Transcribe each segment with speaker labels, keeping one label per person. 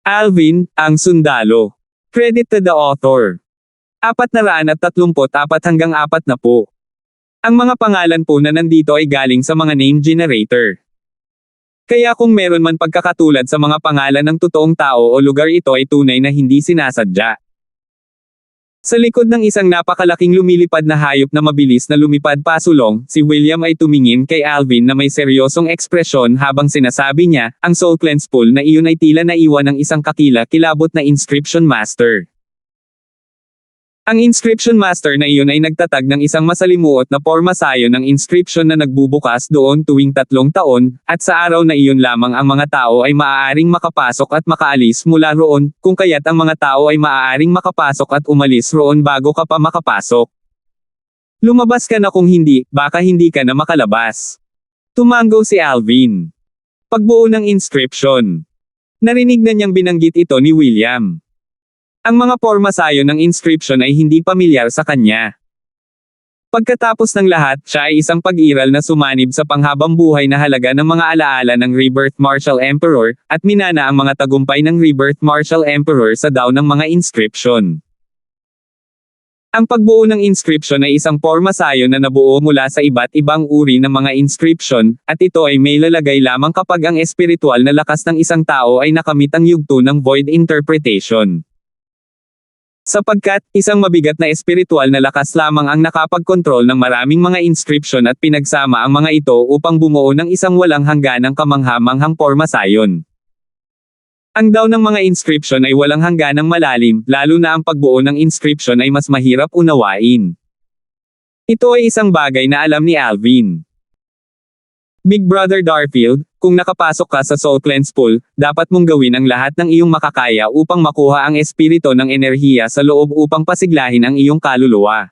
Speaker 1: Alvin, ang sundalo. Credit to the author. 434 hanggang 40. Ang mga pangalan po na nandito ay galing sa mga name generator. Kaya kung meron man pagkakatulad sa mga pangalan ng totoong tao o lugar, ito ay tunay na hindi sinasadya. Sa likod ng isang napakalaking lumilipad na hayop na mabilis na lumipad pasulong, si William ay tumingin kay Alvin na may seryosong ekspresyon habang sinasabi niya, ang Soul Cleanse Pool na iyon ay tila naiwan ng isang kakila-kilabot na Inscription Master. Ang Inscription Master na iyon ay nagtatag ng isang masalimuot na pormasayo ng inscription na nagbubukas doon tuwing 3 taon, at sa araw na iyon lamang ang mga tao ay maaaring makapasok at makaalis mula roon, kung kaya't ang mga tao ay maaaring makapasok at umalis roon bago ka pa makapasok. Lumabas ka na, kung hindi, baka hindi ka na makalabas. Tumango si Alvin. Pagbuo ng inscription. Narinig na niyang binanggit ito ni William. Ang mga pormasayo ng inscription ay hindi pamilyar sa kanya. Pagkatapos ng lahat, siya ay isang pag-iral na sumanib sa panghabang buhay na halaga ng mga alaala ng Rebirth Martial Emperor, at minana ang mga tagumpay ng Rebirth Martial Emperor sa daw ng mga inscription. Ang pagbuo ng inscription ay isang pormasayo na nabuo mula sa iba't ibang uri ng mga inscription, at ito ay may lalagay lamang kapag ang espiritual na lakas ng isang tao ay nakamit ang yugto ng void interpretation. Sapagkat, isang mabigat na espiritual na lakas lamang ang nakapagkontrol ng maraming mga inscription at pinagsama ang mga ito upang bumuo ng isang walang hangganang kamangha-manghang pormasayon. Ang daw ng mga inscription ay walang hangganang malalim, lalo na ang pagbuo ng inscription ay mas mahirap unawain. Ito ay isang bagay na alam ni Alvin. Big Brother Darfield, kung nakapasok ka sa Soul Cleanse Pool, dapat mong gawin ang lahat ng iyong makakaya upang makuha ang espiritu ng enerhiya sa loob upang pasiglahin ang iyong kaluluwa.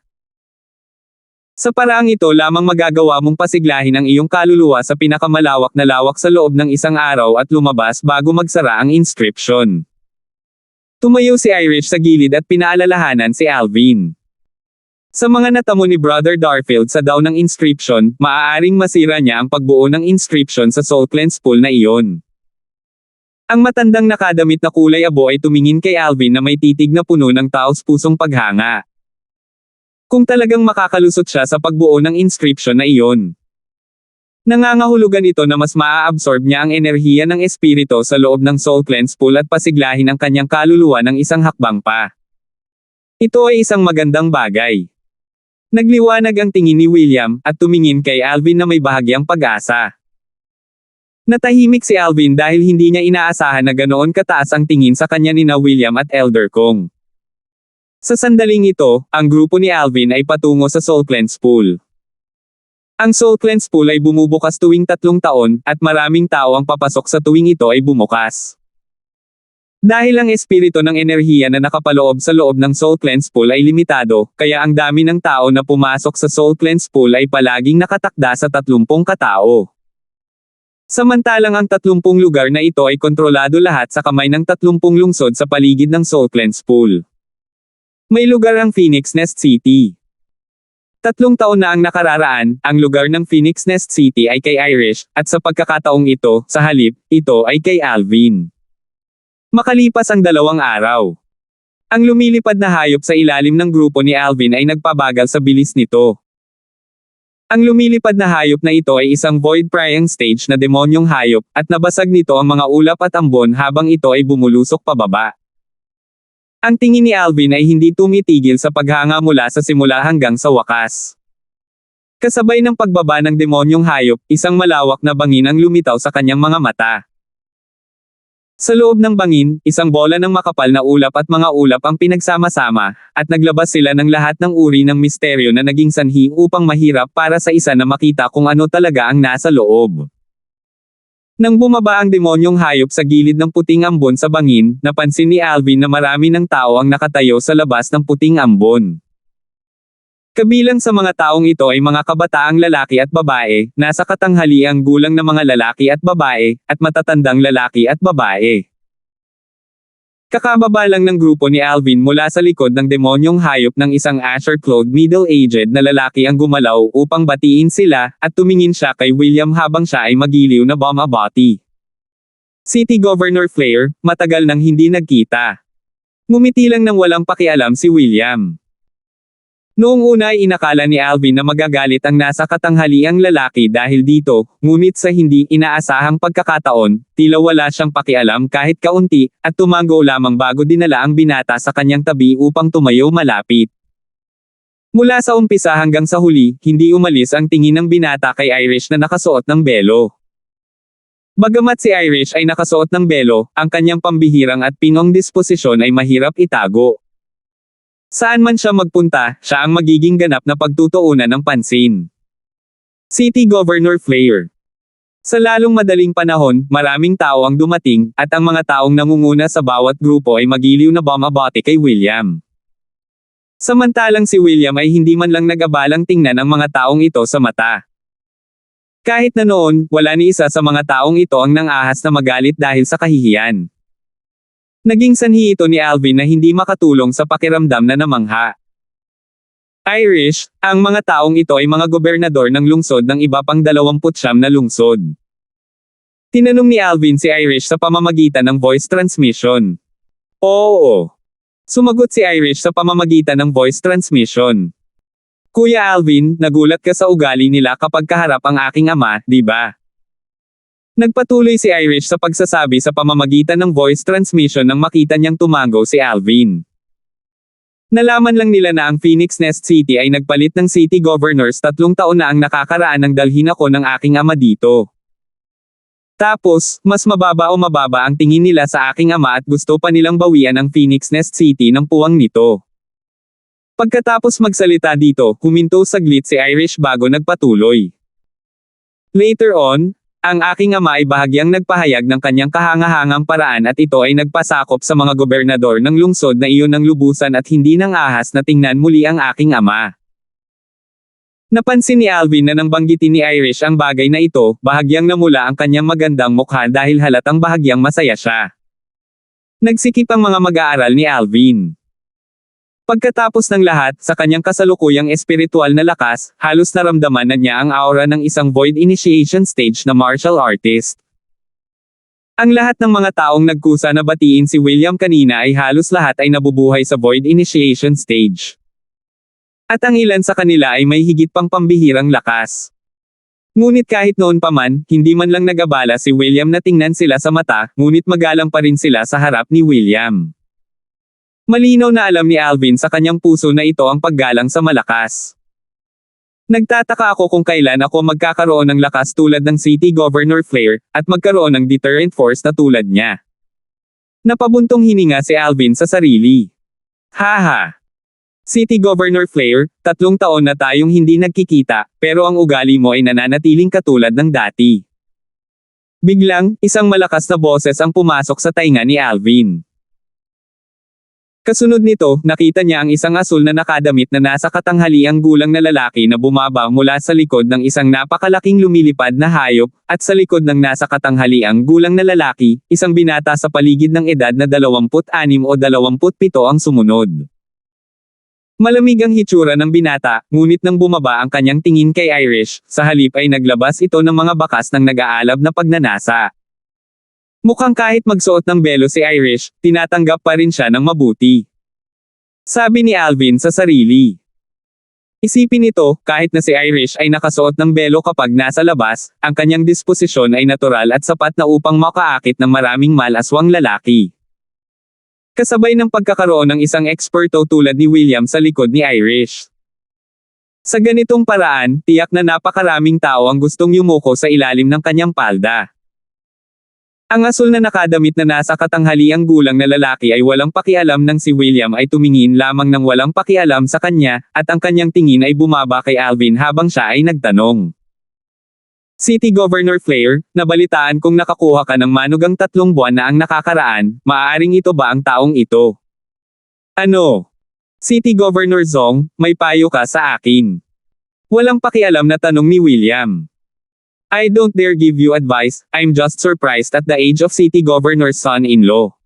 Speaker 1: Sa paraang ito lamang magagawa mong pasiglahin ang iyong kaluluwa sa pinakamalawak na lawak sa loob ng isang araw at lumabas bago magsara ang inscription. Tumayo si Irish sa gilid at pinaalalahanan si Alvin. Sa mga natamo ni Brother Darfield sa daw ng inscription, maaaring masira niya ang pagbuo ng inscription sa Soul Cleanse Pool na iyon. Ang matandang nakadamit na kulay abo ay tumingin kay Alvin na may titig na puno ng taos-pusong paghanga. Kung talagang makakalusot siya sa pagbuo ng inscription na iyon. Nangangahulugan ito na mas maa-absorb niya ang enerhiya ng espiritu sa loob ng Soul Cleanse Pool at pasiglahin ang kanyang kaluluwa ng isang hakbang pa. Ito ay isang magandang bagay. Nagliwanag ang tingin ni William, at tumingin kay Alvin na may bahagyang pag-asa. Natahimik si Alvin dahil hindi niya inaasahan na ganoon kataas ang tingin sa kanya nina William at Elder Kong. Sa sandaling ito, ang grupo ni Alvin ay patungo sa Soul Cleanse Pool. Ang Soul Cleanse Pool ay bumubukas tuwing 3 taon, at maraming tao ang papasok sa tuwing ito ay bumukas. Dahil ang espiritu ng enerhiya na nakapaloob sa loob ng Soul Cleanse Pool ay limitado, kaya ang dami ng tao na pumasok sa Soul Cleanse Pool ay palaging nakatakda sa 30 katao. Samantalang ang 30 lugar na ito ay kontrolado lahat sa kamay ng 30 lungsod sa paligid ng Soul Cleanse Pool. May lugar ang Phoenix Nest City. 3 taon na ang nakararaan, ang lugar ng Phoenix Nest City ay kay Irish, at sa pagkakataong ito, sa halip, ito ay kay Alvin. Makalipas ang 2 araw. Ang lumilipad na hayop sa ilalim ng grupo ni Alvin ay nagpabagal sa bilis nito. Ang lumilipad na hayop na ito ay isang void prying stage na demonyong hayop, at nabasag nito ang mga ulap at ambon habang ito ay bumulusok pababa. Ang tingin ni Alvin ay hindi tumitigil sa paghanga mula sa simula hanggang sa wakas. Kasabay ng pagbaba ng demonyong hayop, isang malawak na bangin ang lumitaw sa kanyang mga mata. Sa loob ng bangin, isang bola ng makapal na ulap at mga ulap ang pinagsama-sama, at naglabas sila ng lahat ng uri ng misteryo na naging sanhi upang mahirap para sa isa na makita kung ano talaga ang nasa loob. Nang bumaba ang demonyong hayop sa gilid ng puting ambon sa bangin, napansin ni Alvin na marami ng tao ang nakatayo sa labas ng puting ambon. Kabilang sa mga taong ito ay mga kabataang lalaki at babae, nasa katanghaliang gulang na mga lalaki at babae, at matatandang lalaki at babae. Kakababa lang ng grupo ni Alvin mula sa likod ng demonyong hayop ng isang Asher-clothed middle-aged na lalaki ang gumalaw upang batiin sila, at tumingin siya kay William habang siya ay magiliw na bumabati. City Governor Flair, matagal nang hindi nagkita. Ngumiti lang nang walang pakialam si William. Noong una ay inakala ni Alvin na magagalit ang nasa katanghaliang lalaki dahil dito, ngunit sa hindi inaasahang pagkakataon, tila wala siyang pakialam kahit kaunti, at tumango lamang bago dinala ang binata sa kanyang tabi upang tumayo malapit. Mula sa umpisa hanggang sa huli, hindi umalis ang tingin ng binata kay Irish na nakasuot ng belo. Bagamat si Irish ay nakasuot ng belo, ang kanyang pambihirang at pinong disposisyon ay mahirap itago. Saan man siya magpunta, siya ang magiging ganap na pagtutuunan ng pansin. City Governor Flair. Sa lalong madaling panahon, maraming tao ang dumating, at ang mga taong nangunguna sa bawat grupo ay magiliw na bumabati kay William. Samantalang si William ay hindi man lang nag-abalang tingnan ang mga taong ito sa mata. Kahit na noon, wala ni isa sa mga taong ito ang nang-ahas na magalit dahil sa kahihiyan. Naging sanhi ito ni Alvin na hindi makatulong sa pakiramdam na namangha. Irish, ang mga taong ito ay mga gobernador ng lungsod ng iba pang 29 na lungsod. Tinanong ni Alvin si Irish sa pamamagitan ng voice transmission. Oo. Sumagot si Irish sa pamamagitan ng voice transmission. Kuya Alvin, nagulat ka sa ugali nila kapag kaharap ang aking ama, di ba? Nagpatuloy si Irish sa pagsasabi sa pamamagitan ng voice transmission nang makita niyang tumango si Alvin. Nalaman lang nila na ang Phoenix Nest City ay nagpalit ng city governors 3 taon na ang nakakaraan nang dalhin ako ng aking ama dito. Tapos, mas mababa o mababa ang tingin nila sa aking ama at gusto pa nilang bawian ang Phoenix Nest City ng puwang nito. Pagkatapos magsalita dito, huminto saglit si Irish bago nagpatuloy. Later on, ang aking ama ay bahagyang nagpahayag ng kanyang kahangahangang paraan at ito ay nagpasakop sa mga gobernador ng lungsod na iyon ng lubusan at hindi nang ahas na tingnan muli ang aking ama. Napansin ni Alvin na nang banggitin ni Irish ang bagay na ito, bahagyang namula ang kanyang magandang mukha dahil halatang bahagyang masaya siya. Nagsikip ang mga mag-aaral ni Alvin. Pagkatapos ng lahat, sa kanyang kasalukuyang espiritual na lakas, halos naramdaman na niya ang aura ng isang void initiation stage na martial artist. Ang lahat ng mga taong nagkusa na batiin si William kanina ay halos lahat ay nabubuhay sa void initiation stage. At ang ilan sa kanila ay may higit pang pambihirang lakas. Ngunit kahit noon pa man, hindi man lang nag-abala si William na tingnan sila sa mata, ngunit magalang pa rin sila sa harap ni William. Malinaw na alam ni Alvin sa kanyang puso na ito ang paggalang sa malakas. Nagtataka ako kung kailan ako magkakaroon ng lakas tulad ng City Governor Flair, at magkaroon ng deterrent force na tulad niya. Napabuntong hininga si Alvin sa sarili. Haha! City Governor Flair, 3 taon na tayong hindi nagkikita, pero ang ugali mo ay nananatiling katulad ng dati. Biglang, isang malakas na boses ang pumasok sa tainga ni Alvin. Kasunod nito, nakita niya ang isang asul na nakadamit na nasa katanghaliang gulang na lalaki na bumaba mula sa likod ng isang napakalaking lumilipad na hayop, at sa likod ng nasa katanghaliang gulang na lalaki, isang binata sa paligid ng edad na 26 o 27 ang sumunod. Malamig ang hitsura ng binata, ngunit nang bumaba ang kanyang tingin kay Irish, sa halip ay naglabas ito ng mga bakas ng nag-aalab na pagnanasa. Mukhang kahit magsuot ng belo si Irish, tinatanggap pa rin siya ng mabuti. Sabi ni Alvin sa sarili. Isipin ito, kahit na si Irish ay nakasuot ng belo kapag nasa labas, ang kanyang disposisyon ay natural at sapat na upang makaakit ng maraming malaswang lalaki. Kasabay ng pagkakaroon ng isang eksperto tulad ni William sa likod ni Irish. Sa ganitong paraan, tiyak na napakaraming tao ang gustong yumuko sa ilalim ng kanyang palda. Ang asul na nakadamit na nasa katanghaliang gulang na lalaki ay walang pakialam nang si William ay tumingin lamang ng walang pakialam sa kanya, at ang kanyang tingin ay bumaba kay Alvin habang siya ay nagtanong. City Governor Flair, nabalitaan kong nakakuha ka ng manugang 3 buwan na ang nakakaraan, maaaring ito ba ang taong ito? Ano? City Governor Zong, may payo ka sa akin. Walang pakialam na tanong ni William. I don't dare give you advice, I'm just surprised at the age of City Governor's son-in-law.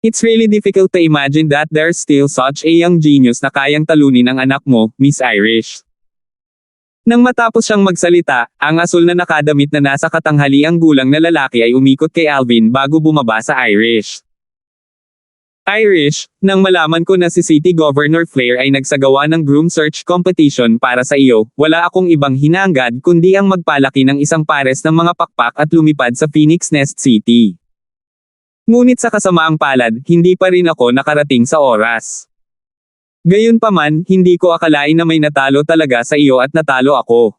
Speaker 1: It's really difficult to imagine that there's still such a young genius na kayang talunin ang anak mo, Miss Irish. Nang matapos siyang magsalita, ang asul na nakadamit na nasa katanghaliang gulang na lalaki ay umikot kay Alvin bago bumaba sa Irish. Irish, nang malaman ko na si City Governor Flair ay nagsagawa ng groom search competition para sa iyo, wala akong ibang hinangad kundi ang magpalaki ng isang pares ng mga pakpak at lumipad sa Phoenix Nest City. Ngunit sa kasamaang palad, hindi pa rin ako nakarating sa oras. Gayunpaman, hindi ko akalain na may natalo talaga sa iyo at natalo ako.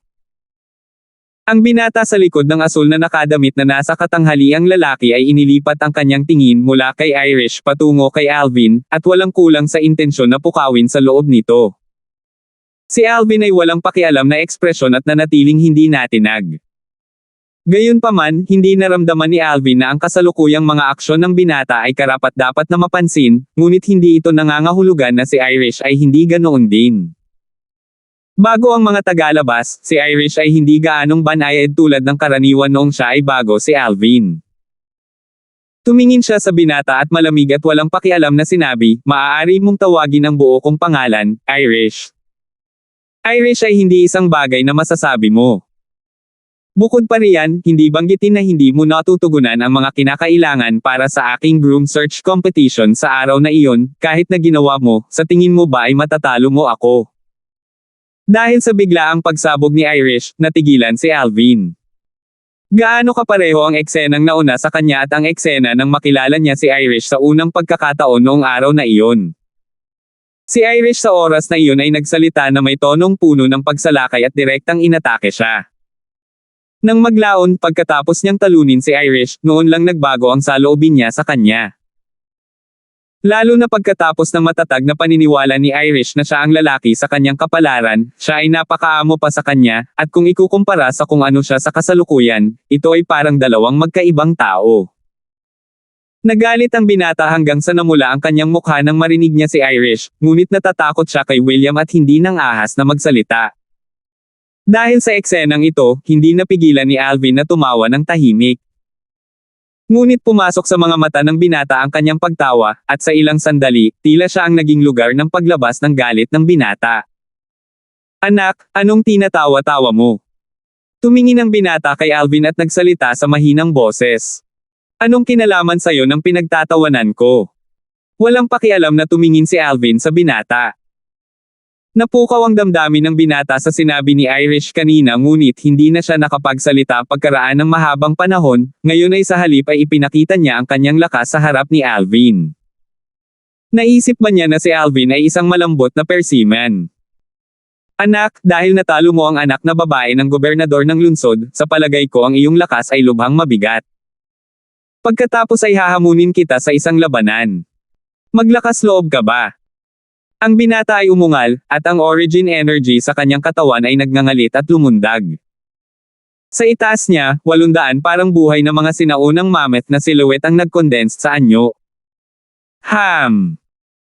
Speaker 1: Ang binata sa likod ng asul na nakadamit na nasa katanghaliang lalaki ay inilipat ang kanyang tingin mula kay Irish patungo kay Alvin, at walang kulang sa intensyon na pukawin sa loob nito. Si Alvin ay walang pakialam na ekspresyon at nanatiling hindi natinag. Gayunpaman, hindi naramdaman ni Alvin na ang kasalukuyang mga aksyon ng binata ay karapat-dapat na mapansin, ngunit hindi ito nangangahulugan na si Irish ay hindi ganoon din. Bago ang mga tagalabas, si Irish ay hindi gaanong banayad tulad ng karaniwan noong siya ay bago si Alvin. Tumingin siya sa binata at malamig at walang pakialam na sinabi, "Maaari mong tawagin ang buo kong pangalan, Irish." Irish ay hindi isang bagay na masasabi mo. Bukod pa riyan, hindi banggitin na hindi mo natutugunan ang mga kinakailangan para sa aking groom search competition sa araw na iyon, kahit na ginawa mo, sa tingin mo ba ay matatalo mo ako? Dahil sa biglaang pagsabog ni Irish, natigilan si Alvin. Gaano kapareho ang eksenang nauna sa kanya at ang eksena nang makilala niya si Irish sa unang pagkakataon noong araw na iyon. Si Irish sa oras na iyon ay nagsalita na may tonong puno ng pagsalakay at direktang inatake siya. Nang maglaon pagkatapos niyang talunin si Irish, noon lang nagbago ang saloobin niya sa kanya. Lalo na pagkatapos ng matatag na paniniwala ni Irish na siya ang lalaki sa kanyang kapalaran, siya ay napakaamo pa sa kanya, at kung ikukumpara sa kung ano siya sa kasalukuyan, ito ay parang dalawang magkaibang tao. Nagalit ang binata hanggang sa namula ang kanyang mukha nang marinig niya si Irish, ngunit natatakot siya kay William at hindi nang ahas na magsalita. Dahil sa eksenang ito, hindi napigilan ni Alvin na tumawa ng tahimik. Ngunit pumasok sa mga mata ng binata ang kanyang pagtawa, at sa ilang sandali, tila siya ang naging lugar ng paglabas ng galit ng binata. "Anak, anong tinatawa-tawa mo?" Tumingin ang binata kay Alvin at nagsalita sa mahinang boses. "Anong kinalaman sa'yo ng pinagtatawanan ko?" Walang pakialam na tumingin si Alvin sa binata. Napukaw ang damdamin ng binata sa sinabi ni Irish kanina ngunit hindi na siya nakapagsalita pagkaraan ng mahabang panahon, ngayon ay sa halip ay ipinakita niya ang kanyang lakas sa harap ni Alvin. Naisip ba niya na si Alvin ay isang malambot na persiman? "Anak, dahil natalo mo ang anak na babae ng gobernador ng lungsod, sa palagay ko ang iyong lakas ay lubhang mabigat. Pagkatapos ay hahamunin kita sa isang labanan. Maglakas loob ka ba?" Ang binata ay umungal, at ang origin energy sa kanyang katawan ay nagngangalit at lumundag. Sa itaas niya, 800 parang buhay na mga sinaunang mammoth na silhouette ang nag-condense sa anyo.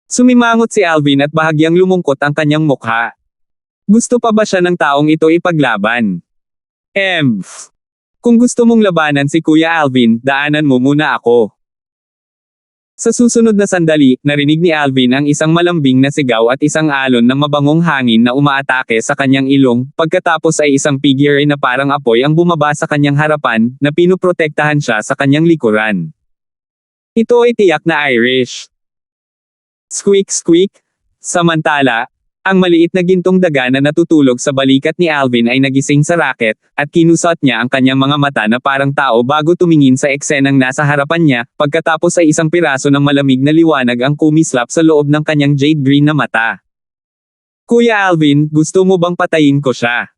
Speaker 1: Sumimangot si Alvin at bahagyang lumungkot ang kanyang mukha. Gusto pa ba siya ng taong ito ipaglaban? Kung gusto mong labanan si Kuya Alvin, daanan mo muna ako." Sa susunod na sandali, narinig ni Alvin ang isang malambing na sigaw at isang alon ng mabangong hangin na umaatake sa kanyang ilong, pagkatapos ay isang figure na parang apoy ang bumaba sa kanyang harapan, na pinuprotektahan siya sa kanyang likuran. Ito ay tiyak na Irish. Squeak squeak. Samantala, ang maliit na gintong daga na natutulog sa balikat ni Alvin ay nagising sa racket, at kinusot niya ang kanyang mga mata na parang tao bago tumingin sa eksenang nasa harapan niya, pagkatapos ay isang piraso ng malamig na liwanag ang kumislap sa loob ng kanyang jade green na mata. "Kuya Alvin, gusto mo bang patayin ko siya?"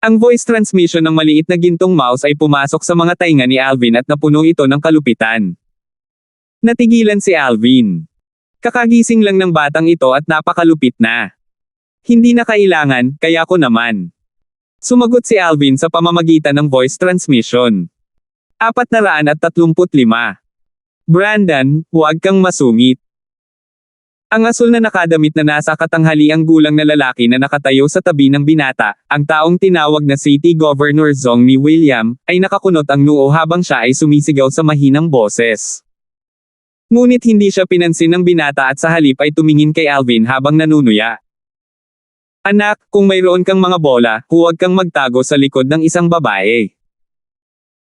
Speaker 1: Ang voice transmission ng maliit na gintong mouse ay pumasok sa mga tainga ni Alvin at napuno ito ng kalupitan. Natigilan si Alvin. Kakagising lang ng batang ito at napakalupit na. "Hindi na kailangan, kaya ko naman." Sumagot si Alvin sa pamamagitan ng voice transmission. 435. "Brandon, huwag kang masungit." Ang asul na nakadamit na nasa katanghaliang gulang na lalaki na nakatayo sa tabi ng binata, ang taong tinawag na City Governor Zong ni William, ay nakakunot ang noo habang siya ay sumisigaw sa mahinang boses. Ngunit hindi siya pinansin ng binata at sa halip ay tumingin kay Alvin habang nanunuya. Anak, kung mayroon kang mga bola, huwag kang magtago sa likod ng isang babae.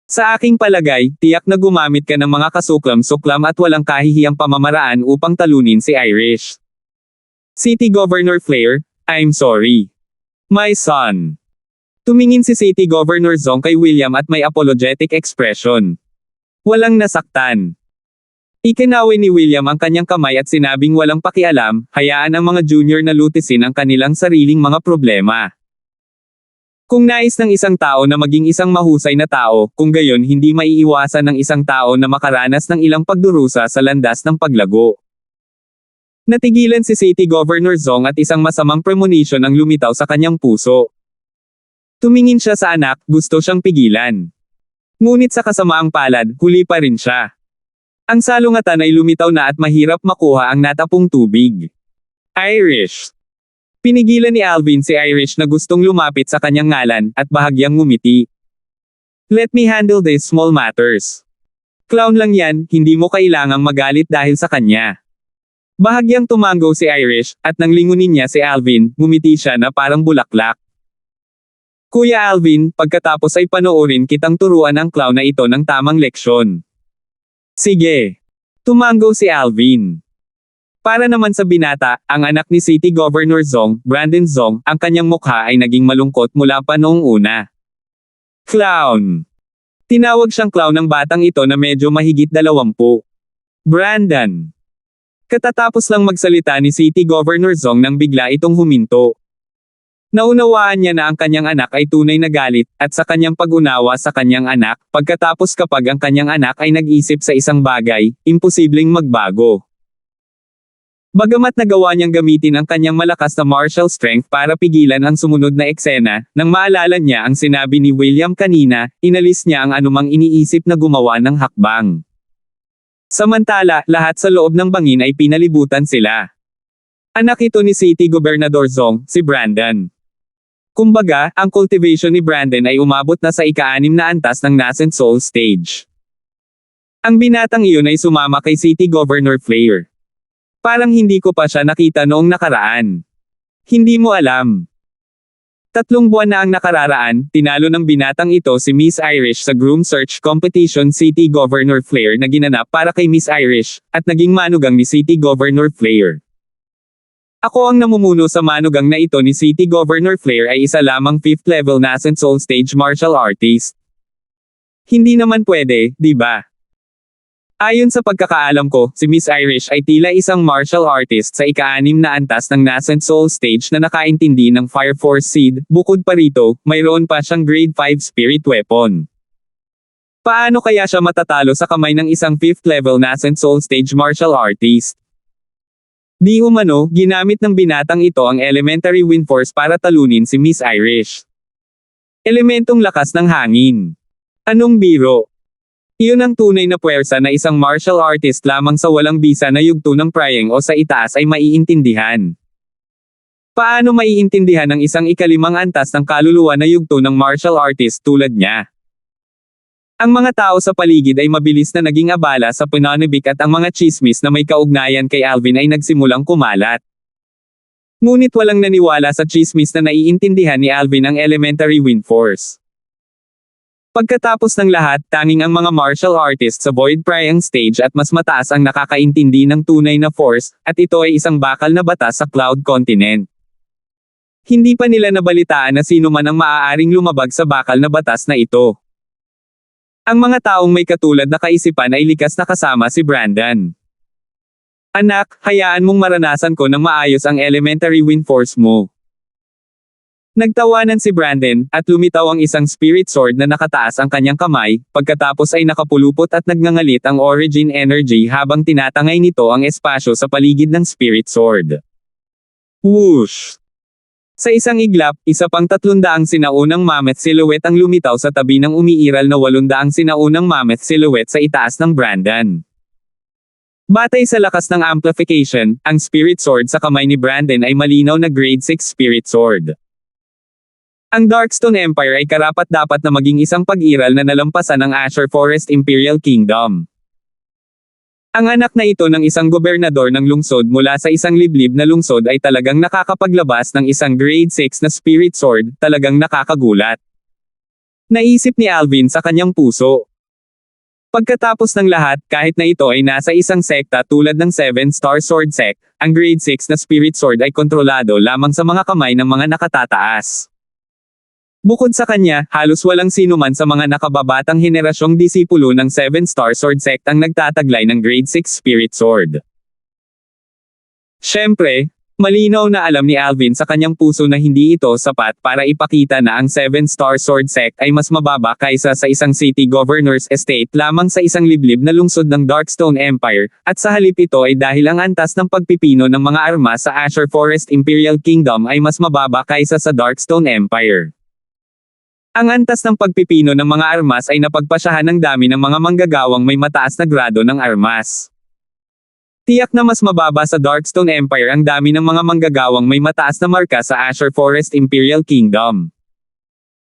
Speaker 1: Sa aking palagay, tiyak na gumamit ka ng mga kasuklam-suklam at walang kahihiyang pamamaraan upang talunin si Irish. City Governor Flair, I'm sorry. My son. Tumingin si City Governor Zong kay William at may apologetic expression. Walang nasaktan. Ikinaway ni William ang kanyang kamay at sinabing walang pakialam, hayaan ang mga junior na lutisin ang kanilang sariling mga problema. Kung nais ng isang tao na maging isang mahusay na tao, kung gayon hindi maiiwasan ng isang tao na makaranas ng ilang pagdurusa sa landas ng paglago. Natigilan si City Governor Zong at isang masamang premonition ang lumitaw sa kanyang puso. Tumingin siya sa anak, gusto siyang pigilan. Ngunit sa kasamaang palad, huli pa rin siya. Ang salungatan ay lumitaw na at mahirap makuha ang natapong tubig. Irish. Pinigilan ni Alvin si Irish na gustong lumapit sa kanyang ngalan, at bahagyang ngumiti. Let me handle these small matters. Clown lang yan, hindi mo kailangang magalit dahil sa kanya. Bahagyang tumango si Irish, at nang lingunin niya si Alvin, ngumiti siya na parang bulaklak. Kuya Alvin, pagkatapos ay panoorin kitang turuan ang clown na ito ng tamang leksyon. Sige. Tumango si Alvin. Para naman sa binata, ang anak ni City Governor Zong, Brandon Zong, ang kanyang mukha ay naging malungkot mula pa noong una. Clown. Tinawag siyang clown ng batang ito na medyo mahigit 20. Brandon. Katatapos lang magsalita ni City Governor Zong nang bigla itong huminto. Naunawaan niya na ang kanyang anak ay tunay na galit, at sa kanyang pag-unawa sa kanyang anak, pagkatapos kapag ang kanyang anak ay nag-isip sa isang bagay, imposibleng magbago. Bagamat nagawa niyang gamitin ang kanyang malakas na martial strength para pigilan ang sumunod na eksena, nang maalala niya ang sinabi ni William kanina, inalis niya ang anumang iniisip na gumawa ng hakbang. Samantala, lahat sa loob ng bangin ay pinalibutan sila. Anak ito ni City Gobernador Zong, si Brandon. Kumbaga, ang cultivation ni Brandon ay umabot na sa ika-6 na antas ng nascent soul stage. Ang binatang iyon ay sumama kay City Governor Flair. Parang hindi ko pa siya nakita noong nakaraan. Hindi mo alam. 3 buwan na ang nakararaan, tinalo ng binatang ito si Miss Irish sa groom search competition City Governor Flair na ginanap para kay Miss Irish, at naging manugang ni City Governor Flair. Ako ang namumuno sa manugang na ito ni City Governor Flair ay isa lamang 5th level nascent soul stage martial artist. Hindi naman pwede, di ba? Ayon sa pagkakaalam ko, si Miss Irish ay tila isang martial artist sa ika-6 na antas ng nascent soul stage na nakaintindi ng Fire Force Seed, bukod pa rito, mayroon pa siyang grade 5 spirit weapon. Paano kaya siya matatalo sa kamay ng isang 5th level nascent soul stage martial artist? Di umano, ginamit ng binatang ito ang elementary wind force para talunin si Miss Irish. Elementong lakas ng hangin. Anong biro? Iyon ang tunay na puwersa na isang martial artist lamang sa walang bisa na yugto ng prying o sa itaas ay maiintindihan. Paano maiintindihan ng isang ika-5 antas ng kaluluwa na yugto ng martial artist tulad niya? Ang mga tao sa paligid ay mabilis na naging abala sa pananibik at ang mga chismis na may kaugnayan kay Alvin ay nagsimulang kumalat. Ngunit walang naniwala sa chismis na naiintindihan ni Alvin ang elementary wind force. Pagkatapos ng lahat, tanging ang mga martial artists sa void prying stage at mas mataas ang nakakaintindi ng tunay na force, at ito ay isang bakal na batas sa Cloud Continent. Hindi pa nila nabalitaan na sino man ang maaaring lumabag sa bakal na batas na ito. Ang mga taong may katulad na kaisipan ay likas na kasama si Brandon. Anak, hayaan mong maranasan ko ng maayos ang elementary wind force mo. Nagtawanan si Brandon, at lumitaw ang isang spirit sword na nakataas ang kanyang kamay, pagkatapos ay nakapulupot at nagngangalit ang origin energy habang tinatangay nito ang espasyo sa paligid ng spirit sword. Whoosh! Sa isang iglap, isa pang 300 sinaunang mammoth silhouette ang lumitaw sa tabi ng umiiral na 800 sinaunang mammoth silhouette sa itaas ng Brandon. Batay sa lakas ng amplification, ang spirit sword sa kamay ni Brandon ay malinaw na grade 6 spirit sword. Ang Darkstone Empire ay karapat-dapat na maging isang pag-iral na nalampasan ng Azure Forest Imperial Kingdom. Ang anak na ito ng isang gobernador ng lungsod mula sa isang liblib na lungsod ay talagang nakakapaglabas ng isang grade 6 na spirit sword, talagang nakakagulat. Naisip ni Alvin sa kanyang puso. Pagkatapos ng lahat, kahit na ito ay nasa isang sekta tulad ng 7-star sword sect, ang grade 6 na spirit sword ay kontrolado lamang sa mga kamay ng mga nakatataas. Bukod sa kanya, halos walang sinuman sa mga nakababatang henerasyong disipulo ng 7-star sword sect ang nagtataglay ng grade 6 spirit sword. Siyempre, malinaw na alam ni Alvin sa kanyang puso na hindi ito sapat para ipakita na ang 7-star sword sect ay mas mababa kaysa sa isang city governor's estate lamang sa isang liblib na lungsod ng Darkstone Empire, at sa halip ito ay dahil ang antas ng pagpipino ng mga armas sa Azure Forest Imperial Kingdom ay mas mababa kaysa sa Darkstone Empire. Ang antas ng pagpipino ng mga armas ay napagpasyahan ng dami ng mga manggagawang may mataas na grado ng armas. Tiyak na mas mababa sa Darkstone Empire ang dami ng mga manggagawang may mataas na marka sa Azure Forest Imperial Kingdom.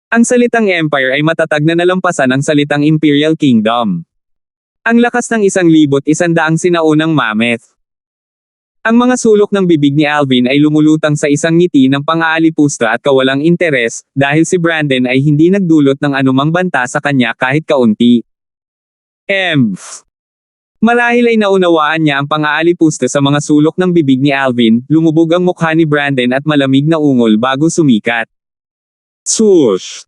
Speaker 1: Ang salitang Empire ay matatag na nalampasan ang salitang Imperial Kingdom. Ang lakas ng 1,100 sinaunang mammoth. Ang mga sulok ng bibig ni Alvin ay lumulutang sa isang ngiti ng pang-aalipusta at kawalang interes, dahil si Brandon ay hindi nagdulot ng anumang banta sa kanya kahit kaunti. Marahil ay naunawaan niya ang pang-aalipusta sa mga sulok ng bibig ni Alvin, lumubog ang mukha ni Brandon at malamig na ungol bago sumikat. Swoosh!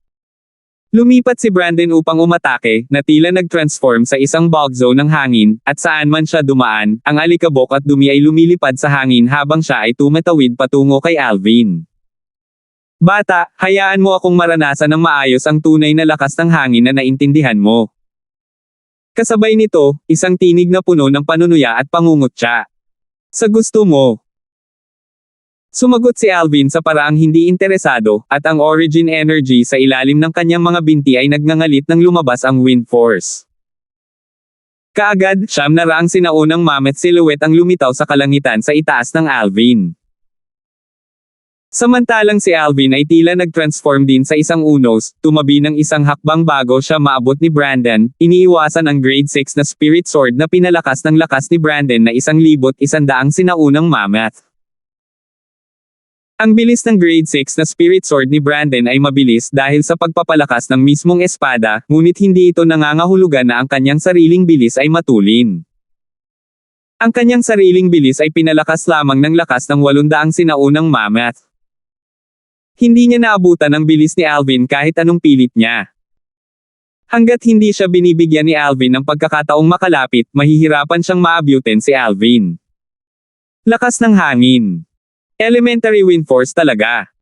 Speaker 1: Lumipat si Brandon upang umatake, na tila nag-transform sa isang bulk zone ng hangin, at saan man siya dumaan, ang alikabok at dumi ay lumilipad sa hangin habang siya ay tumatawid patungo kay Alvin. Bata, hayaan mo akong maranasan ng maayos ang tunay na lakas ng hangin na naintindihan mo. Kasabay nito, isang tinig na puno ng panunuya at pangungutya. Sa gusto mo. Sumagot si Alvin sa paraang hindi interesado, at ang origin energy sa ilalim ng kanyang mga binti ay nagngangalit nang lumabas ang wind force. Kaagad, 900 sinaunang mammoth silhouette ang lumitaw sa kalangitan sa itaas ng Alvin. Samantalang si Alvin ay tila nag-transform din sa isang unos, tumabi ng isang hakbang bago siya maabot ni Brandon, iniiwasan ang grade 6 na spirit sword na pinalakas ng lakas ni Brandon na 1,100 sinaunang mammoth. Ang bilis ng grade 6 na spirit sword ni Brandon ay mabilis dahil sa pagpapalakas ng mismong espada, ngunit hindi ito nangangahulugan na ang kanyang sariling bilis ay matulin. Ang kanyang sariling bilis ay pinalakas lamang ng lakas ng 800 sinaunang mammoth. Hindi niya naabutan ang bilis ni Alvin kahit anong pilit niya. Hanggat hindi siya binibigyan ni Alvin ng pagkakataong makalapit, mahihirapan siyang maabutin si Alvin. Lakas ng hangin. Elementary wind force talaga.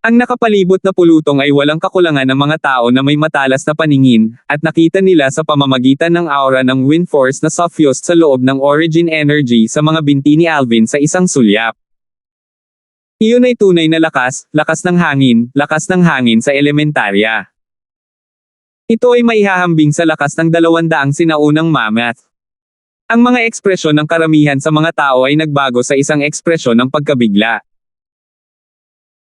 Speaker 1: Ang nakapalibot na pulutong ay walang kakulangan ng mga tao na may matalas na paningin, at nakita nila sa pamamagitan ng aura ng wind force na suffused sa loob ng origin energy sa mga binti ni Alvin sa isang sulyap. Iyon ay tunay na lakas ng hangin sa elementarya. Ito ay maihahambing sa lakas ng 200 sinaunang mammoth. Ang mga ekspresyon ng karamihan sa mga tao ay nagbago sa isang ekspresyon ng pagkabigla.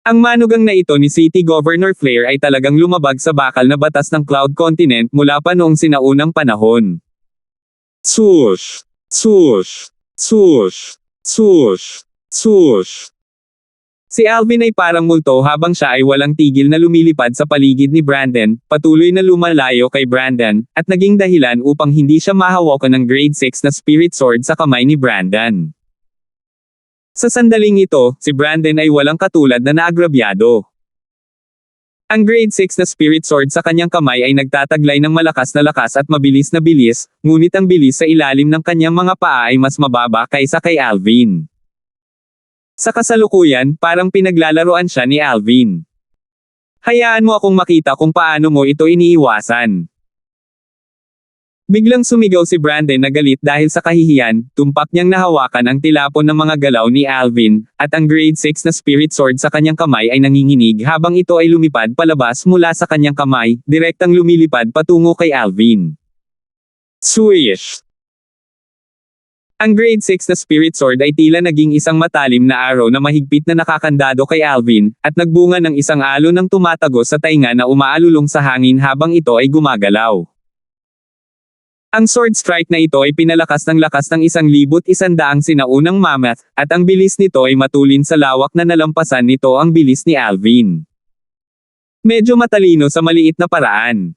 Speaker 1: Ang manugang na ito ni City Governor Flair ay talagang lumabag sa bakal na batas ng Cloud Continent mula pa noong sinaunang panahon. Swoosh! Swoosh! Swoosh! Swoosh! Swoosh! Si Alvin ay parang multo habang siya ay walang tigil na lumilipad sa paligid ni Brandon, patuloy na lumalayo kay Brandon, at naging dahilan upang hindi siya mahawakan ng grade 6 na spirit sword sa kamay ni Brandon. Sa sandaling ito, si Brandon ay walang katulad na naagrabyado. Ang grade 6 na spirit sword sa kanyang kamay ay nagtataglay ng malakas na lakas at mabilis na bilis, ngunit ang bilis sa ilalim ng kanyang mga paa ay mas mababa kaysa kay Alvin. Sa kasalukuyan, parang pinaglalaroan siya ni Alvin. Hayaan mo akong makita kung paano mo ito iniiwasan. Biglang sumigaw si Brandon na galit dahil sa kahihiyan, tumpak niyang nahawakan ang tilapon ng mga galaw ni Alvin, at ang grade 6 na spirit sword sa kanyang kamay ay nanginginig habang ito ay lumipad palabas mula sa kanyang kamay, direktang lumilipad patungo kay Alvin. Swish! Ang grade 6 na spirit sword ay tila naging isang matalim na arrow na mahigpit na nakakandado kay Alvin, at nagbunga ng isang alon ng tumatagos sa tainga na umaalulong sa hangin habang ito ay gumagalaw. Ang sword strike na ito ay pinalakas ng lakas ng 1,100 sinaunang mammoth, at ang bilis nito ay matulin sa lawak na nalampasan nito ang bilis ni Alvin. Medyo matalino sa maliit na paraan.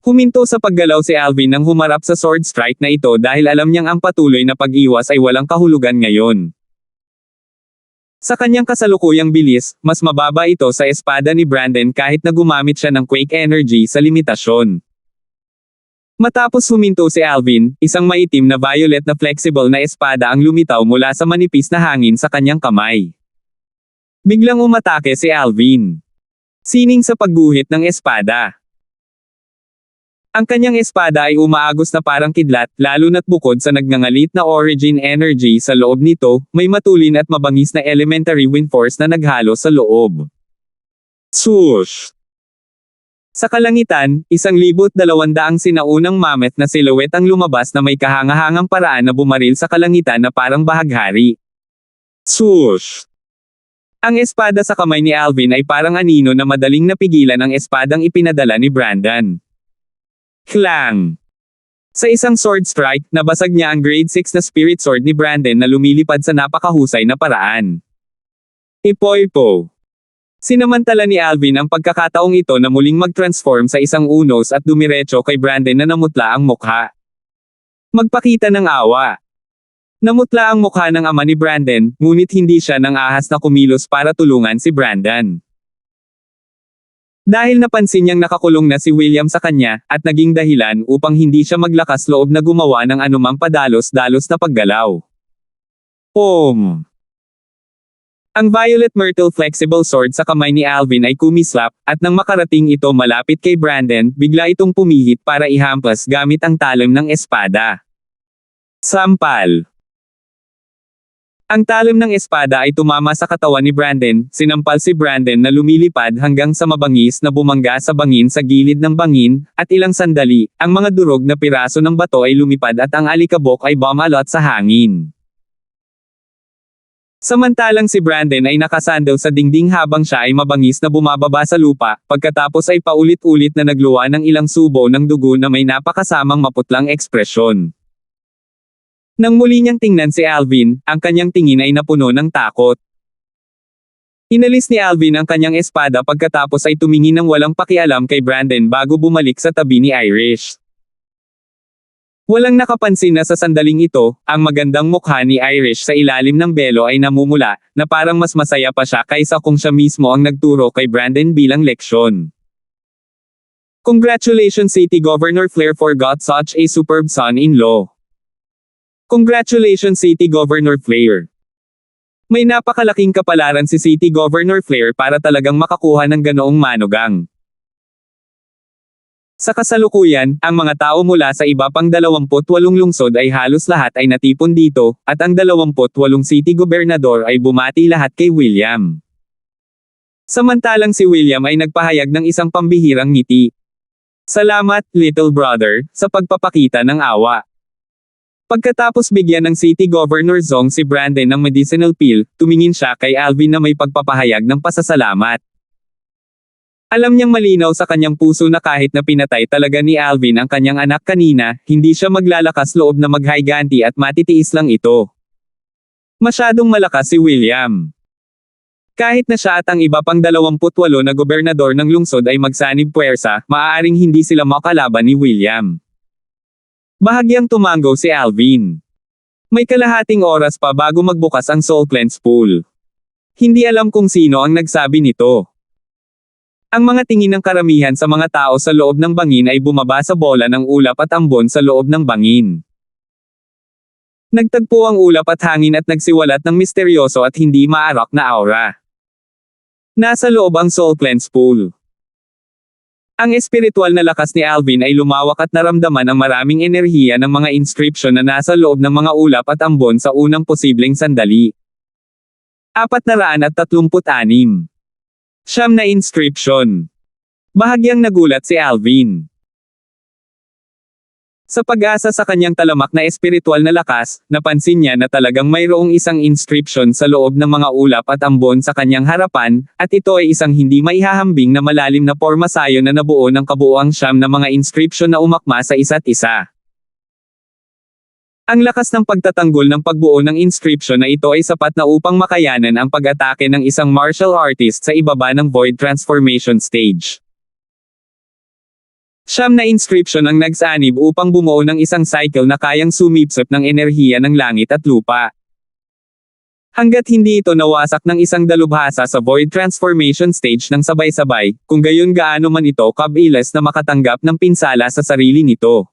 Speaker 1: Huminto sa paggalaw si Alvin nang humarap sa sword strike na ito dahil alam niyang ang patuloy na pag-iwas ay walang kahulugan ngayon. Sa kanyang kasalukuyang bilis, mas mababa ito sa espada ni Brandon kahit na gumamit siya ng Quake Energy sa limitasyon. Matapos huminto si Alvin, isang maitim na violet na flexible na espada ang lumitaw mula sa manipis na hangin sa kanyang kamay. Biglang umatake si Alvin. Sining sa pagguhit ng espada. Ang kanyang espada ay umaagos na parang kidlat, lalo na't bukod sa nagngangalit na origin energy sa loob nito, may matulin at mabangis na elementary wind force na naghalo sa loob. Swoosh! Sa kalangitan, 1,200 sinaunang mammoth na silhouette ang lumabas na may kahangahangang paraan na bumaril sa kalangitan na parang bahaghari. Swoosh! Ang espada sa kamay ni Alvin ay parang anino na madaling napigilan ang espadang ipinadala ni Brandon. Clang! Sa isang sword strike, nabasag niya ang grade 6 na spirit sword ni Brandon na lumilipad sa napakahusay na paraan. Ipoipo! Sinamantala ni Alvin ang pagkakataong ito na muling mag-transform sa isang unos at dumiretso kay Brandon na namutla ang mukha. Magpakita ng awa. Namutla ang mukha ng ama ni Brandon, ngunit hindi siya nang ahas na kumilos para tulungan si Brandon. Dahil napansin niyang nakakulong na si William sa kanya, at naging dahilan upang hindi siya maglakas loob na gumawa ng anumang padalos-dalos na paggalaw. Om! Ang Violet Myrtle Flexible Sword sa kamay ni Alvin ay kumislap, at nang makarating ito malapit kay Brandon, bigla itong pumihit para ihampas gamit ang talim ng espada. Sampal! Ang talim ng espada ay tumama sa katawan ni Brandon, sinampal si Brandon na lumilipad hanggang sa mabangis na bumangga sa bangin sa gilid ng bangin, at ilang sandali, ang mga durog na piraso ng bato ay lumipad at ang alikabok ay bumalot sa hangin. Samantalang si Brandon ay nakasandal sa dingding habang siya ay mabangis na bumababa sa lupa, pagkatapos ay paulit-ulit na nagluwa ng ilang subo ng dugo na may napakasamang maputlang ekspresyon. Nang muli niyang tingnan si Alvin, ang kanyang tingin ay napuno ng takot. Inalis ni Alvin ang kanyang espada pagkatapos ay tumingin ng walang pakialam kay Brandon bago bumalik sa tabi ni Irish. Walang nakapansin na sa sandaling ito, ang magandang mukha ni Irish sa ilalim ng belo ay namumula, na parang mas masaya pa siya kaysa kung siya mismo ang nagturo kay Brandon bilang leksyon. Congratulations City Governor Flair for got such a superb son-in-law. Congratulations City Governor Flair. May napakalaking kapalaran si City Governor Flair para talagang makakuha ng ganoong manugang. Sa kasalukuyan, ang mga tao mula sa iba pang 28 lungsod ay halos lahat ay natipon dito, at ang 28 city gobernador ay bumati lahat kay William. Samantalang si William ay nagpahayag ng isang pambihirang ngiti. Salamat, little brother, sa pagpapakita ng awa. Pagkatapos bigyan ng City Governor Zong si Brandon ng medicinal pill, tumingin siya kay Alvin na may pagpapahayag ng pasasalamat. Alam niyang malinaw sa kanyang puso na kahit na pinatay talaga ni Alvin ang kanyang anak kanina, hindi siya maglalakas loob na maghayganti at matitiis lang ito. Masyadong malakas si William. Kahit na siya at ang iba pang 28 na gobernador ng lungsod ay magsanib puwersa, maaaring hindi sila makalaban ni William. Bahagyang tumango si Alvin. May kalahating oras pa bago magbukas ang Soul Cleanse Pool. Hindi alam kung sino ang nagsabi nito. Ang mga tingin ng karamihan sa mga tao sa loob ng bangin ay bumaba sa bola ng ulap at ambon sa loob ng bangin. Nagtagpo ang ulap at hangin at nagsiwalat ng misteryoso at hindi maarak na aura. Nasa loob ang Soul Cleanse Pool. Ang espiritual na lakas ni Alvin ay lumawak at naramdaman ang maraming enerhiya ng mga inscription na nasa loob ng mga ulap at ambon sa unang posibleng sandali. 436. Siyam na inscription. Bahagyang nagulat si Alvin. Sa pag-asa sa kanyang talamak na espiritual na lakas, napansin niya na talagang mayroong isang inscription sa loob ng mga ulap at ambon sa kanyang harapan, at ito ay isang hindi maihahambing na malalim na pormasayo na nabuo ng kabuuang siyam na mga inscription na umakma sa isa't isa. Ang lakas ng pagtatanggol ng pagbuo ng inscription na ito ay sapat na upang makayanan ang pag-atake ng isang martial artist sa ibaba ng Void Transformation Stage. Siyam na inscription ang nagsanib upang bumuo ng isang cycle na kayang sumipsip ng enerhiya ng langit at lupa. Hanggat hindi ito nawasak ng isang dalubhasa sa Void Transformation Stage ng sabay-sabay, kung gayon gaano man ito kabilis na makatanggap ng pinsala sa sarili nito.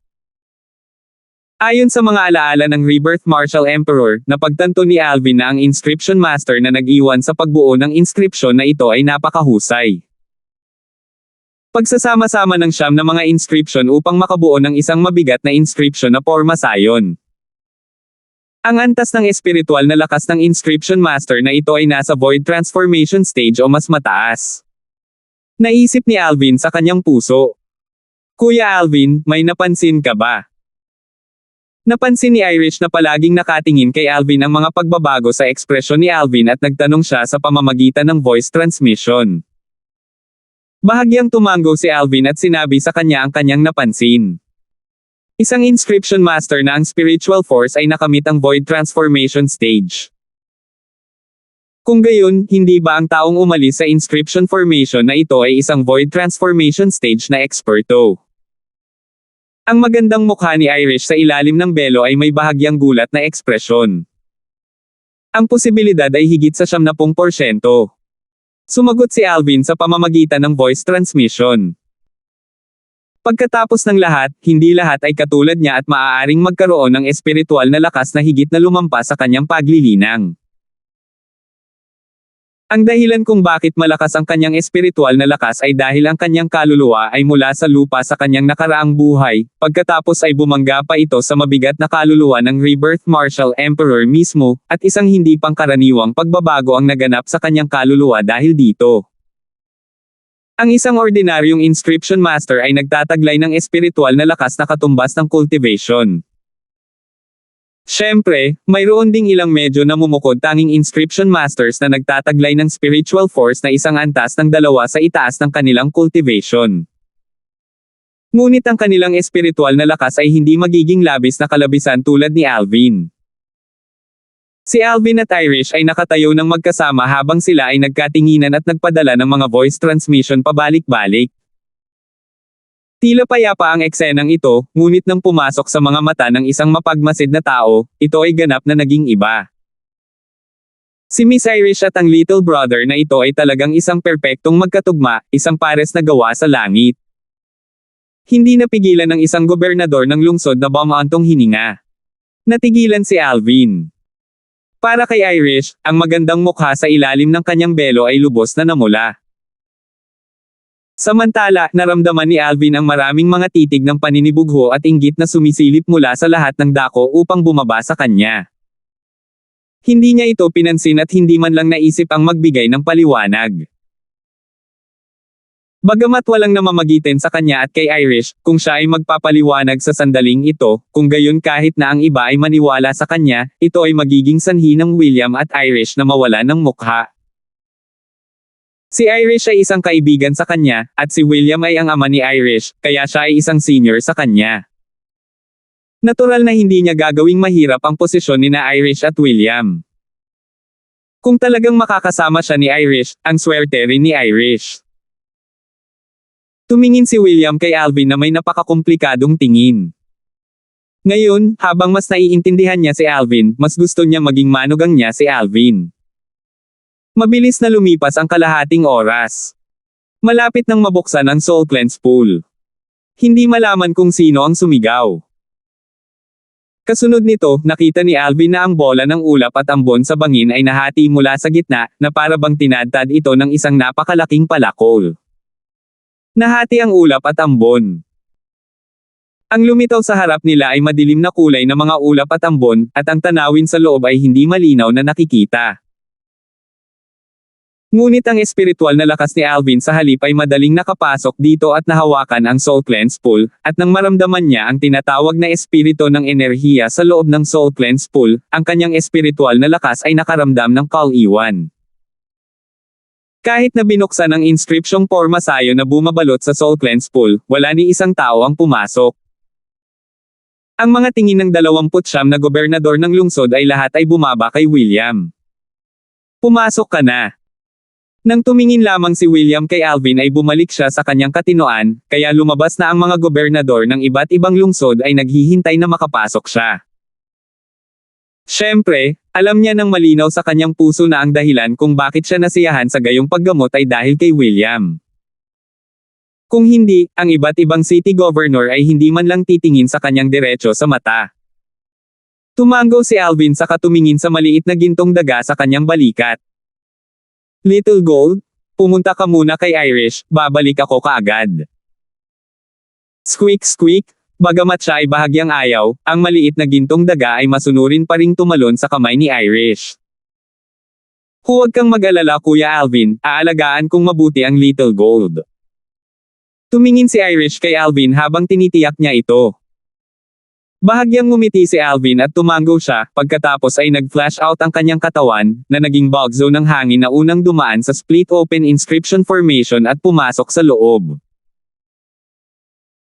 Speaker 1: Ayon sa mga alaala ng Rebirth Martial Emperor, napagtanto ni Alvin na ang Inscription Master na nag-iwan sa pagbuo ng inscription na ito ay napakahusay. Pagsasama-sama ng siyam na mga inscription upang makabuo ng isang mabigat na inscription na pormasayon. Ang antas ng espiritual na lakas ng Inscription Master na ito ay nasa Void Transformation Stage o mas mataas. Naisip ni Alvin sa kanyang puso. Kuya Alvin, may napansin ka ba? Napansin ni Irish na palaging nakatingin kay Alvin ang mga pagbabago sa ekspresyon ni Alvin at nagtanong siya sa pamamagitan ng voice transmission. Bahagyang tumango si Alvin at sinabi sa kanya ang kanyang napansin. Isang Inscription Master na ang spiritual force ay nakamit ang Void Transformation Stage. Kung gayon, hindi ba ang taong umalis sa Inscription Formation na ito ay isang Void Transformation Stage na eksperto? Ang magandang mukha ni Irish sa ilalim ng belo ay may bahagyang gulat na ekspresyon. Ang posibilidad ay higit sa 70%. Sumagot si Alvin sa pamamagitan ng voice transmission. Pagkatapos ng lahat, hindi lahat ay katulad niya at maaaring magkaroon ng espiritual na lakas na higit na lumampas sa kanyang paglilinang. Ang dahilan kung bakit malakas ang kanyang espiritual na lakas ay dahil ang kanyang kaluluwa ay mula sa lupa sa kanyang nakaraang buhay, pagkatapos ay bumangga pa ito sa mabigat na kaluluwa ng Rebirth Martial Emperor mismo, at isang hindi pangkaraniwang pagbabago ang naganap sa kanyang kaluluwa dahil dito. Ang isang ordinaryong Inscription Master ay nagtataglay ng espiritual na lakas na katumbas ng cultivation. Siyempre, mayroon ding ilang medyo namumukod tanging Inscription Masters na nagtataglay ng spiritual force na isang antas ng dalawa sa itaas ng kanilang cultivation. Ngunit ang kanilang espiritual na lakas ay hindi magiging labis na kalabisan tulad ni Alvin. Si Alvin at Irish ay nakatayo ng magkasama habang sila ay nagkatinginan at nagpadala ng mga voice transmission pabalik-balik. Tila payapa ang eksenang ito, ngunit nang pumasok sa mga mata ng isang mapagmasid na tao, ito ay ganap na naging iba. Si Miss Irish at ang little brother na ito ay talagang isang perpektong magkatugma, isang pares na gawa sa langit. Hindi napigilan ng isang gobernador ng lungsod na bumantong hininga. Natigilan si Alvin. Para kay Irish, ang magandang mukha sa ilalim ng kanyang belo ay lubos na namula. Samantala, naramdaman ni Alvin ang maraming mga titig ng paninibugho at inggit na sumisilip mula sa lahat ng dako upang bumaba sa kanya. Hindi niya ito pinansin at hindi man lang naisip ang magbigay ng paliwanag. Bagamat walang namamagitan sa kanya at kay Irish, kung siya ay magpapaliwanag sa sandaling ito, kung gayon kahit na ang iba ay maniwala sa kanya, ito ay magiging sanhi ng William at Irish na mawala ng mukha. Si Irish ay isang kaibigan sa kanya, at si William ay ang ama ni Irish, kaya siya ay isang senior sa kanya. Natural na hindi niya gagawing mahirap ang posisyon ni na Irish at William. Kung talagang makakasama siya ni Irish, ang swerte rin ni Irish. Tumingin si William kay Alvin na may napakakomplikadong tingin. Ngayon, habang mas naiintindihan niya si Alvin, mas gusto niya maging manugang niya si Alvin. Mabilis na lumipas ang kalahating oras. Malapit nang mabuksan ang Soul Cleanse Pool. Hindi malaman kung sino ang sumigaw. Kasunod nito, nakita ni Alvin na ang bola ng ulap at ambon sa bangin ay nahati mula sa gitna, na para bang tinadtad ito ng isang napakalaking palakol. Nahati ang ulap at ambon. Ang lumitaw sa harap nila ay madilim na kulay na mga ulap at ambon, at ang tanawin sa loob ay hindi malinaw na nakikita. Ngunit ang espiritual na lakas ni Alvin sa halip ay madaling nakapasok dito at nahawakan ang Soul Cleanse Pool, at nang maramdaman niya ang tinatawag na espiritu ng enerhiya sa loob ng Soul Cleanse Pool, ang kanyang espiritual na lakas ay nakaramdam ng kal-iwan. Kahit na binuksan ang inscripsyong porma sayo na bumabalot sa Soul Cleanse Pool, wala ni isang tao ang pumasok. Ang mga tingin ng 29 na gobernador ng lungsod ay lahat ay bumaba kay William. Pumasok ka na. Nang tumingin lamang si William kay Alvin ay bumalik siya sa kanyang katinoan, kaya lumabas na ang mga gobernador ng iba't ibang lungsod ay naghihintay na makapasok siya. Siyempre, alam niya ng malinaw sa kanyang puso na ang dahilan kung bakit siya nasiyahan sa gayong paggamot ay dahil kay William. Kung hindi, ang iba't ibang city governor ay hindi man lang titingin sa kanyang diretso sa mata. Tumango si Alvin sa katumingin sa maliit na gintong daga sa kanyang balikat. Little Gold, pumunta ka muna kay Irish, babalik ako kaagad. Squeak squeak, bagamat siya ay bahagyang ayaw, ang maliit na gintong daga ay masunurin pa ring tumalon sa kamay ni Irish. Huwag kang mag-alala Kuya Alvin, aalagaan kong mabuti ang Little Gold. Tumingin si Irish kay Alvin habang tinitiyak niya ito. Bahagyang ngumiti si Alvin at tumango siya, pagkatapos ay nag-flash out ang kanyang katawan, na naging bug zone ng hangin na unang dumaan sa split open inscription formation at pumasok sa loob.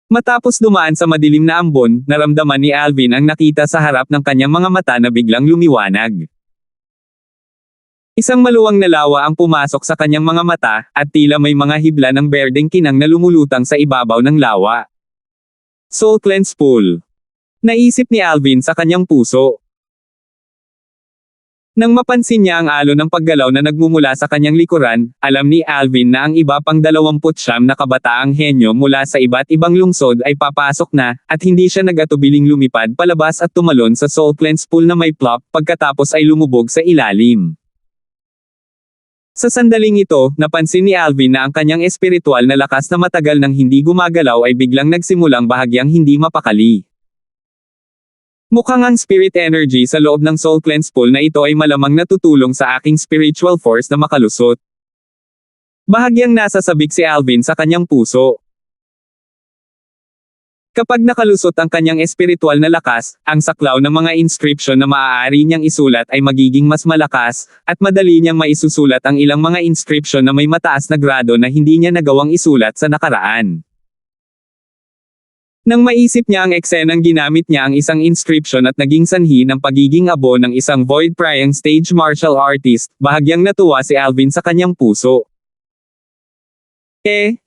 Speaker 1: Matapos dumaan sa madilim na ambon, naramdaman ni Alvin ang nakita sa harap ng kanyang mga mata na biglang lumiwanag. Isang maluwang na lawa ang pumasok sa kanyang mga mata, at tila may mga hibla ng berdeng kinang na lumulutang sa ibabaw ng lawa. Soul Cleanse Pool. Naisip ni Alvin sa kanyang puso. Nang mapansin niya ang alon ng paggalaw na nagmumula sa kanyang likuran, alam ni Alvin na ang iba pang 29 na kabataang henyo mula sa iba't ibang lungsod ay papasok na, at hindi siya nag-atubiling lumipad palabas at tumalon sa Soul Cleanse Pool na may plop, pagkatapos ay lumubog sa ilalim. Sa sandaling ito, napansin ni Alvin na ang kanyang espiritual na lakas na matagal nang hindi gumagalaw ay biglang nagsimulang bahagyang hindi mapakali. Mukhang ang spirit energy sa loob ng Soul Cleanse Pool na ito ay malamang natutulong sa aking spiritual force na makalusot. Bahagyang nasasabik si Alvin sa kanyang puso. Kapag nakalusot ang kanyang espiritual na lakas, ang saklaw ng mga inscription na maaari niyang isulat ay magiging mas malakas, at madali niyang maisusulat ang ilang mga inscription na may mataas na grado na hindi niya nagawang isulat sa nakaraan. Nang maisip niya ang eksenang ginamit niya ang isang inscription at naging sanhi ng pagiging abo ng isang void prying stage martial artist, bahagyang natuwa si Alvin sa kanyang puso.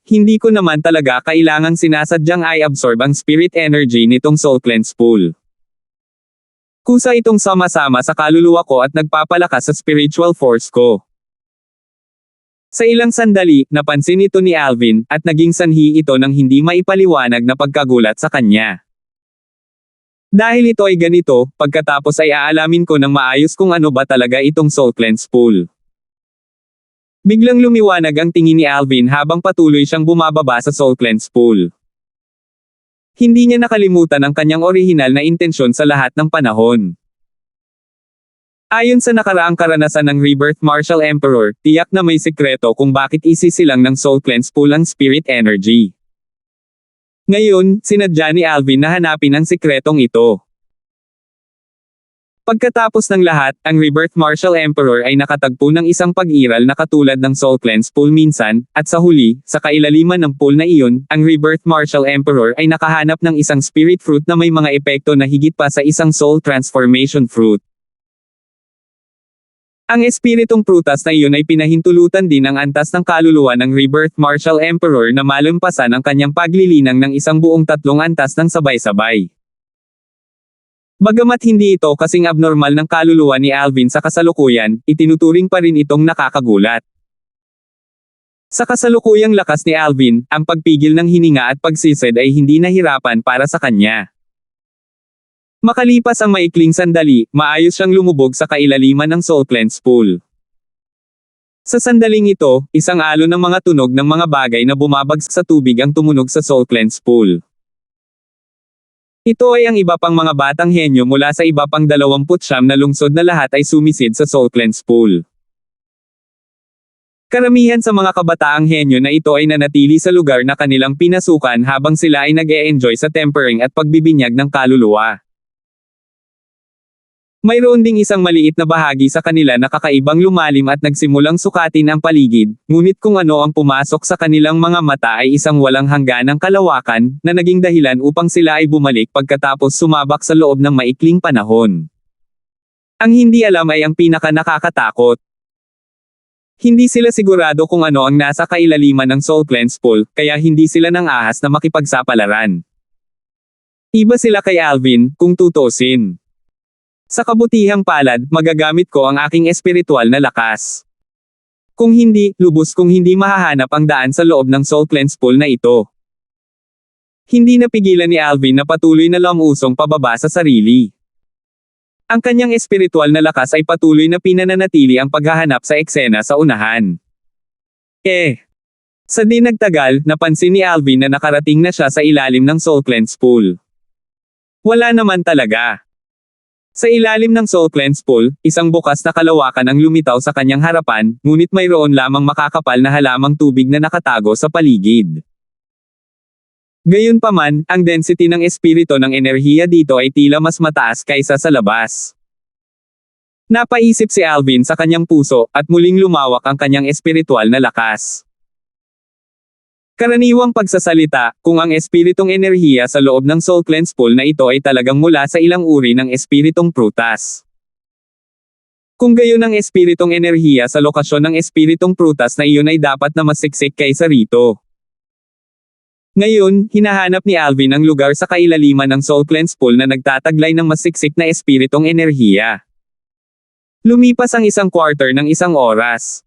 Speaker 1: Hindi ko naman talaga kailangang sinasadyang i-absorb ang spirit energy nitong Soul Cleanse Pool. Kusa itong sama-sama sa kaluluwa ko at nagpapalakas sa spiritual force ko. Sa ilang sandali, napansin ito ni Alvin, at naging sanhi ito ng hindi maipaliwanag na pagkagulat sa kanya. Dahil ito ay ganito, pagkatapos ay aalamin ko ng maayos kung ano ba talaga itong Soul Cleanse Pool. Biglang lumiwanag ang tingin ni Alvin habang patuloy siyang bumababa sa Soul Cleanse Pool. Hindi niya nakalimutan ang kanyang orihinal na intensyon sa lahat ng panahon. Ayon sa nakaraang karanasan ng Rebirth Martial Emperor, tiyak na may sikreto kung bakit isisilang ng Soul Cleanse Pool ang spirit energy. Ngayon, sinadya ni Alvin na hanapin ang sikretong ito. Pagkatapos ng lahat, ang Rebirth Martial Emperor ay nakatagpo ng isang pag-iral na katulad ng Soul Cleanse Pool minsan, at sa huli, sa kailaliman ng pool na iyon, ang Rebirth Martial Emperor ay nakahanap ng isang spirit fruit na may mga epekto na higit pa sa isang soul transformation fruit. Ang espiritong prutas na iyon ay pinahintulutan din ang antas ng kaluluwa ng Rebirth Martial Emperor na malampasan ang kanyang paglilinang ng isang buong 3 antas ng sabay-sabay. Bagamat hindi ito kasing abnormal ng kaluluwa ni Alvin sa kasalukuyan, itinuturing pa rin itong nakakagulat. Sa kasalukuyang lakas ni Alvin, ang pagpigil ng hininga at pagsisid ay hindi nahirapan para sa kanya. Makalipas ang maikling sandali, maayos siyang lumubog sa kailaliman ng Soul Cleanse Pool. Sa sandaling ito, isang alon ng mga tunog ng mga bagay na bumabagsak sa tubig ang tumunog sa Soul Cleanse Pool. Ito ay ang iba pang mga batang henyo mula sa iba pang 29 na lungsod na lahat ay sumisid sa Soul Cleanse Pool. Karamihan sa mga kabataang henyo na ito ay nanatili sa lugar na kanilang pinasukan habang sila ay nag-e-enjoy sa tempering at pagbibinyag ng kaluluwa. Mayroon ding isang maliit na bahagi sa kanila na kakaibang lumalim at nagsimulang sukatin ang paligid, ngunit kung ano ang pumasok sa kanilang mga mata ay isang walang hangganang kalawakan, na naging dahilan upang sila ay bumalik pagkatapos sumabak sa loob ng maikling panahon. Ang hindi alam ay ang pinaka-nakakatakot. Hindi sila sigurado kung ano ang nasa kailaliman ng Soul Cleanse Pool, kaya hindi sila nang ahas na makipagsapalaran. Iba sila kay Alvin, kung tutusin. Sa kabutihang palad, magagamit ko ang aking espiritual na lakas. Kung hindi, lubos kong hindi mahahanap ang daan sa loob ng Soul Cleanse Pool na ito. Hindi napigilan ni Alvin na patuloy na lumusong pababa sa sarili. Ang kanyang espiritual na lakas ay patuloy na pinananatili ang paghahanap sa eksena sa unahan. Sa di nagtagal, napansin ni Alvin na nakarating na siya sa ilalim ng Soul Cleanse Pool. Wala naman talaga. Sa ilalim ng Soul Cleanse Pool, isang bukas na kalawakan ang lumitaw sa kanyang harapan, ngunit mayroon lamang makakapal na halamang tubig na nakatago sa paligid. Gayunpaman, ang density ng espiritu ng enerhiya dito ay tila mas mataas kaysa sa labas. Napaisip si Alvin sa kanyang puso, at muling lumawak ang kanyang espiritual na lakas. Karaniwang pagsasalita, kung ang espiritong enerhiya sa loob ng Soul Cleanse Pool na ito ay talagang mula sa ilang uri ng espiritong prutas. Kung gayon ang espiritong enerhiya sa lokasyon ng espiritong prutas na iyon ay dapat na mas siksik kaysa rito. Ngayon, hinahanap ni Alvin ang lugar sa kailaliman ng Soul Cleanse Pool na nagtataglay ng mas siksik na espiritong enerhiya. Lumipas ang 1/4 ng 1 oras.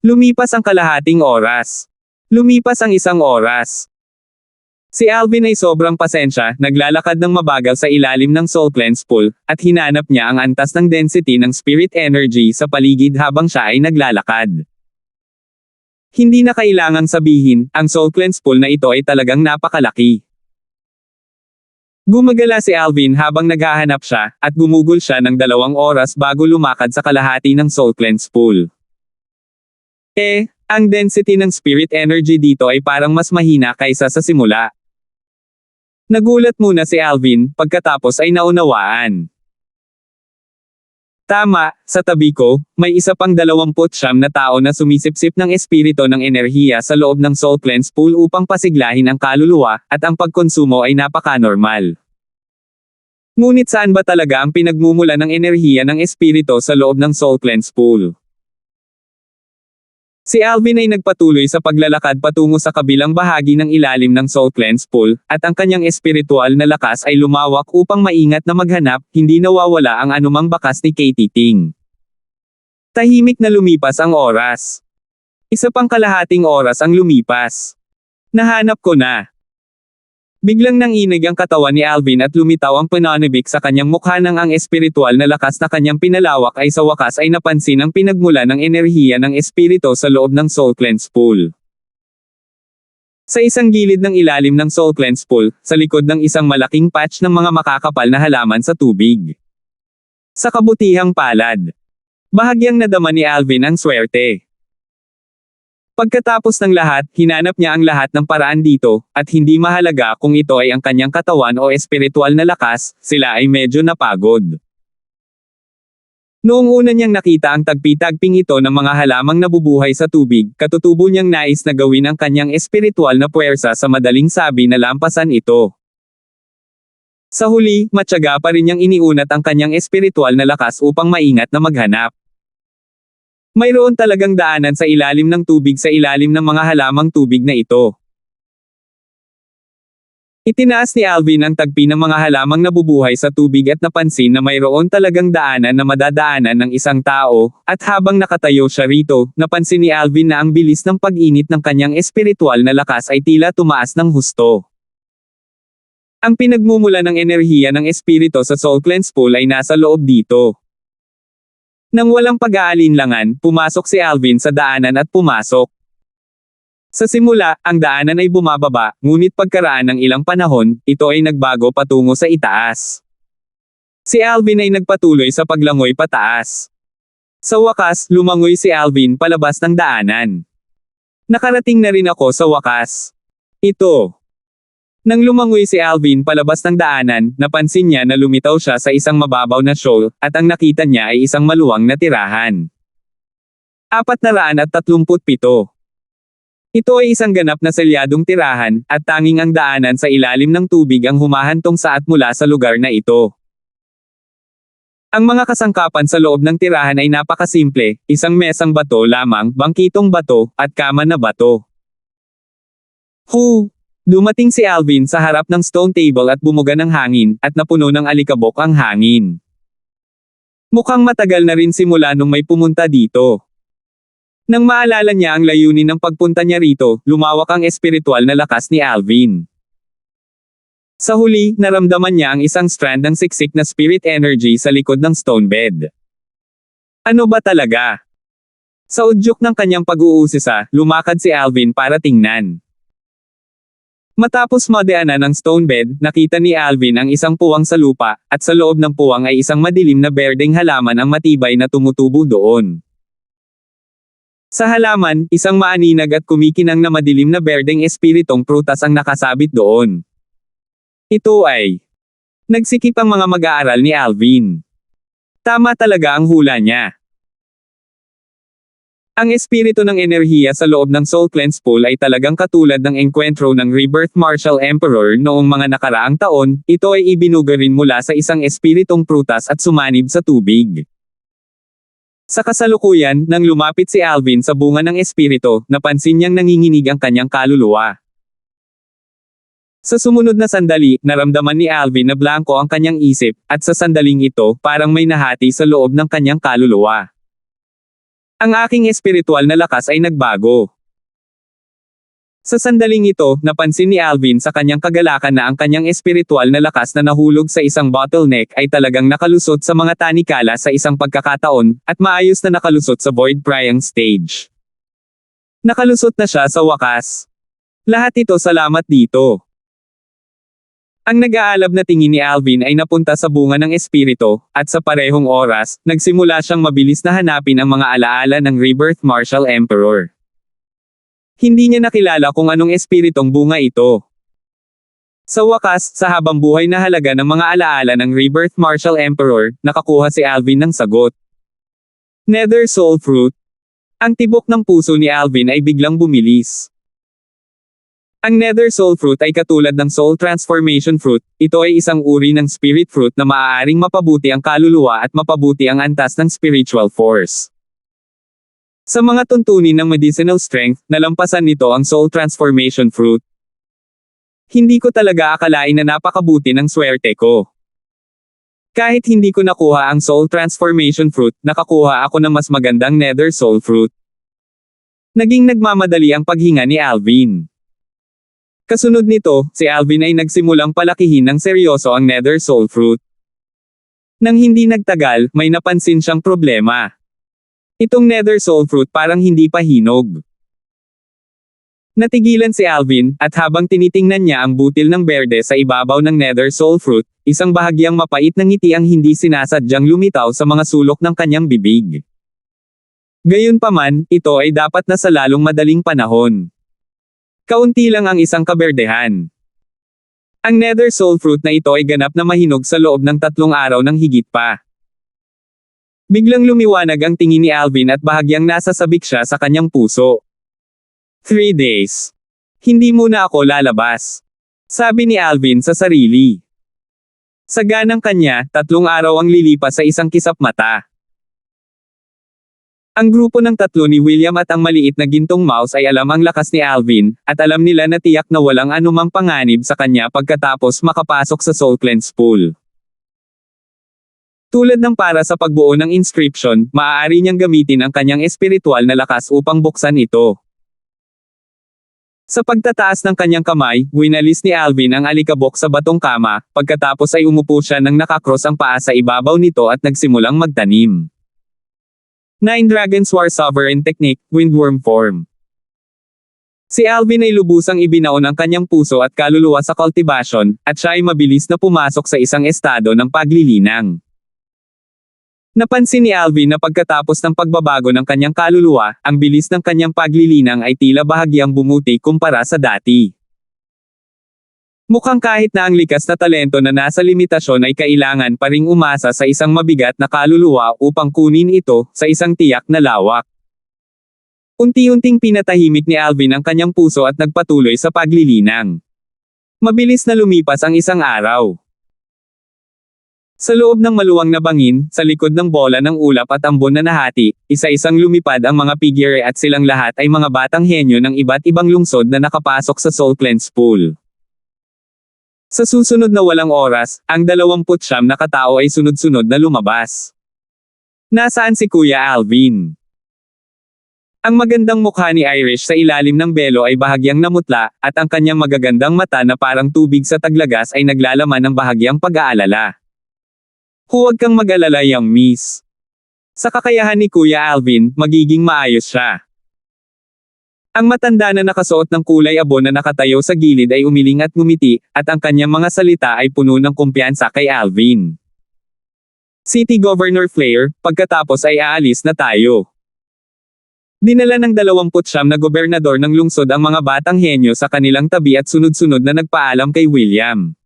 Speaker 1: Lumipas ang kalahating oras. Lumipas ang 1 oras. Si Alvin ay sobrang pasensya, naglalakad ng mabagal sa ilalim ng Soul Cleanse Pool, at hinanap niya ang antas ng density ng spirit energy sa paligid habang siya ay naglalakad. Hindi na kailangang sabihin, ang Soul Cleanse Pool na ito ay talagang napakalaki. Gumagala si Alvin habang naghahanap siya, at gumugol siya ng 2 oras bago lumakad sa kalahati ng Soul Cleanse Pool. Ang density ng spirit energy dito ay parang mas mahina kaysa sa simula. Nagulat muna si Alvin, pagkatapos ay naunawaan. Tama, sa tabi ko, may isa pang 29 na tao na sumisipsip ng espiritu ng enerhiya sa loob ng Soul Cleanse Pool upang pasiglahin ang kaluluwa, at ang pagkonsumo ay napaka-normal. Ngunit saan ba talaga ang pinagmumula ng enerhiya ng espiritu sa loob ng Soul Cleanse Pool? Si Alvin ay nagpatuloy sa paglalakad patungo sa kabilang bahagi ng ilalim ng Soul Cleanse Pool, at ang kanyang espiritual na lakas ay lumawak upang maingat na maghanap, hindi nawawala ang anumang bakas ni Katie Ting. Tahimik na lumipas ang oras. Isa pang kalahating oras ang lumipas. Nahanap ko na. Biglang nanginig ang katawan ni Alvin at lumitaw ang pananabik sa kanyang mukha nang ang espiritual na lakas na kanyang pinalawak ay sa wakas ay napansin ang pinagmula ng enerhiya ng espiritu sa loob ng Soul Cleanse Pool. Sa isang gilid ng ilalim ng Soul Cleanse Pool, sa likod ng isang malaking patch ng mga makakapal na halaman sa tubig. Sa kabutihang palad. Bahagyang nadama ni Alvin ang swerte. Pagkatapos ng lahat, hinanap niya ang lahat ng paraan dito, at hindi mahalaga kung ito ay ang kanyang katawan o espiritual na lakas, sila ay medyo napagod. Noong una niyang nakita ang tagpi-tagping ito ng mga halamang nabubuhay sa tubig, katutubo niyang nais na gawin ang kanyang espiritual na puwersa sa madaling sabi na lampasan ito. Sa huli, matyaga pa rin niyang iniunat ang kanyang espiritual na lakas upang maingat na maghanap. Mayroon talagang daanan sa ilalim ng tubig sa ilalim ng mga halamang tubig na ito. Itinaas ni Alvin ang tagpi ng mga halamang nabubuhay sa tubig at napansin na mayroon talagang daanan na madadaanan ng isang tao, at habang nakatayo siya rito, napansin ni Alvin na ang bilis ng pag-init ng kanyang espiritual na lakas ay tila tumaas ng husto. Ang pinagmumula ng enerhiya ng espiritu sa Soul Cleanse Pool ay nasa loob dito. Nang walang pag-aalinlangan, pumasok si Alvin sa daanan at pumasok. Sa simula, ang daanan ay bumababa, ngunit pagkaraan ng ilang panahon, ito ay nagbago patungo sa itaas. Si Alvin ay nagpatuloy sa paglangoy pataas. Sa wakas, lumangoy si Alvin palabas ng daanan. Nakarating na rin ako sa wakas. Ito. Nang lumangoy si Alvin palabas ng daanan, napansin niya na lumitaw siya sa isang mababaw na shoal, at ang nakita niya ay isang maluwang na tirahan. 437. Ito ay isang ganap na selyadong tirahan, at tanging ang daanan sa ilalim ng tubig ang humahantong sa at mula sa lugar na ito. Ang mga kasangkapan sa loob ng tirahan ay napakasimple, isang mesang bato lamang, bangkitong bato, at kama na bato. Dumating si Alvin sa harap ng stone table at bumuga ng hangin, at napuno ng alikabok ang hangin. Mukhang matagal na rin simula nung may pumunta dito. Nang maalala niya ang layunin ng pagpunta niya rito, lumawak ang espiritual na lakas ni Alvin. Sa huli, naramdaman niya ang isang strand ng siksik na spirit energy sa likod ng stone bed. Ano ba talaga? Sa udyok ng kanyang pag-uusisa, lumakad si Alvin para tingnan. Matapos madaanan ng stone bed, nakita ni Alvin ang isang puwang sa lupa, at sa loob ng puwang ay isang madilim na berdeng halaman ang matibay na tumutubo doon. Sa halaman, isang maaninag at kumikinang na madilim na berdeng espiritong prutas ang nakasabit doon. Ito ay nagsikip ang mga mag-aaral ni Alvin. Tama talaga ang hula niya. Ang espiritu ng enerhiya sa loob ng Soul Cleanse Pool ay talagang katulad ng engkwentro ng Rebirth Martial Emperor noong mga nakaraang taon, ito ay ibinuga rin mula sa isang espiritong prutas at sumanib sa tubig. Sa kasalukuyan, nang lumapit si Alvin sa bunga ng espiritu, napansin niyang nanginginig ang kanyang kaluluwa. Sa sumunod na sandali, naramdaman ni Alvin na blanko ang kanyang isip, at sa sandaling ito, parang may nahati sa loob ng kanyang kaluluwa. Ang aking espiritual na lakas ay nagbago. Sa sandaling ito, napansin ni Alvin sa kanyang kagalakan na ang kanyang espiritual na lakas na nahulog sa isang bottleneck ay talagang nakalusot sa mga tanikala sa isang pagkakataon, at maayos na nakalusot sa void prying stage. Nakalusot na siya sa wakas. Lahat ito salamat dito. Ang nag-aalab na tingin ni Alvin ay napunta sa bunga ng espiritu, at sa parehong oras, nagsimula siyang mabilis na hanapin ang mga alaala ng Rebirth Martial Emperor. Hindi niya nakilala kung anong espiritong bunga ito. Sa wakas, sa habang buhay na halaga ng mga alaala ng Rebirth Martial Emperor, nakakuha si Alvin ng sagot. Nether Soul Fruit. Ang tibok ng puso ni Alvin ay biglang bumilis. Ang Nether Soul Fruit ay katulad ng Soul Transformation Fruit, ito ay isang uri ng spirit fruit na maaaring mapabuti ang kaluluwa at mapabuti ang antas ng spiritual force. Sa mga tuntunin ng medicinal strength, nalampasan nito ang Soul Transformation Fruit. Hindi ko talaga akalain na napakabuti ng swerte ko. Kahit hindi ko nakuha ang Soul Transformation Fruit, nakakuha ako ng mas magandang Nether Soul Fruit. Naging nagmamadali ang paghinga ni Alvin. Kasunod nito, si Alvin ay nagsimulang palakihin ng seryoso ang Nether Soul Fruit. Nang hindi nagtagal, may napansin siyang problema. Itong Nether Soul Fruit parang hindi pa hinog. Natigilan si Alvin, at habang tinitingnan niya ang butil ng berde sa ibabaw ng Nether Soul Fruit, isang bahagyang mapait na ngiti ang hindi sinasadyang lumitaw sa mga sulok ng kanyang bibig. Gayunpaman, ito ay dapat na sa lalong madaling panahon. Kaunti lang ang isang kaberdehan. Ang Nether Soul Fruit na ito ay ganap na mahinog sa loob ng 3 araw ng higit pa. Biglang lumiwanag ang tingin ni Alvin at bahagyang nasasabik siya sa kanyang puso. 3 days. Hindi muna ako lalabas. Sabi ni Alvin sa sarili. Sa ganang kanya, 3 araw ang lilipas sa isang kisap mata. Ang grupo ng 3 ni William at ang maliit na gintong mouse ay alam ang lakas ni Alvin, at alam nila na tiyak na walang anumang panganib sa kanya pagkatapos makapasok sa Soul Cleanse Pool. Tulad ng para sa pagbuo ng inscription, maaari niyang gamitin ang kanyang espiritual na lakas upang buksan ito. Sa pagtataas ng kanyang kamay, winalis ni Alvin ang alikabok sa batong kama, pagkatapos ay umupo siya nang nakakross ang paa sa ibabaw nito at nagsimulang magtanim. 9 Dragon's War Sovereign Technique, Windworm Form. Si Alvin ay lubusang ibinaon ang kanyang puso at kaluluwa sa cultivation, at siya ay mabilis na pumasok sa isang estado ng paglilinang. Napansin ni Alvin na pagkatapos ng pagbabago ng kanyang kaluluwa, ang bilis ng kanyang paglilinang ay tila bahagyang bumuti kumpara sa dati. Mukhang kahit na ang likas na talento na nasa limitasyon ay kailangan pa ring umasa sa isang mabigat na kaluluwa upang kunin ito sa isang tiyak na lawak. Unti-unting pinatahimik ni Alvin ang kanyang puso at nagpatuloy sa paglilinang. Mabilis na lumipas ang isang araw. Sa loob ng maluwang na bangin, sa likod ng bola ng ulap at ambon na nahati, isa-isang lumipad ang mga figure at silang lahat ay mga batang henyo ng iba't ibang lungsod na nakapasok sa Soul Cleanse Pool. Sa susunod na walang oras, ang 29 na katao ay sunod-sunod na lumabas. Nasaan si Kuya Alvin? Ang magandang mukha ni Irish sa ilalim ng belo ay bahagyang namutla, at ang kanyang magagandang mata na parang tubig sa taglagas ay naglalaman ng bahagyang pag-aalala. Huwag kang mag-alala, young miss. Sa kakayahan ni Kuya Alvin, magiging maayos siya. Ang matanda na nakasuot ng kulay abon na nakatayo sa gilid ay umiling at ngumiti, at ang kanyang mga salita ay puno ng kumpiyansa kay Alvin. City Governor Flair, pagkatapos ay aalis na tayo. Dinala ng 29 na gobernador ng lungsod ang mga batang henyo sa kanilang tabi at sunod-sunod na nagpaalam kay William.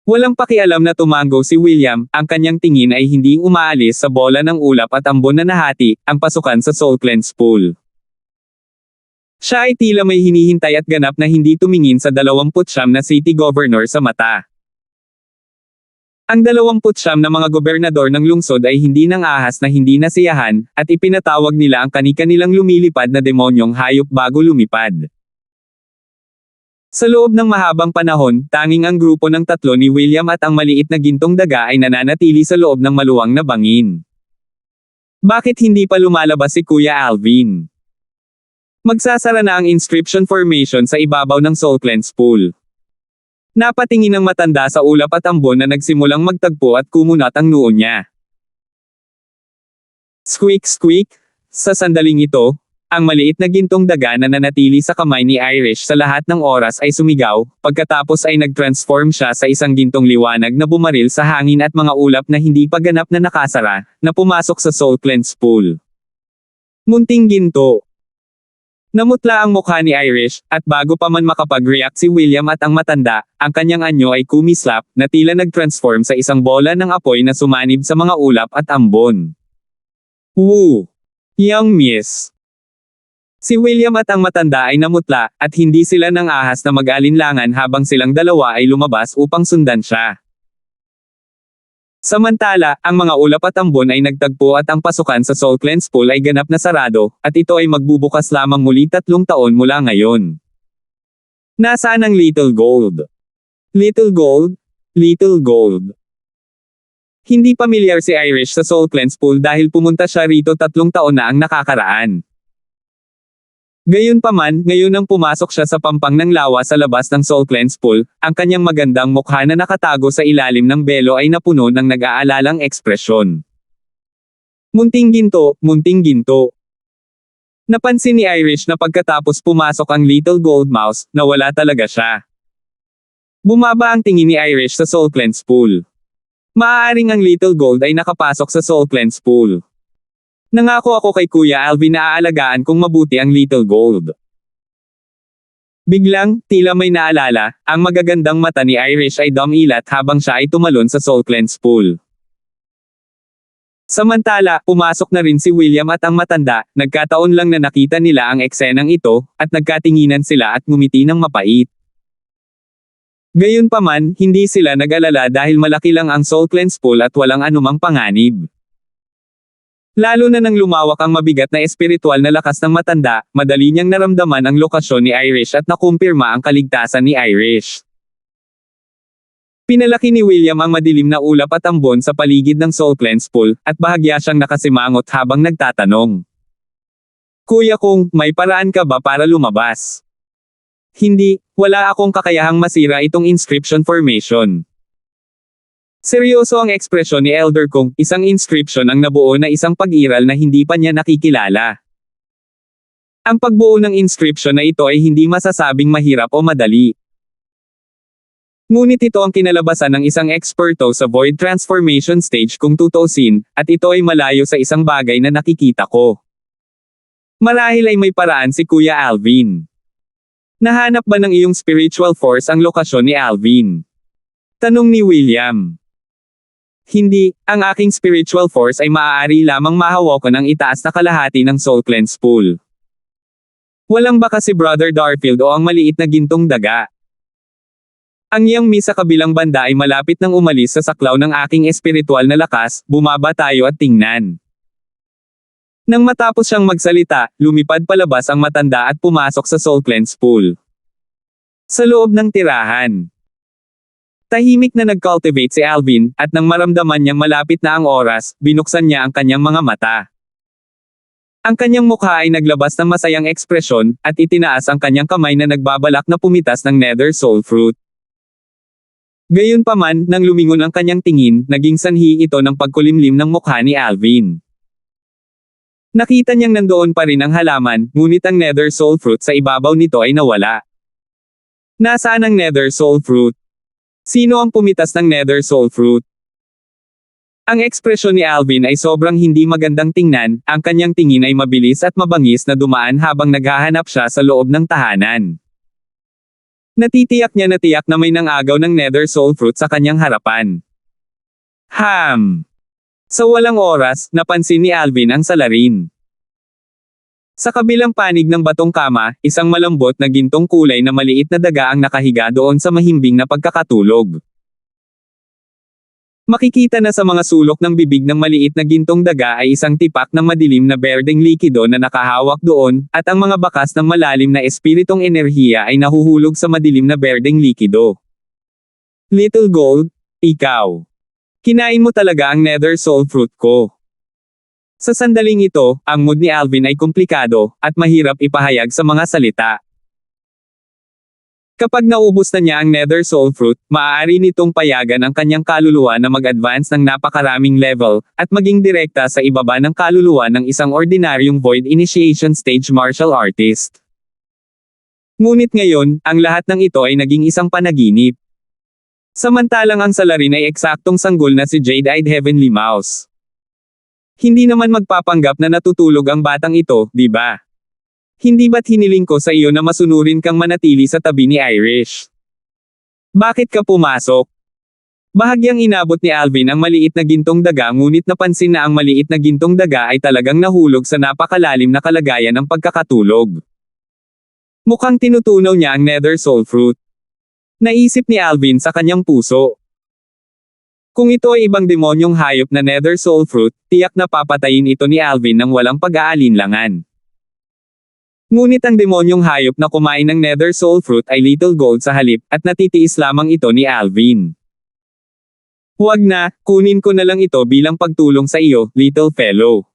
Speaker 1: Walang pakialam na tumango si William, ang kanyang tingin ay hindi umaalis sa bola ng ulap at ambon na nahati, ang pasukan sa Soul Cleanse Pool. Siya ay tila may hinihintay at ganap na hindi tumingin sa 29 na city governor sa mata. Ang 29 na mga gobernador ng lungsod ay hindi nang ahas na hindi nasiyahan, at ipinatawag nila ang kani-kanilang lumilipad na demonyong hayop bago lumipad. Sa loob ng mahabang panahon, tanging ang grupo ng tatlo ni William at ang maliit na gintong daga ay nananatili sa loob ng maluwang na bangin. Bakit hindi pa lumalabas si Kuya Alvin? Magsasara na ang inscription formation sa ibabaw ng Soul Cleanse Pool. Napatingin ang matanda sa ulap at ambon na nagsimulang magtagpo at kumunat ang noo niya. Squeak squeak! Sa sandaling ito, ang maliit na gintong daga na nanatili sa kamay ni Irish sa lahat ng oras ay sumigaw, pagkatapos ay nag-transform siya sa isang gintong liwanag na bumaril sa hangin at mga ulap na hindi pa ganap na nakasara, na pumasok sa Soul Cleanse Pool. Munting ginto. Namutla ang mukha ni Irish, at bago pa man makapag-react si William at ang matanda, ang kanyang anyo ay kumislap, na tila nag-transform sa isang bola ng apoy na sumanib sa mga ulap at ambon. Woo! Young miss! Si William at ang matanda ay namutla, at hindi sila nang ahas na mag-alinlangan habang silang dalawa ay lumabas upang sundan siya. Samantala, ang mga ulap at ambon ay nagtagpo at ang pasukan sa Soul Cleanse Pool ay ganap na sarado, at ito ay magbubukas lamang muli 3 taon mula ngayon. Nasaan ang Little Gold? Little Gold? Little Gold. Hindi pamilyar si Irish sa Soul Cleanse Pool dahil pumunta siya rito 3 taon na ang nakakaraan. Gayunpaman, ngayon nang pumasok siya sa pampang ng lawa sa labas ng Soul Cleanse Pool, ang kanyang magandang mukha na nakatago sa ilalim ng belo ay napuno ng nag-aalalang ekspresyon. Munting ginto, munting ginto. Napansin ni Irish na pagkatapos pumasok ang Little Gold Mouse, nawala talaga siya. Bumaba ang tingin ni Irish sa Soul Cleanse Pool. Maaaring ang Little Gold ay nakapasok sa Soul Cleanse Pool. Nangako ako kay Kuya Alvin na aalagaan kong mabuti ang Little Gold. Biglang, tila may naalala, ang magagandang mata ni Irish ay dumilat habang siya ay tumalon sa Soul Cleanse Pool. Samantala, pumasok na rin si William at ang matanda, nagkataon lang na nakita nila ang eksenang ito, at nagkatinginan sila at ngumiti ng mapait. Gayunpaman, hindi sila nag-alala dahil malaki lang ang Soul Cleanse Pool at walang anumang panganib. Lalo na nang lumawak ang mabigat na espiritual na lakas ng matanda, madali niyang naramdaman ang lokasyon ni Irish at nakumpirma ang kaligtasan ni Irish. Pinalaki ni William ang madilim na ulap at ambon sa paligid ng Soul Cleanse Pool, at bahagya siyang nakasimangot habang nagtatanong. Kuya kong, may paraan ka ba para lumabas? Hindi, wala akong kakayahang masira itong inscription formation. Seryoso ang ekspresyon ni Elder Kong, isang inscription ang nabuo na isang pag-iral na hindi pa niya nakikilala. Ang pagbuo ng inscription na ito ay hindi masasabing mahirap o madali. Ngunit ito ang kinalabasan ng isang eksperto sa void transformation stage kung tutuusin, at ito ay malayo sa isang bagay na nakikita ko. Marahil ay may paraan si Kuya Alvin. Nahanap ba ng iyong spiritual force ang lokasyon ni Alvin? Tanong ni William. Hindi, ang aking spiritual force ay maaari lamang mahawakan ang itaas na kalahati ng soul cleanse pool. Walang baka si Brother Darfield o ang maliit na gintong daga. Ang iyang mi sa kabilang banda ay malapit nang umalis sa saklaw ng aking espiritual na lakas, bumaba tayo at tingnan. Nang matapos siyang magsalita, lumipad palabas ang matanda at pumasok sa soul cleanse pool. Sa loob ng tirahan. Tahimik na nag-cultivate si Alvin, at nang maramdaman niyang malapit na ang oras, binuksan niya ang kanyang mga mata. Ang kanyang mukha ay naglabas ng masayang ekspresyon, at itinaas ang kanyang kamay na nagbabalak na pumitas ng nether soul fruit. Gayunpaman, nang lumingon ang kanyang tingin, naging sanhi ito ng pagkulimlim ng mukha ni Alvin. Nakita niyang nandoon pa rin ang halaman, ngunit ang nether soul fruit sa ibabaw nito ay nawala. Nasaan ang nether soul fruit? Sino ang pumitas ng nether soul fruit? Ang ekspresyon ni Alvin ay sobrang hindi magandang tingnan, ang kanyang tingin ay mabilis at mabangis na dumaan habang naghahanap siya sa loob ng tahanan. Natitiyak niya na tiyak na may nangagaw ng nether soul fruit sa kanyang harapan. Sa walang oras, napansin ni Alvin ang salarin. Sa kabilang panig ng batong kama, isang malambot na gintong kulay na maliit na daga ang nakahiga doon sa mahimbing na pagkakatulog. Makikita na sa mga sulok ng bibig ng maliit na gintong daga ay isang tipak ng madilim na berdeng likido na nakahawak doon, at ang mga bakas ng malalim na espiritong enerhiya ay nahuhulog sa madilim na berdeng likido. Little Gold, ikaw. Kinain mo talaga ang nether soul fruit ko. Sa sandaling ito, ang mood ni Alvin ay komplikado, at mahirap ipahayag sa mga salita. Kapag naubos na niya ang nether soul fruit, maaari nitong payagan ang kanyang kaluluwa na mag-advance ng napakaraming level, at maging direkta sa ibaba ng kaluluwa ng isang ordinaryong void initiation stage martial artist. Ngunit ngayon, ang lahat ng ito ay naging isang panaginip. Samantalang ang salarin ay eksaktong sanggol na si Jade-Eyed Heavenly Mouse. Hindi naman magpapanggap na natutulog ang batang ito, di ba? Hindi ba't hiniling ko sa iyo na masunurin kang manatili sa tabi ni Irish? Bakit ka pumasok? Bahagyang inabot ni Alvin ang maliit na gintong daga, ngunit napansin na ang maliit na gintong daga ay talagang nahulog sa napakalalim na kalagayan ng pagkakatulog. Mukhang tinutunaw niya ang nether soul fruit. Naisip ni Alvin sa kanyang puso. Kung ito ay ibang demonyong hayop na nether soul fruit, tiyak na papatayin ito ni Alvin ng walang pag-aalinlangan. Ngunit ang demonyong hayop na kumain ng nether soul fruit ay Little Gold sa halip, at natitiis lamang ito ni Alvin. Huwag na, kunin ko na lang ito bilang pagtulong sa iyo, little fellow.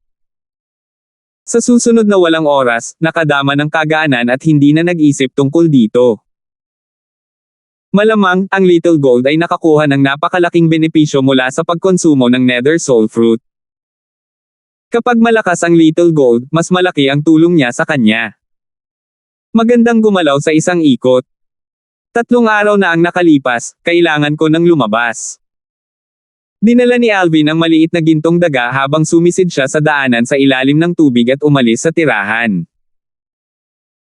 Speaker 1: Sa susunod na walang oras, nakadama ng kagaanan at hindi na nag-isip tungkol dito. Malamang, ang Little Gold ay nakakuha ng napakalaking benepisyo mula sa pagkonsumo ng nether soul fruit. Kapag malakas ang Little Gold, mas malaki ang tulong niya sa kanya. Magandang gumalaw sa isang ikot. 3 araw na ang nakalipas, kailangan ko nang lumabas. Dinala ni Alvin ang maliit na gintong daga habang sumisid siya sa daanan sa ilalim ng tubig at umalis sa tirahan.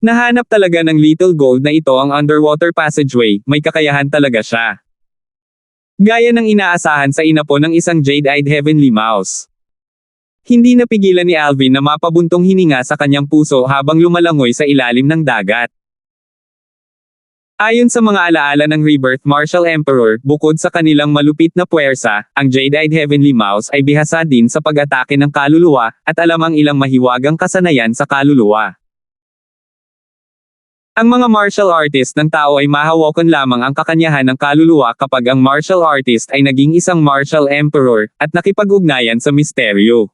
Speaker 1: Nahanap talaga ng Little Gold na ito ang underwater passageway, may kakayahan talaga siya. Gaya ng inaasahan sa inapo ng isang Jade-Eyed Heavenly Mouse. Hindi napigilan ni Alvin na mapabuntong hininga sa kanyang puso habang lumalangoy sa ilalim ng dagat. Ayon sa mga alaala ng Rebirth Martial Emperor, bukod sa kanilang malupit na puwersa, ang Jade-Eyed Heavenly Mouse ay bihasa din sa pag-atake ng kaluluwa, at alam ang ilang mahiwagang kasanayan sa kaluluwa. Ang mga martial artist ng tao ay mahawakan lamang ang kakanyahan ng kaluluwa kapag ang martial artist ay naging isang martial emperor, at nakipag-ugnayan sa misteryo.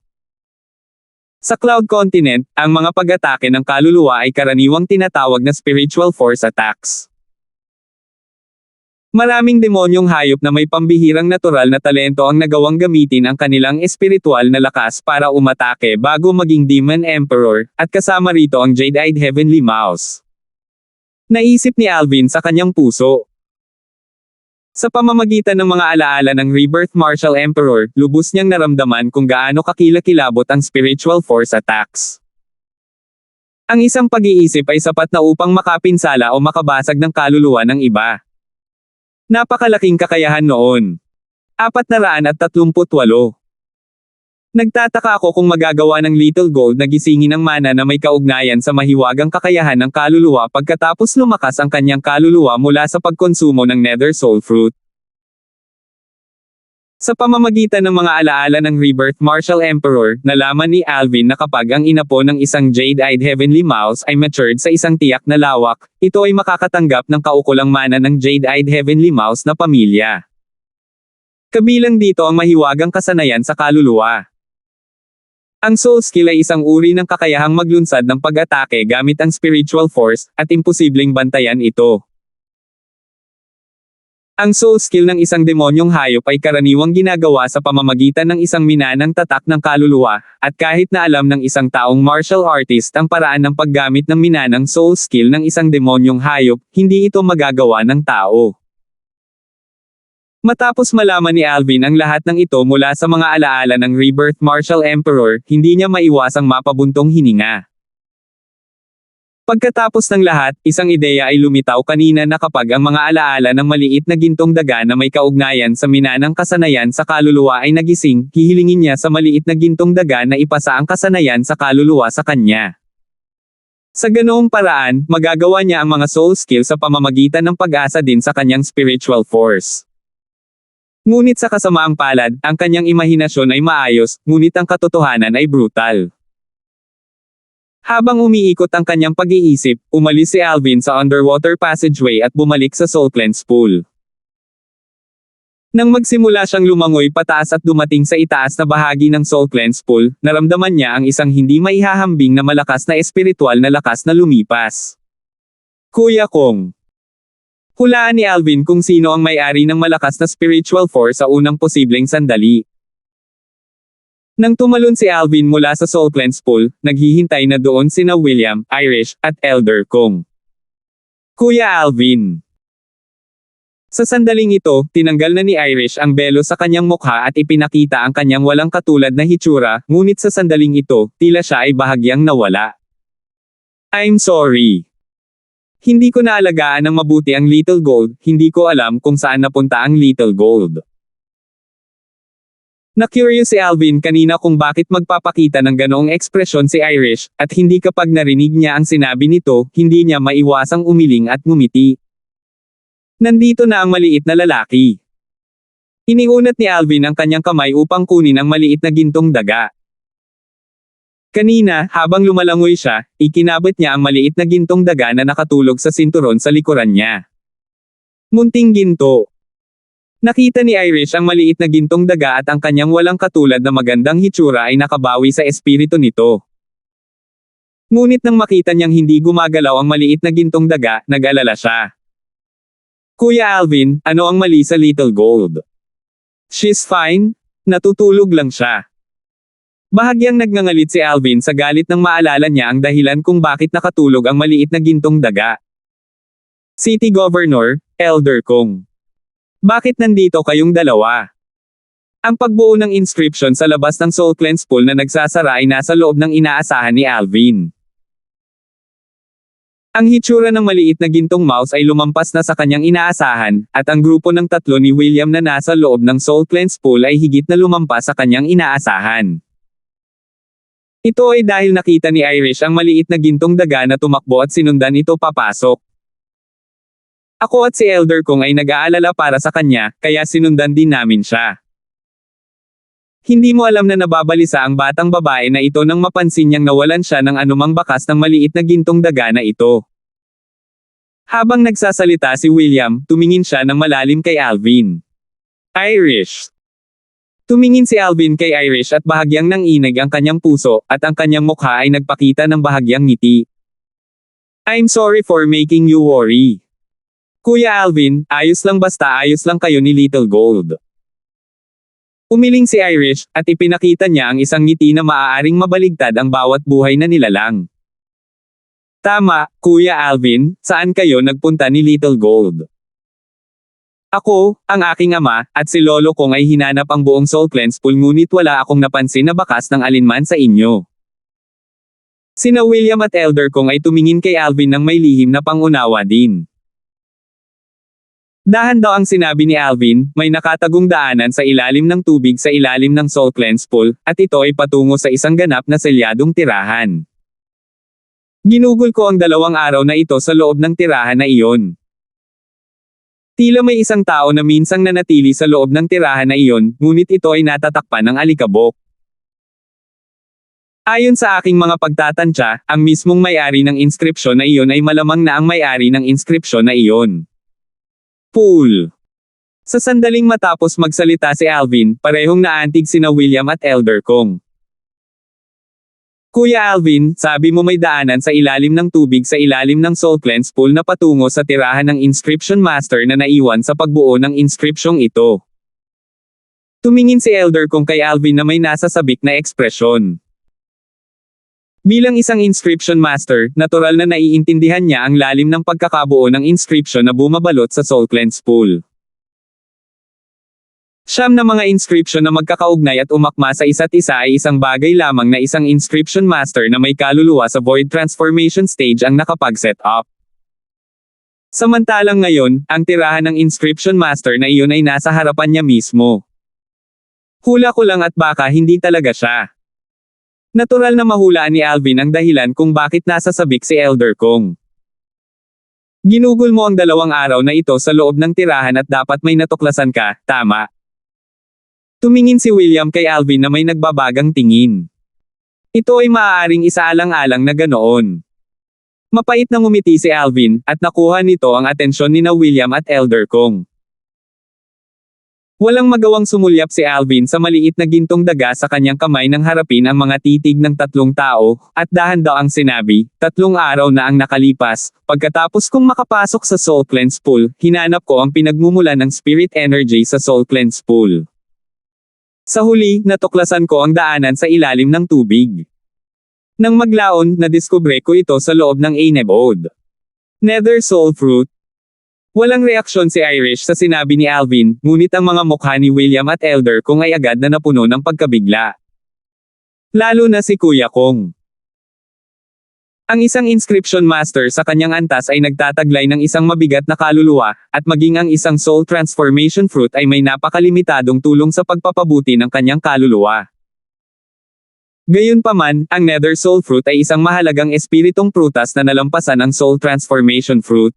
Speaker 1: Sa Cloud Continent, ang mga pag-atake ng kaluluwa ay karaniwang tinatawag na spiritual force attacks. Maraming demonyong hayop na may pambihirang natural na talento ang nagawang gamitin ang kanilang espiritual na lakas para umatake bago maging Demon Emperor, at kasama rito ang Jade-Eyed Heavenly Mouse. Naisip ni Alvin sa kanyang puso. Sa pamamagitan ng mga alaala ng Rebirth Martial Emperor, lubos niyang naramdaman kung gaano kakilakilabot ang spiritual force attacks. Ang isang pag-iisip ay sapat na upang makapinsala o makabasag ng kaluluwa ng iba. Napakalaking kakayahan noon. 438. Nagtataka ako kung magagawa ng Little Gold na gisingin ng mana na may kaugnayan sa mahiwagang kakayahan ng kaluluwa pagkatapos lumakas ang kanyang kaluluwa mula sa pagkonsumo ng Nether Soul Fruit. Sa pamamagitan ng mga alaala ng Rebirth Martial Emperor, nalaman ni Alvin na kapag ang inapo ng isang Jade-Eyed Heavenly Mouse ay matured sa isang tiyak na lawak, ito ay makakatanggap ng kaukulang mana ng Jade-Eyed Heavenly Mouse na pamilya. Kabilang dito ang mahiwagang kasanayan sa kaluluwa. Ang Soul Skill ay isang uri ng kakayahang maglunsad ng pag-atake gamit ang spiritual force, at imposibleng bantayan ito. Ang Soul Skill ng isang demonyong hayop ay karaniwang ginagawa sa pamamagitan ng isang minanang tatak ng kaluluwa, at kahit na alam ng isang taong martial artist ang paraan ng paggamit ng minanang Soul Skill ng isang demonyong hayop, hindi ito magagawa ng tao. Matapos malaman ni Alvin ang lahat ng ito mula sa mga alaala ng Rebirth Martial Emperor, hindi niya maiwasang mapabuntong hininga. Pagkatapos ng lahat, isang ideya ay lumitaw kanina na kapag ang mga alaala ng maliit na gintong daga na may kaugnayan sa minanang kasanayan sa kaluluwa ay nagising, hihilingin niya sa maliit na gintong daga na ipasa ang kasanayan sa kaluluwa sa kanya. Sa ganoong paraan, magagawa niya ang mga soul skill sa pamamagitan ng pag-asa din sa kanyang spiritual force. Ngunit sa kasamaang palad, ang kanyang imahinasyon ay maayos, ngunit ang katotohanan ay brutal. Habang umiikot ang kanyang pag-iisip, umalis si Alvin sa underwater passageway at bumalik sa Soul Cleanse Pool. Nang magsimula siyang lumangoy pataas at dumating sa itaas na bahagi ng Soul Cleanse Pool, naramdaman niya ang isang hindi maihahambing na malakas na espiritual na lakas na lumipas. Kuya Kong. Hulaan ni Alvin kung sino ang may-ari ng malakas na spiritual force sa unang posibleng sandali. Nang tumalon si Alvin mula sa Soul Cleanse Pool, naghihintay na doon sina William, Irish, at Elder Kong. Kuya Alvin. Sa sandaling ito, tinanggal na ni Irish ang belo sa kanyang mukha at ipinakita ang kanyang walang katulad na hitsura, ngunit sa sandaling ito, tila siya ay bahagyang nawala. I'm sorry. Hindi ko naalagaan ng mabuti ang Little Gold, hindi ko alam kung saan napunta ang Little Gold. Na-curious si Alvin kanina kung bakit magpapakita ng ganoong ekspresyon si Irish, at hindi kapag narinig niya ang sinabi nito, hindi niya maiwasang umiling at ngumiti. Nandito na ang maliit na lalaki. Iniunat ni Alvin ang kanyang kamay upang kunin ang maliit na gintong daga. Kanina, habang lumalangoy siya, ikinabit niya ang maliit na gintong daga na nakatulog sa sinturon sa likuran niya. Munting ginto. Nakita ni Irish ang maliit na gintong daga at ang kanyang walang katulad na magandang hitsura ay nakabawi sa espiritu nito. Ngunit nang makita niyang hindi gumagalaw ang maliit na gintong daga, nag-alala siya. Kuya Alvin, ano ang mali sa Little Gold? She's fine? Natutulog lang siya. Bahagyang nagngangalit si Alvin sa galit nang maalala niya ang dahilan kung bakit nakatulog ang maliit na gintong daga. City Governor, Elder Kong. Bakit nandito kayong dalawa? Ang pagbuo ng inscription sa labas ng Soul Cleanse Pool na nagsasara ay nasa loob ng inaasahan ni Alvin. Ang hitsura ng maliit na gintong mouse ay lumampas na sa kanyang inaasahan, at ang grupo ng tatlo ni William na nasa loob ng Soul Cleanse Pool ay higit na lumampas sa kanyang inaasahan. Ito ay dahil nakita ni Irish ang maliit na gintong daga na tumakbo at sinundan ito papasok. Ako at si Elder Kong ay nag-aalala para sa kanya, kaya sinundan din namin siya. Hindi mo alam na nababalisa ang batang babae na ito nang mapansin niyang nawalan siya ng anumang bakas ng maliit na gintong daga na ito. Habang nagsasalita si William, tumingin siya ng malalim kay Alvin. Irish. Tumingin si Alvin kay Irish at bahagyang nanginig ang kanyang puso, at ang kanyang mukha ay nagpakita ng bahagyang ngiti. I'm sorry for making you worry. Kuya Alvin, ayos lang basta ayos lang kayo ni Little Gold. Umiling si Irish, at ipinakita niya ang isang ngiti na maaaring mabaligtad ang bawat buhay na nilalang. Tama, Kuya Alvin, saan kayo nagpunta ni Little Gold? Ako, ang aking ama, at si lolo kong ay hinanap ang buong Soul Cleanse Pool ngunit wala akong napansin na bakas ng alinman sa inyo. Sina William at Elder kong ay tumingin kay Alvin ng may lihim na pangunawa din. Dahan daw ang sinabi ni Alvin, may nakatagong daanan sa ilalim ng tubig sa ilalim ng Soul Cleanse Pool, at ito ay patungo sa isang ganap na selyadong tirahan. Ginugol ko ang 2 araw na ito sa loob ng tirahan na iyon. Tila may isang tao na minsang nanatili sa loob ng tirahan na iyon, ngunit ito ay natatakpan ng alikabok. Ayon sa aking mga pagtatantya, ang mismong may-ari ng inskripsyon na iyon ay malamang na ang may-ari ng inskripsyon na iyon. Pool. Sa sandaling matapos magsalita si Alvin, parehong naantig sina William at Elder kong. Kuya Alvin, sabi mo may daanan sa ilalim ng tubig sa ilalim ng Soul Cleanse Pool na patungo sa tirahan ng Inscription Master na naiwan sa pagbuo ng inskripsyong ito. Tumingin si Elder kong kay Alvin na may nasasabik na ekspresyon. Bilang isang Inscription Master, natural na naiintindihan niya ang lalim ng pagkakabuo ng inscription na bumabalot sa Soul Cleanse Pool. 9 na mga inscription na magkakaugnay at umakma sa isa't isa ay isang bagay lamang na isang Inscription Master na may kaluluwa sa Void Transformation Stage ang nakapag-set up. Samantalang ngayon, ang tirahan ng Inscription Master na iyon ay nasa harapan niya mismo. Hula ko lang at baka hindi talaga siya. Natural na mahulaan ni Alvin ang dahilan kung bakit nasasabik si Elder kong. Ginugol mo ang 2 araw na ito sa loob ng tirahan at dapat may natuklasan ka, tama? Tumingin si William kay Alvin na may nagbabagang tingin. Ito ay maaaring isaalang-alang na ganoon. Mapait na ngumiti si Alvin, at nakuha nito ang atensyon nina William at Elder kong. Walang magawang sumulyap si Alvin sa maliit na gintong daga sa kanyang kamay nang harapin ang mga titig ng 3 tao, at dahan daw ang sinabi, 3 araw na ang nakalipas, pagkatapos kong makapasok sa Soul Cleanse Pool, hinanap ko ang pinagmumulan ng spirit energy sa Soul Cleanse Pool. Sa huli, natuklasan ko ang daanan sa ilalim ng tubig. Nang maglaon, nadiskubre ko ito sa loob ng Anebod. Nether Soul Fruit. Walang reaksyon si Irish sa sinabi ni Alvin, ngunit ang mga mukha ni William at Elder kong ay agad na napuno ng pagkabigla. Lalo na si Kuya Kong. Ang isang Inscription Master sa kanyang antas ay nagtataglay ng isang mabigat na kaluluwa, at maging ang isang Soul Transformation Fruit ay may napakalimitadong tulong sa pagpapabuti ng kanyang kaluluwa. Gayunpaman, ang Nether Soul Fruit ay isang mahalagang espiritong prutas na nalampasan ang Soul Transformation Fruit.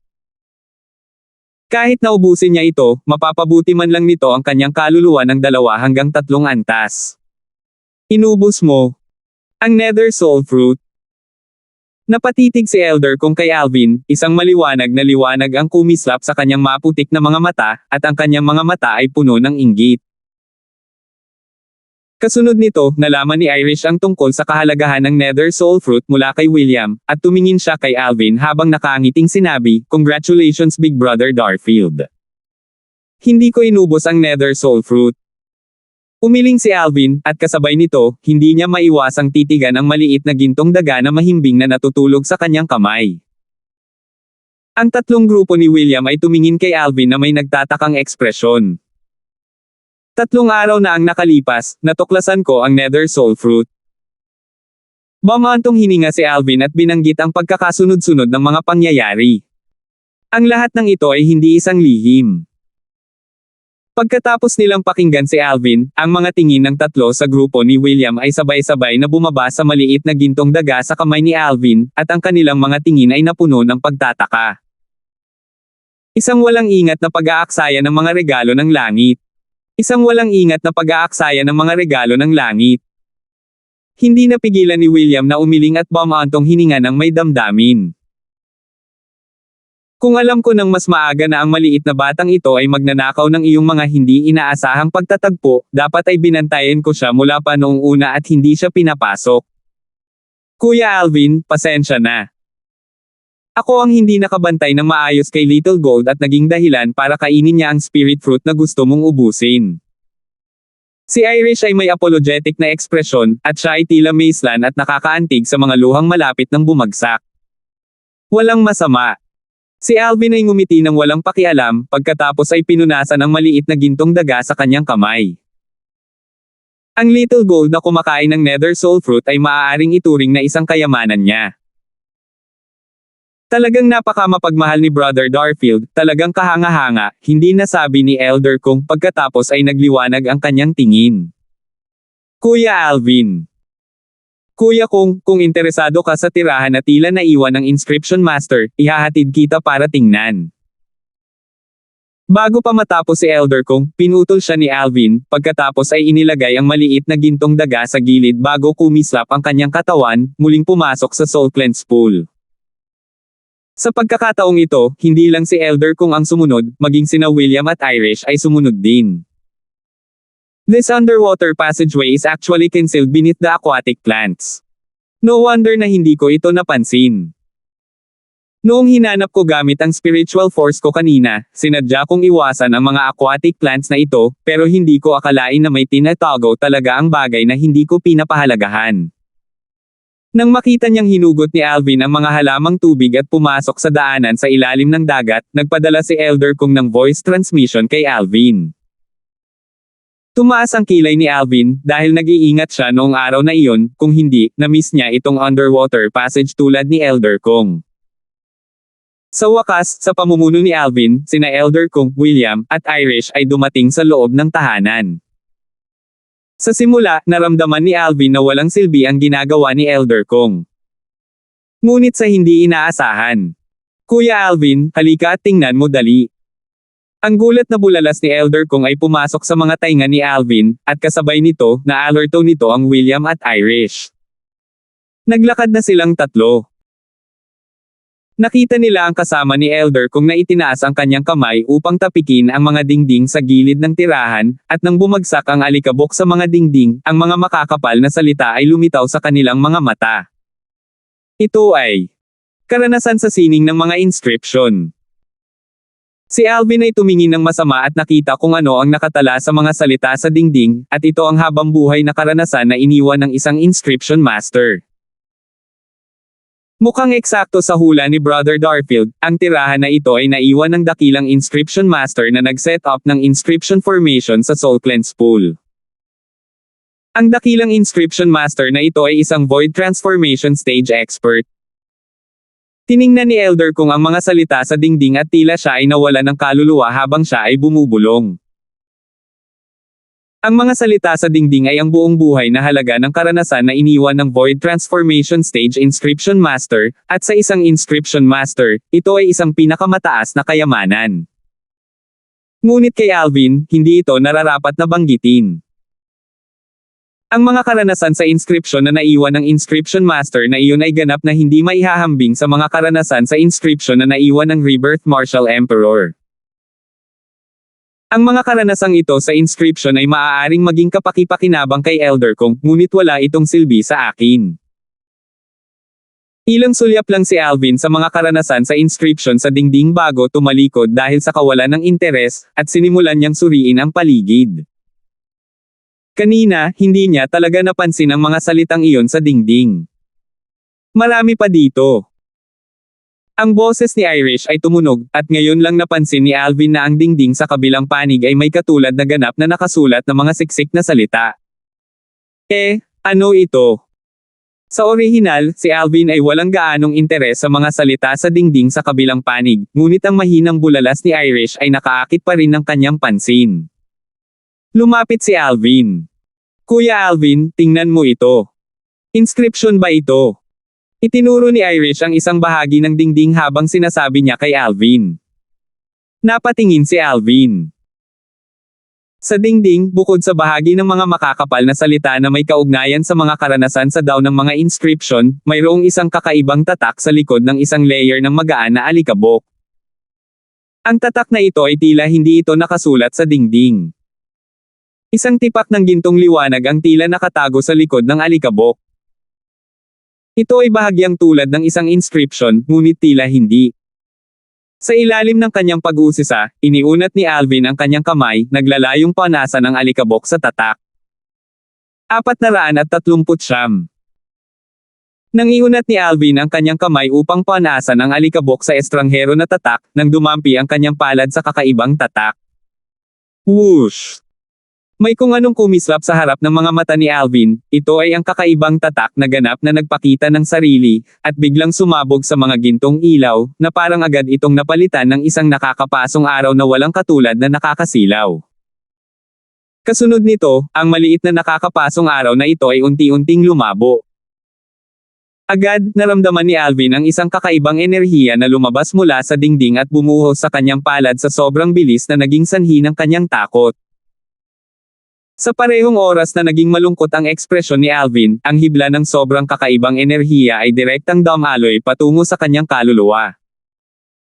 Speaker 1: Kahit naubusin niya ito, mapapabuti man lang nito ang kanyang kaluluwa ng 2 hanggang 3 antas. Inubos mo ang Nether Soul Fruit. Napatitig si Elder kung kay Alvin, isang maliwanag na liwanag ang kumislap sa kanyang maputik na mga mata, at ang kanyang mga mata ay puno ng inggit. Kasunod nito, nalaman ni Irish ang tungkol sa kahalagahan ng Nether Soul Fruit mula kay William, at tumingin siya kay Alvin habang nakaangiting sinabi, "Congratulations Big Brother Darfield. Hindi ko inubos ang Nether Soul Fruit." Umiling si Alvin, at kasabay nito, hindi niya maiwasang titigan ang maliit na gintong daga na mahimbing na natutulog sa kanyang kamay. Ang 3 grupo ni William ay tumingin kay Alvin na may nagtatakang ekspresyon. 3 araw na ang nakalipas, natuklasan ko ang Nether Soul Fruit. Bumantong hininga si Alvin at binanggit ang pagkakasunod-sunod ng mga pangyayari. Ang lahat ng ito ay hindi isang lihim. Pagkatapos nilang pakinggan si Alvin, ang mga tingin ng 3 sa grupo ni William ay sabay-sabay na bumaba sa maliit na gintong daga sa kamay ni Alvin, at ang kanilang mga tingin ay napuno ng pagtataka. Isang walang ingat na pag-aaksaya ng mga regalo ng langit. Isang walang ingat na pag-aaksaya ng mga regalo ng langit. Hindi napigilan ni William na umiling at bumantong hininga ng may damdamin. Kung alam ko nang mas maaga na ang maliit na batang ito ay magnanakaw ng iyong mga hindi inaasahang pagtatagpo, dapat ay binantayan ko siya mula pa noong una at hindi siya pinapasok. Kuya Alvin, pasensya na. Ako ang hindi nakabantay ng maayos kay Little Gold at naging dahilan para kainin niya ang spirit fruit na gusto mong ubusin. Si Irish ay may apologetic na ekspresyon, at siya ay tila maislan at nakakaantig sa mga luhang malapit ng bumagsak. Walang masama. Si Alvin ay ngumiti ng walang pakialam, pagkatapos ay pinunasan ang maliit na gintong daga sa kanyang kamay. Ang little gold na kumakain ng nether soul fruit ay maaaring ituring na isang kayamanan niya. Talagang napakamapagmahal ni Brother Darfield, talagang kahanga-hanga, hindi nasabi ni Elder Kong pagkatapos ay nagliwanag ang kanyang tingin. Kuya Alvin. Kuya kung interesado ka sa tirahan na tila naiwan ng Inscription Master, ihahatid kita para tingnan. Bago pa matapos si Elder Kong, pinutol siya ni Alvin, pagkatapos ay inilagay ang maliit na gintong daga sa gilid bago kumislap ang kanyang katawan, muling pumasok sa Soul Cleanse Pool. Sa pagkakataong ito, hindi lang si Elder Kong ang sumunod, maging sina William at Irish ay sumunod din. This underwater passageway is actually concealed beneath the aquatic plants. No wonder na hindi ko ito napansin. Noong hinanap ko gamit ang spiritual force ko kanina, sinadya kong iwasan ang mga aquatic plants na ito, pero hindi ko akalain na may tinatago talaga ang bagay na hindi ko pinapahalagahan. Nang makita niyang hinugot ni Alvin ang mga halamang tubig at pumasok sa daanan sa ilalim ng dagat, nagpadala si Elder Kong ng voice transmission kay Alvin. Tumaas ang kilay ni Alvin, dahil nag-iingat siya noong araw na iyon, kung hindi, na-miss niya itong underwater passage tulad ni Elder Kong. Sa wakas, sa pamumuno ni Alvin, sina Elder Kong, William, at Irish ay dumating sa loob ng tahanan. Sa simula, naramdaman ni Alvin na walang silbi ang ginagawa ni Elder Kong. Ngunit sa hindi inaasahan. Kuya Alvin, halika at tingnan mo dali. Ang gulat na bulalas ni Elder Kong ay pumasok sa mga tainga ni Alvin, at kasabay nito, na-alerto nito ang William at Irish. Naglakad na silang tatlo. Nakita nila ang kasama ni Elder Kong na itinaas ang kanyang kamay upang tapikin ang mga dingding sa gilid ng tirahan, at nang bumagsak ang alikabok sa mga dingding, ang mga makakapal na salita ay lumitaw sa kanilang mga mata. Ito ay karanasan sa sining ng mga inscription. Si Alvin ay tumingin ng masama at nakita kung ano ang nakatala sa mga salita sa dingding, at ito ang habang-buhay na karanasan na iniwan ng isang Inscription Master. Mukhang eksakto sa hula ni Brother Darfield, ang tirahan na ito ay naiwan ng dakilang Inscription Master na nag-set up ng Inscription Formation sa Soul Cleanse Pool. Ang dakilang Inscription Master na ito ay isang Void Transformation Stage Expert. Tiningnan ni Elder Kong ang mga salita sa dingding at tila siya ay nawala ng kaluluwa habang siya ay bumubulong. Ang mga salita sa dingding ay ang buong buhay na halaga ng karanasan na iniwan ng Void Transformation Stage Inscription Master, at sa isang Inscription Master, ito ay isang pinakamataas na kayamanan. Ngunit kay Alvin, hindi ito nararapat na banggitin. Ang mga karanasan sa inscription na naiwan ng Inscription Master na iyon ay ganap na hindi maihahambing sa mga karanasan sa inscription na naiwan ng Rebirth Martial Emperor. Ang mga karanasang ito sa inscription ay maaaring maging kapaki-pakinabang kay Elder Kong, ngunit wala itong silbi sa akin. Ilang sulyap lang si Alvin sa mga karanasan sa inscription sa dingding bago tumalikod dahil sa kawalan ng interes, at sinimulan niyang suriin ang paligid. Kanina, hindi niya talaga napansin ang mga salitang iyon sa dingding. Marami pa dito. Ang boses ni Irish ay tumunog, at ngayon lang napansin ni Alvin na ang dingding sa kabilang panig ay may katulad na ganap na nakasulat na mga siksik na salita. Ano ito? Sa orihinal, si Alvin ay walang gaanong interes sa mga salita sa dingding sa kabilang panig, ngunit ang mahinang bulalas ni Irish ay nakaakit pa rin ng kanyang pansin. Lumapit si Alvin. Kuya Alvin, tingnan mo ito. Inscription ba ito? Itinuro ni Irish ang isang bahagi ng dingding habang sinasabi niya kay Alvin. Napatingin si Alvin. Sa dingding, bukod sa bahagi ng mga makakapal na salita na may kaugnayan sa mga karanasan sa daw ng mga inscription, mayroong isang kakaibang tatak sa likod ng isang layer ng magaan na alikabok. Ang tatak na ito ay tila hindi ito nakasulat sa dingding. Isang tipak ng gintong liwanag ang tila nakatago sa likod ng alikabok. Ito ay bahagyang tulad ng isang inscription, ngunit tila hindi. Sa ilalim ng kanyang pag-uusisa, iniunat ni Alvin ang kanyang kamay, naglalayong panasan ng alikabok sa tatak. 439. Nangiunat ni Alvin ang kanyang kamay upang punasan ang alikabok sa estranghero na tatak, nang dumampi ang kanyang palad sa kakaibang tatak. Whoosh! May kung anong kumislap sa harap ng mga mata ni Alvin, ito ay ang kakaibang tatak na ganap na nagpakita ng sarili, at biglang sumabog sa mga gintong ilaw, na parang agad itong napalitan ng isang nakakapasong araw na walang katulad na nakakasilaw. Kasunod nito, ang maliit na nakakapasong araw na ito ay unti-unting lumabo. Agad, naramdaman ni Alvin ang isang kakaibang enerhiya na lumabas mula sa dingding at bumuhos sa kanyang palad sa sobrang bilis na naging sanhi ng kanyang takot. Sa parehong oras na naging malungkot ang ekspresyon ni Alvin, ang hibla ng sobrang kakaibang enerhiya ay direktang dumaloy patungo sa kanyang kaluluwa.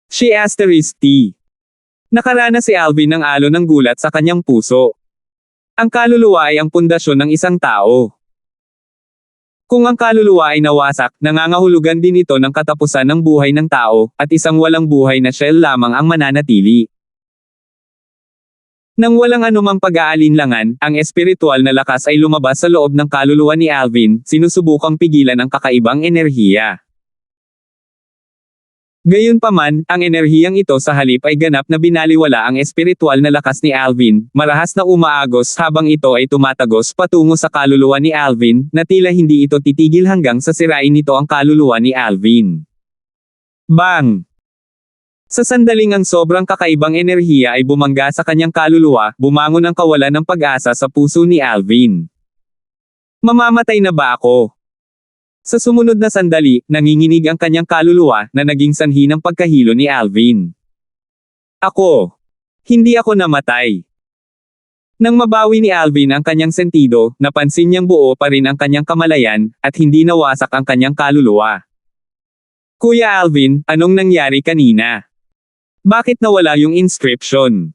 Speaker 1: She asterisk T. Nakaranas si Alvin ng alon ng gulat sa kanyang puso. Ang kaluluwa ay ang pundasyon ng isang tao. Kung ang kaluluwa ay nawasak, nangangahulugan din ito ng katapusan ng buhay ng tao, at isang walang buhay na shell lamang ang mananatili. Nang walang anumang pag-aalinlangan, ang espiritual na lakas ay lumabas sa loob ng kaluluwa ni Alvin, sinusubukang pigilan ang kakaibang enerhiya. Gayunpaman, ang enerhiyang ito sa halip ay ganap na binaliwala ang espiritual na lakas ni Alvin, marahas na umaagos habang ito ay tumatagos patungo sa kaluluwa ni Alvin, na tila hindi ito titigil hanggang sa sirain nito ang kaluluwa ni Alvin. Bang! Sa sandaling ang sobrang kakaibang enerhiya ay bumangga sa kanyang kaluluwa, bumangon ang kawalan ng pag-asa sa puso ni Alvin. Mamamatay na ba ako? Sa sumunod na sandali, nanginginig ang kanyang kaluluwa, na naging sanhi ng pagkahilo ni Alvin. Hindi ako namatay. Nang mabawi ni Alvin ang kanyang sentido, napansin niyang buo pa rin ang kanyang kamalayan, at hindi nawasak ang kanyang kaluluwa. Kuya Alvin, anong nangyari kanina? Bakit nawala yung inscription?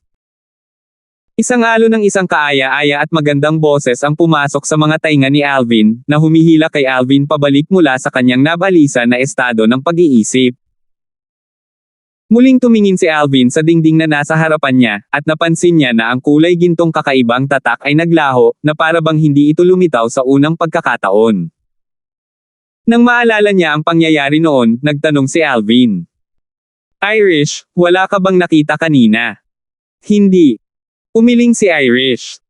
Speaker 1: Isang alon ng isang kaaya-aya at magandang boses ang pumasok sa mga tainga ni Alvin, na humihila kay Alvin pabalik mula sa kanyang nabalisa na estado ng pag-iisip. Muling tumingin si Alvin sa dingding na nasa harapan niya, at napansin niya na ang kulay gintong kakaibang tatak ay naglaho, na para bang hindi ito lumitaw sa unang pagkakataon. Nang maalala niya ang pangyayari noon, nagtanong si Alvin. Irish, wala ka bang nakita kanina? Hindi. Umiling si Irish.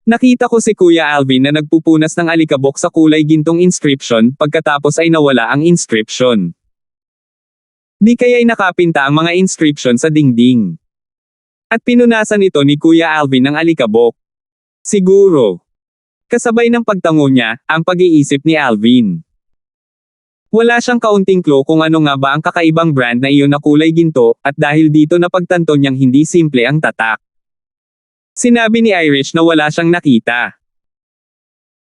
Speaker 1: Nakita ko si Kuya Alvin na nagpupunas ng alikabok sa kulay gintong inscription, pagkatapos ay nawala ang inscription. Di kaya'y nakapinta ang mga inscription sa dingding. At pinunasan ito ni Kuya Alvin ng alikabok. Siguro. Kasabay ng pagtango niya, ang pag-iisip ni Alvin. Wala siyang kaunting clue kung ano nga ba ang kakaibang brand na iyon na kulay ginto, at dahil dito napagtanto niyang hindi simple ang tatak. Sinabi ni Irish na wala siyang nakita.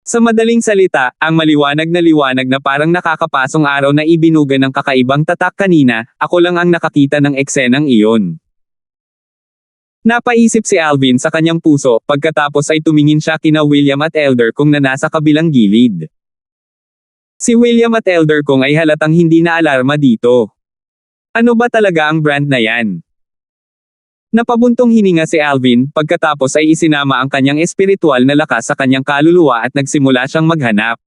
Speaker 1: Sa madaling salita, ang maliwanag na parang nakakapasong araw na ibinuga ng kakaibang tatak kanina, ako lang ang nakakita ng eksenang iyon. Napaisip si Alvin sa kanyang puso, pagkatapos ay tumingin siya kina William at Elder Kong na nasa kabilang gilid. Si William at Elder Kong ay halatang hindi na alarma dito. Ano ba talaga ang brand na yan? Napabuntong hininga si Alvin, pagkatapos ay isinama ang kanyang espiritual na lakas sa kanyang kaluluwa at nagsimula siyang maghanap.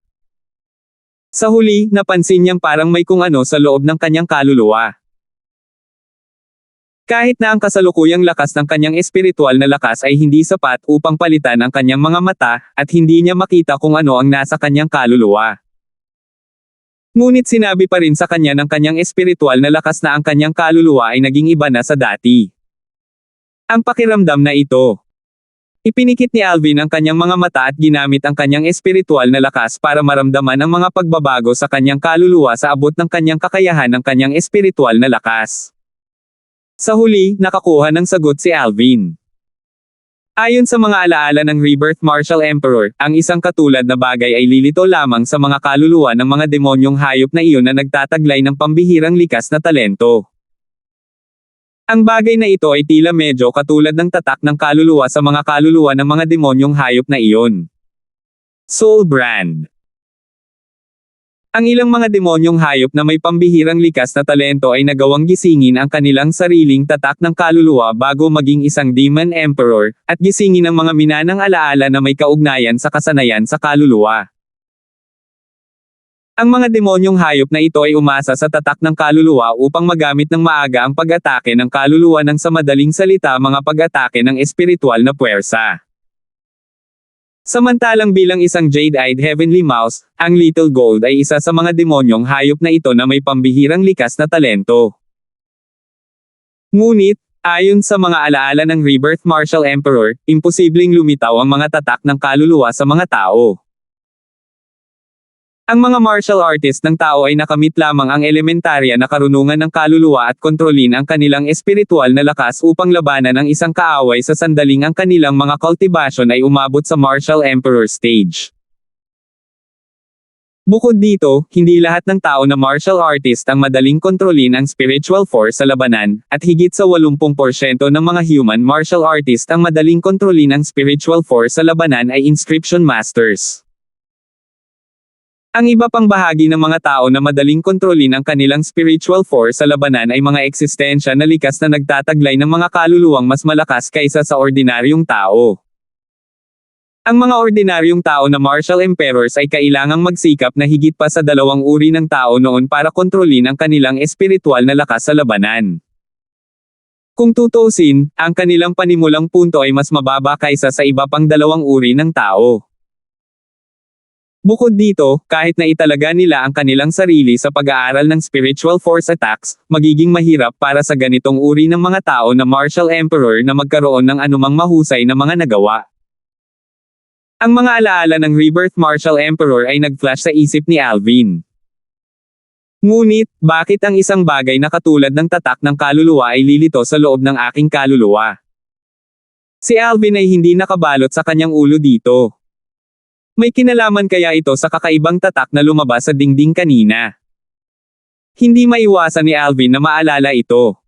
Speaker 1: Sa huli, napansin niyang parang may kung ano sa loob ng kanyang kaluluwa. Kahit na ang kasalukuyang lakas ng kanyang espiritual na lakas ay hindi sapat upang palitan ang kanyang mga mata, at hindi niya makita kung ano ang nasa kanyang kaluluwa. Ngunit sinabi pa rin sa kanya ng kanyang espiritual na lakas na ang kanyang kaluluwa ay naging iba na sa dati. Ang pakiramdam na ito. Ipinikit ni Alvin ang kanyang mga mata at ginamit ang kanyang espiritual na lakas para maramdaman ang mga pagbabago sa kanyang kaluluwa sa abot ng kanyang kakayahan ng kanyang espiritual na lakas. Sa huli, nakakuha ng sagot si Alvin. Ayon sa mga alaala ng Rebirth Martial Emperor, ang isang katulad na bagay ay lilito lamang sa mga kaluluwa ng mga demonyong hayop na iyon na nagtataglay ng pambihirang likas na talento. Ang bagay na ito ay tila medyo katulad ng tatak ng kaluluwa sa mga kaluluwa ng mga demonyong hayop na iyon. Soul Brand. Ang ilang mga demonyong hayop na may pambihirang likas na talento ay nagawang gisingin ang kanilang sariling tatak ng kaluluwa bago maging isang Demon Emperor, at gisingin ang mga minanang alaala na may kaugnayan sa kasanayan sa kaluluwa. Ang mga demonyong hayop na ito ay umasa sa tatak ng kaluluwa upang magamit ng maaga ang pag-atake ng kaluluwa ng sa madaling salita mga pag-atake ng espiritual na puwersa. Samantalang bilang isang jade-eyed heavenly mouse, ang Little Gold ay isa sa mga demonyong hayop na ito na may pambihirang likas na talento. Ngunit, ayon sa mga alaala ng Rebirth Martial Emperor, imposibleng lumitaw ang mga tatak ng kaluluwa sa mga tao. Ang mga martial artist ng tao ay nakamit lamang ang elementarya na karunungan ng kaluluwa at kontrolin ang kanilang espiritual na lakas upang labanan ang isang kaaway sa sandaling ang kanilang mga cultivation ay umabot sa martial emperor stage. Bukod dito, hindi lahat ng tao na martial artist ang madaling kontrolin ang spiritual force sa labanan, at higit sa 80% ng mga human martial artist ang madaling kontrolin ang spiritual force sa labanan ay inscription masters. Ang iba pang bahagi ng mga tao na madaling kontrolin ang kanilang spiritual force sa labanan ay mga eksistensya na likas na nagtataglay ng mga kaluluwang mas malakas kaysa sa ordinaryong tao. Ang mga ordinaryong tao na martial emperors ay kailangang magsikap na higit pa sa 2 uri ng tao noon para kontrolin ang kanilang espiritual na lakas sa labanan. Kung tutuusin, ang kanilang panimulang punto ay mas mababa kaysa sa iba pang 2 uri ng tao. Bukod dito, kahit na italaga nila ang kanilang sarili sa pag-aaral ng spiritual force attacks, magiging mahirap para sa ganitong uri ng mga tao na martial emperor na magkaroon ng anumang mahusay na mga nagawa. Ang mga alaala ng Rebirth Martial Emperor ay nag-flash sa isip ni Alvin. Ngunit, bakit ang isang bagay na katulad ng tatak ng kaluluwa ay lilito sa loob ng aking kaluluwa? Si Alvin ay hindi nakabalot sa kanyang ulo dito. May kinalaman kaya ito sa kakaibang tatak na lumabas sa dingding kanina? Hindi maiwasan ni Alvin na maalala ito.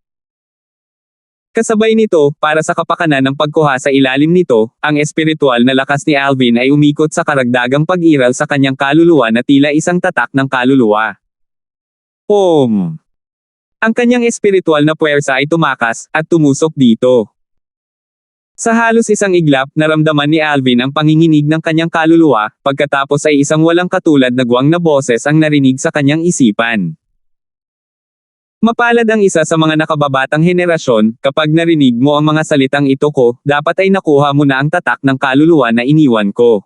Speaker 1: Kasabay nito, para sa kapakanan ng pagkuha sa ilalim nito, ang espiritual na lakas ni Alvin ay umikot sa karagdagang pag-iral sa kanyang kaluluwa na tila isang tatak ng kaluluwa. Om! Ang kanyang espiritual na puwersa ay tumakas, at tumusok dito. Sa halos isang iglap, naramdaman ni Alvin ang panginginig ng kanyang kaluluwa, pagkatapos ay isang walang katulad na guwang na boses ang narinig sa kanyang isipan. Mapalad ang isa sa mga nakababatang henerasyon, kapag narinig mo ang mga salitang ito ko, dapat ay nakuha mo na ang tatak ng kaluluwa na iniwan ko.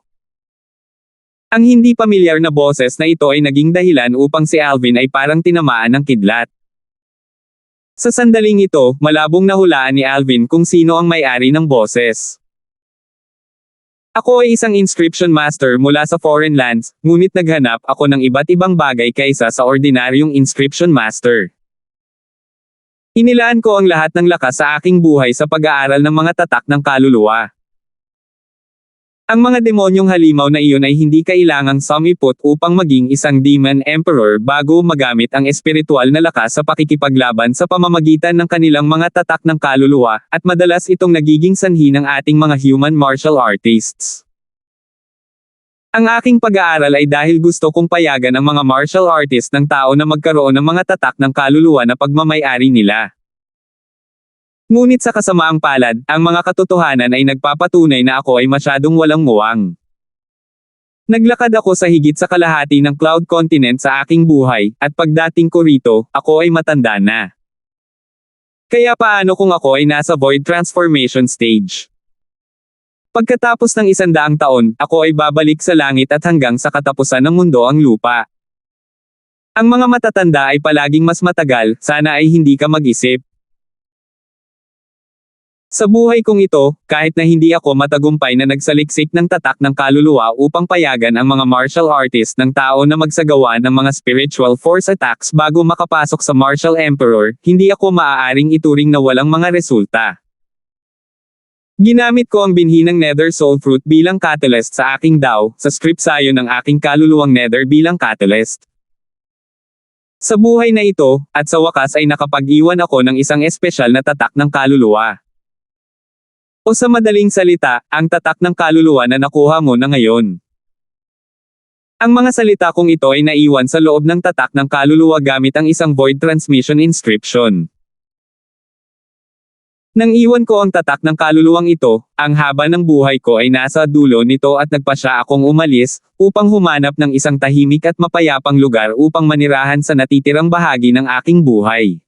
Speaker 1: Ang hindi pamilyar na boses na ito ay naging dahilan upang si Alvin ay parang tinamaan ng kidlat. Sa sandaling ito, malabong nahulaan ni Alvin kung sino ang may-ari ng boses. Ako ay isang inscription master mula sa foreign lands, ngunit naghanap ako ng iba't ibang bagay kaysa sa ordinaryong inscription master. Inilaan ko ang lahat ng lakas sa aking buhay sa pag-aaral ng mga tatak ng kaluluwa. Ang mga demonyong halimaw na iyon ay hindi kailangang sumipot upang maging isang demon emperor bago magamit ang espiritual na lakas sa pakikipaglaban sa pamamagitan ng kanilang mga tatak ng kaluluwa, at madalas itong nagiging sanhi ng ating mga human martial artists. Ang aking pag-aaral ay dahil gusto kong payagan ang mga martial artist ng tao na magkaroon ng mga tatak ng kaluluwa na pagmamay-ari nila. Ngunit sa kasamaang palad, ang mga katotohanan ay nagpapatunay na ako ay masyadong walang muwang. Naglakad ako sa higit sa kalahati ng Cloud Continent sa aking buhay, at pagdating ko rito, ako ay matanda na. Kaya paano kung ako ay nasa Void Transformation stage? Pagkatapos ng 100 taon, ako ay babalik sa langit at hanggang sa katapusan ng mundo ang lupa. Ang mga matatanda ay palaging mas matagal, sana ay hindi ka mag-isip. Sa buhay kong ito, kahit na hindi ako matagumpay na nagsaliksik ng tatak ng kaluluwa upang payagan ang mga martial artist ng tao na magsagawa ng mga spiritual force attacks bago makapasok sa Martial Emperor, hindi ako maaaring ituring na walang mga resulta. Ginamit ko ang binhi ng Nether Soul Fruit bilang catalyst sa aking DAO, sa script sayo ng aking kaluluwang Nether bilang catalyst. Sa buhay na ito, at sa wakas ay nakapag-iwan ako ng isang espesyal na tatak ng kaluluwa. O sa madaling salita, ang tatak ng kaluluwa na nakuha mo na ngayon. Ang mga salita kong ito ay naiwan sa loob ng tatak ng kaluluwa gamit ang isang void transmission inscription. Nang iwan ko ang tatak ng kaluluwang ito, ang haba ng buhay ko ay nasa dulo nito at nagpasya akong umalis, upang humanap ng isang tahimik at mapayapang lugar upang manirahan sa natitirang bahagi ng aking buhay.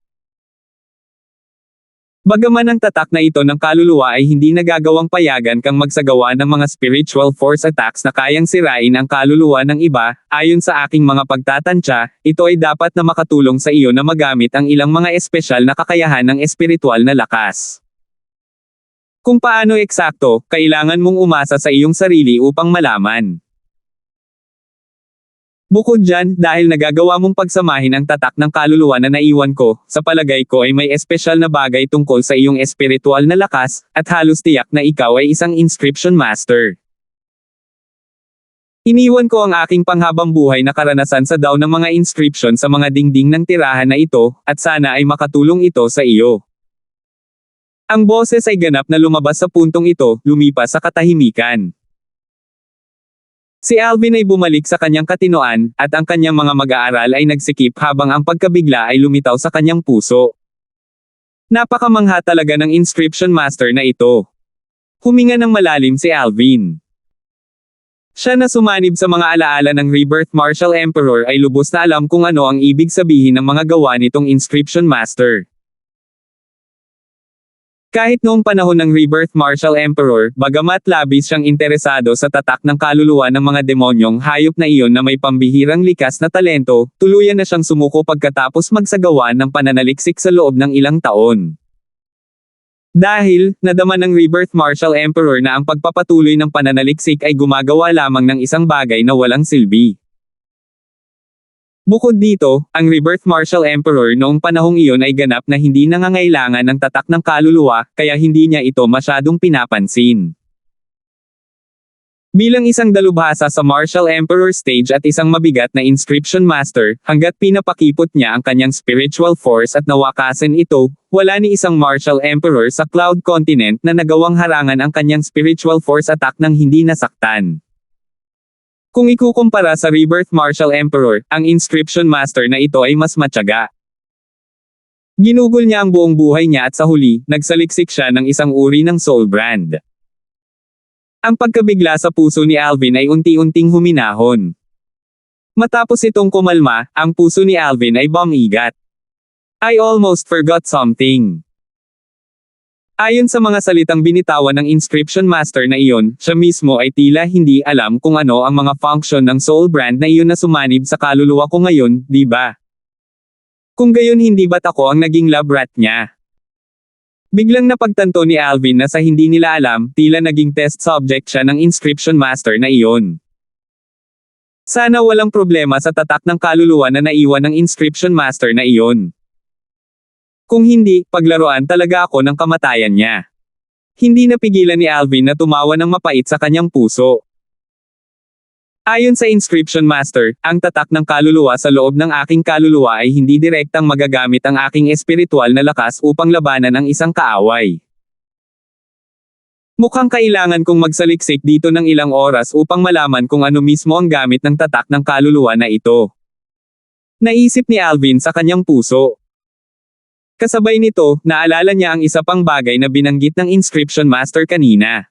Speaker 1: Bagaman ang tatak na ito ng kaluluwa ay hindi nagagawang payagan kang magsagawa ng mga spiritual force attacks na kayang sirain ang kaluluwa ng iba, ayon sa aking mga pagtatantya, ito ay dapat na makatulong sa iyo na magamit ang ilang mga espesyal na kakayahan ng espiritual na lakas. Kung paano eksakto, kailangan mong umasa sa iyong sarili upang malaman. Bukod dyan, dahil nagagawa mong pagsamahin ang tatak ng kaluluwa na naiwan ko, sa palagay ko ay may espesyal na bagay tungkol sa iyong espiritual na lakas, at halos tiyak na ikaw ay isang inscription master. Iniwan ko ang aking panghabang buhay na karanasan sa daw ng mga inscription sa mga dingding ng tirahan na ito, at sana ay makatulong ito sa iyo. Ang boses ay ganap na lumabas sa puntong ito, lumipas sa katahimikan. Si Alvin ay bumalik sa kanyang katinoan, at ang kanyang mga mag-aaral ay nagsikip habang ang pagkabigla ay lumitaw sa kanyang puso. Napakamangha talaga ng inscription master na ito. Huminga ng malalim si Alvin. Siya na sumanib sa mga alaala ng Rebirth Martial Emperor ay lubos na alam kung ano ang ibig sabihin ng mga gawa nitong inscription master. Kahit noong panahon ng Rebirth Martial Emperor, bagamat labis siyang interesado sa tatak ng kaluluwa ng mga demonyong hayop na iyon na may pambihirang likas na talento, tuluyan na siyang sumuko pagkatapos magsagawa ng pananaliksik sa loob ng ilang taon. Dahil, nadama ng Rebirth Martial Emperor na ang pagpapatuloy ng pananaliksik ay gumagawa lamang ng isang bagay na walang silbi. Bukod dito, ang Rebirth Martial Emperor noong panahong iyon ay ganap na hindi nangangailangan ng tatak ng kaluluwa, kaya hindi niya ito masyadong pinapansin. Bilang isang dalubhasa sa Martial Emperor stage at isang mabigat na inscription master, hanggat pinapakipot niya ang kanyang spiritual force at nawakasan ito, wala ni isang Martial Emperor sa Cloud Continent na nagawang harangan ang kanyang spiritual force attack nang hindi nasaktan. Kung ikukumpara sa Rebirth Martial Emperor, ang inscription master na ito ay mas matyaga. Ginugol niya ang buong buhay niya at sa huli, nagsaliksik siya ng isang uri ng soul brand. Ang pagkabigla sa puso ni Alvin ay unti-unting huminahon. Matapos itong kumalma, ang puso ni Alvin ay bumigat. I almost forgot something. Ayon sa mga salitang binitawan ng inscription master na iyon, siya mismo ay tila hindi alam kung ano ang mga function ng soul brand na iyon na sumanib sa kaluluwa ko ngayon, di ba? Kung gayon hindi ba't ako ang naging lab rat niya? Biglang napagtanto ni Alvin na sa hindi nila alam, tila naging test subject siya ng inscription master na iyon. Sana walang problema sa tatak ng kaluluwa na naiwan ng inscription master na iyon. Kung hindi, paglaruan talaga ako ng kamatayan niya. Hindi napigilan ni Alvin na tumawa ng mapait sa kanyang puso. Ayon sa inscription master, ang tatak ng kaluluwa sa loob ng aking kaluluwa ay hindi direktang magagamit ang aking espiritual na lakas upang labanan ang isang kaaway. Mukhang kailangan kong magsaliksik dito ng ilang oras upang malaman kung ano mismo ang gamit ng tatak ng kaluluwa na ito. Naisip ni Alvin sa kanyang puso. Kasabay nito, naalala niya ang isa pang bagay na binanggit ng inscription master kanina.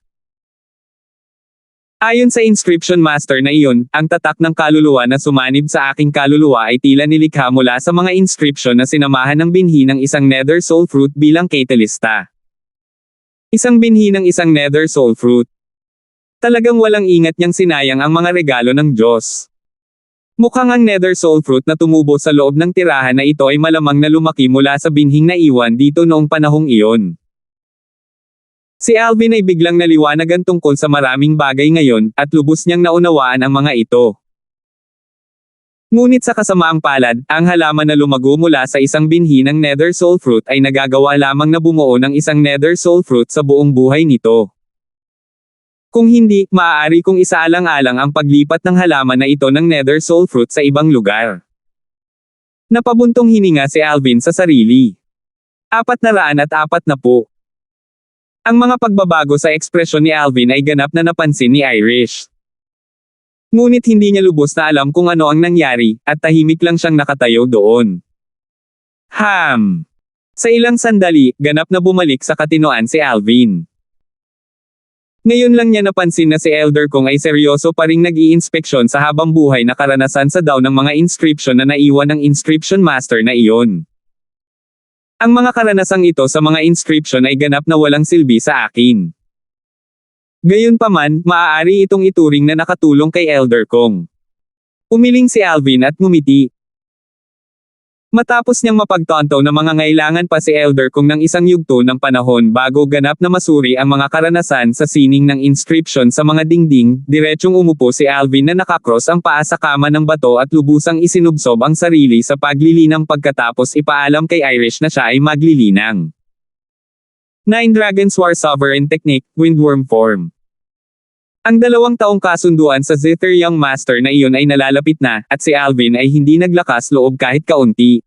Speaker 1: Ayon sa inscription master na iyon, ang tatak ng kaluluwa na sumanib sa aking kaluluwa ay tila nilikha mula sa mga inscription na sinamahan ng binhi ng isang nether soul fruit bilang catalysta. Isang binhi ng isang nether soul fruit. Talagang walang ingat niyang sinayang ang mga regalo ng Diyos. Mukhang ang nether soul fruit na tumubo sa loob ng tirahan na ito ay malamang na lumaki mula sa binhing naiwan dito noong panahong iyon. Si Alvin ay biglang naliwanagan tungkol sa maraming bagay ngayon, at lubos niyang naunawaan ang mga ito. Ngunit sa kasamaang palad, ang halaman na lumago mula sa isang binhi ng nether soul fruit ay nagagawa lamang na bumuo ng isang nether soul fruit sa buong buhay nito. Kung hindi, maaari kong isaalang-alang ang paglipat ng halaman na ito ng nether soul fruit sa ibang lugar. Napabuntong hininga si Alvin sa sarili. 440. Ang mga pagbabago sa ekspresyon ni Alvin ay ganap na napansin ni Irish. Ngunit hindi niya lubos na alam kung ano ang nangyari, at tahimik lang siyang nakatayo doon. Sa ilang sandali, ganap na bumalik sa katinoan si Alvin. Ngayon lang niya napansin na si Elder Kong ay seryoso pa ring nag-iinspeksyon sa habang buhay na karanasan sa daw ng mga inscription na naiwan ng inscription master na iyon. Ang mga karanasang ito sa mga inscription ay ganap na walang silbi sa akin. Gayunpaman, maaari itong ituring na nakatulong kay Elder Kong. Umiling si Alvin at ngumiti. Matapos niyang mapagtanto na mangangailangan pa si Elder Kong ng isang yugto ng panahon bago ganap na masuri ang mga karanasan sa sining ng inscription sa mga dingding, diretsyong umupo si Alvin na nakakross ang paa sa kama ng bato at lubusang isinubsob ang sarili sa paglilinang pagkatapos ipaalam kay Irish na siya ay maglilinang. 9 Dragon's War Sovereign Technique, Windworm Form. Ang 2 taong kasunduan sa Zither Young Master na iyon ay nalalapit na, at si Alvin ay hindi naglakas loob kahit kaunti.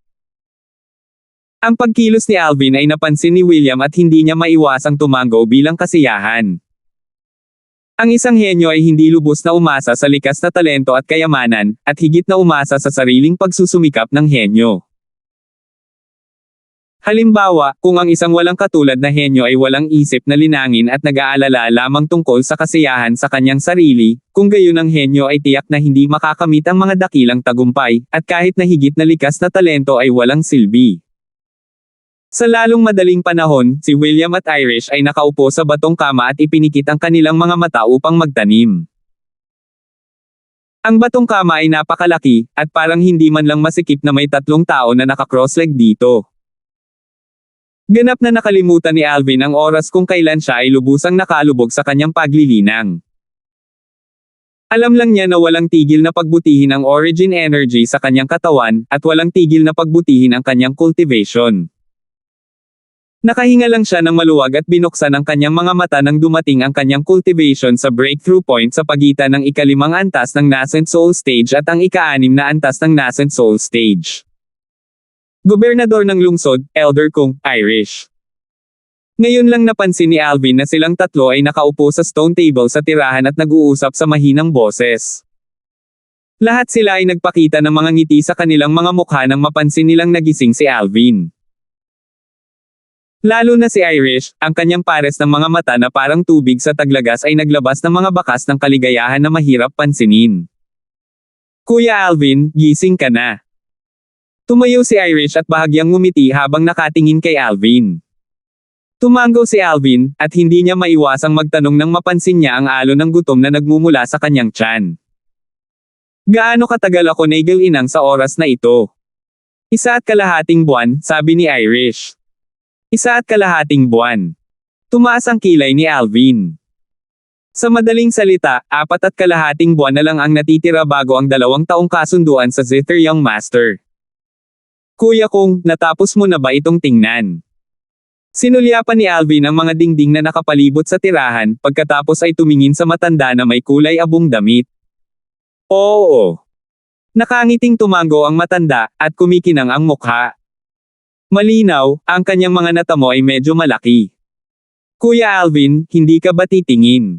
Speaker 1: Ang pagkilos ni Alvin ay napansin ni William at hindi niya maiwasang tumango bilang kasiyahan. Ang isang henyo ay hindi lubos na umasa sa likas na talento at kayamanan, at higit na umasa sa sariling pagsusumikap ng henyo. Halimbawa, kung ang isang walang katulad na henyo ay walang isip na linangin at nag-aalala lamang tungkol sa kasiyahan sa kanyang sarili, kung gayon ang henyo ay tiyak na hindi makakamit ang mga dakilang tagumpay, at kahit na higit na likas na talento ay walang silbi. Sa lalong madaling panahon, si William at Irish ay nakaupo sa batong kama at ipinikit ang kanilang mga mata upang magtanim. Ang batong kama ay napakalaki, at parang hindi man lang masikip na may 3 tao na naka-cross-leg dito. Ganap na nakalimutan ni Alvin ang oras kung kailan siya ay lubusang nakalubog sa kanyang paglilinang. Alam lang niya na walang tigil na pagbutihin ang origin energy sa kanyang katawan, at walang tigil na pagbutihin ang kanyang cultivation. Nakahinga lang siya ng maluwag at binuksan ang kanyang mga mata nang dumating ang kanyang cultivation sa breakthrough point sa pagitan ng ika-5 antas ng Nascent Soul Stage at ang ika-6 na antas ng Nascent Soul Stage. Gobernador ng lungsod, Elder Kong, Irish. Ngayon lang napansin ni Alvin na silang tatlo ay nakaupo sa stone table sa tirahan at nag-uusap sa mahinang boses. Lahat sila ay nagpakita ng mga ngiti sa kanilang mga mukha nang mapansin nilang nagising si Alvin. Lalo na si Irish, ang kanyang pares ng mga mata na parang tubig sa taglagas ay naglabas ng mga bakas ng kaligayahan na mahirap pansinin. Kuya Alvin, gising ka na. Tumayo si Irish at bahagyang ngumiti habang nakatingin kay Alvin. Tumango si Alvin, at hindi niya maiwasang magtanong nang mapansin niya ang alon ng gutom na nagmumula sa kanyang tiyan. Gaano katagal ako nagil-inang sa oras na ito? 1.5 buwan, sabi ni Irish. 1.5 buwan. Tumaas ang kilay ni Alvin. Sa madaling salita, 4.5 buwan na lang ang natitira bago ang 2 taong kasunduan sa Zither Young Master. Kuya Kong, natapos mo na ba itong tingnan? Sinulyapan ni Alvin ang mga dingding na nakapalibot sa tirahan, pagkatapos ay tumingin sa matanda na may kulay abong damit. Oo. Nakangiting tumango ang matanda, at kumikinang ang mukha. Malinaw, ang kanyang mga natamo ay medyo malaki. Kuya Alvin, hindi ka ba titingin?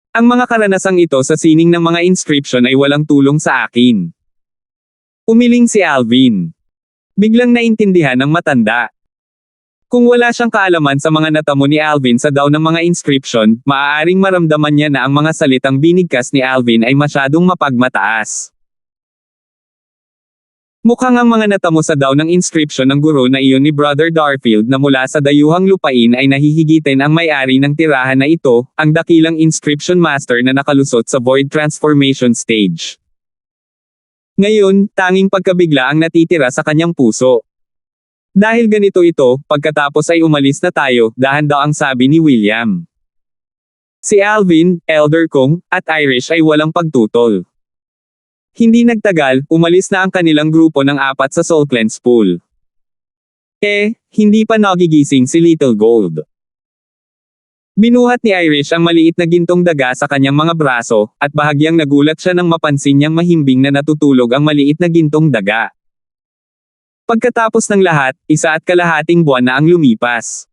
Speaker 1: Ang mga karanasang ito sa sining ng mga inscription ay walang tulong sa akin. Umiling si Alvin. Biglang naintindihan ng matanda. Kung wala siyang kaalaman sa mga natamo ni Alvin sa daw ng mga inscription, maaaring maramdaman niya na ang mga salitang binigkas ni Alvin ay masyadong mapagmataas. Mukhang ang mga natamo sa daw ng inscription ng guro na iyon ni Brother Darfield na mula sa dayuhang lupain ay nahihigitin ang may-ari ng tirahan na ito, ang dakilang inscription master na nakalusot sa void transformation stage. Ngayon, tanging pagkabigla ang natitira sa kanyang puso. Dahil ganito ito, pagkatapos ay umalis na tayo, dahan daw ang sabi ni William. Si Alvin, Elder Kong, at Irish ay walang pagtutol. Hindi nagtagal, umalis na ang kanilang grupo ng 4 sa Soul Cleanse Pool. Hindi pa nagigising si Little Gold. Binuhat ni Irish ang maliit na gintong daga sa kanyang mga braso, at bahagyang nagulat siya nang mapansin niyang mahimbing na natutulog ang maliit na gintong daga. Pagkatapos ng lahat, 1.5 buwan na ang lumipas.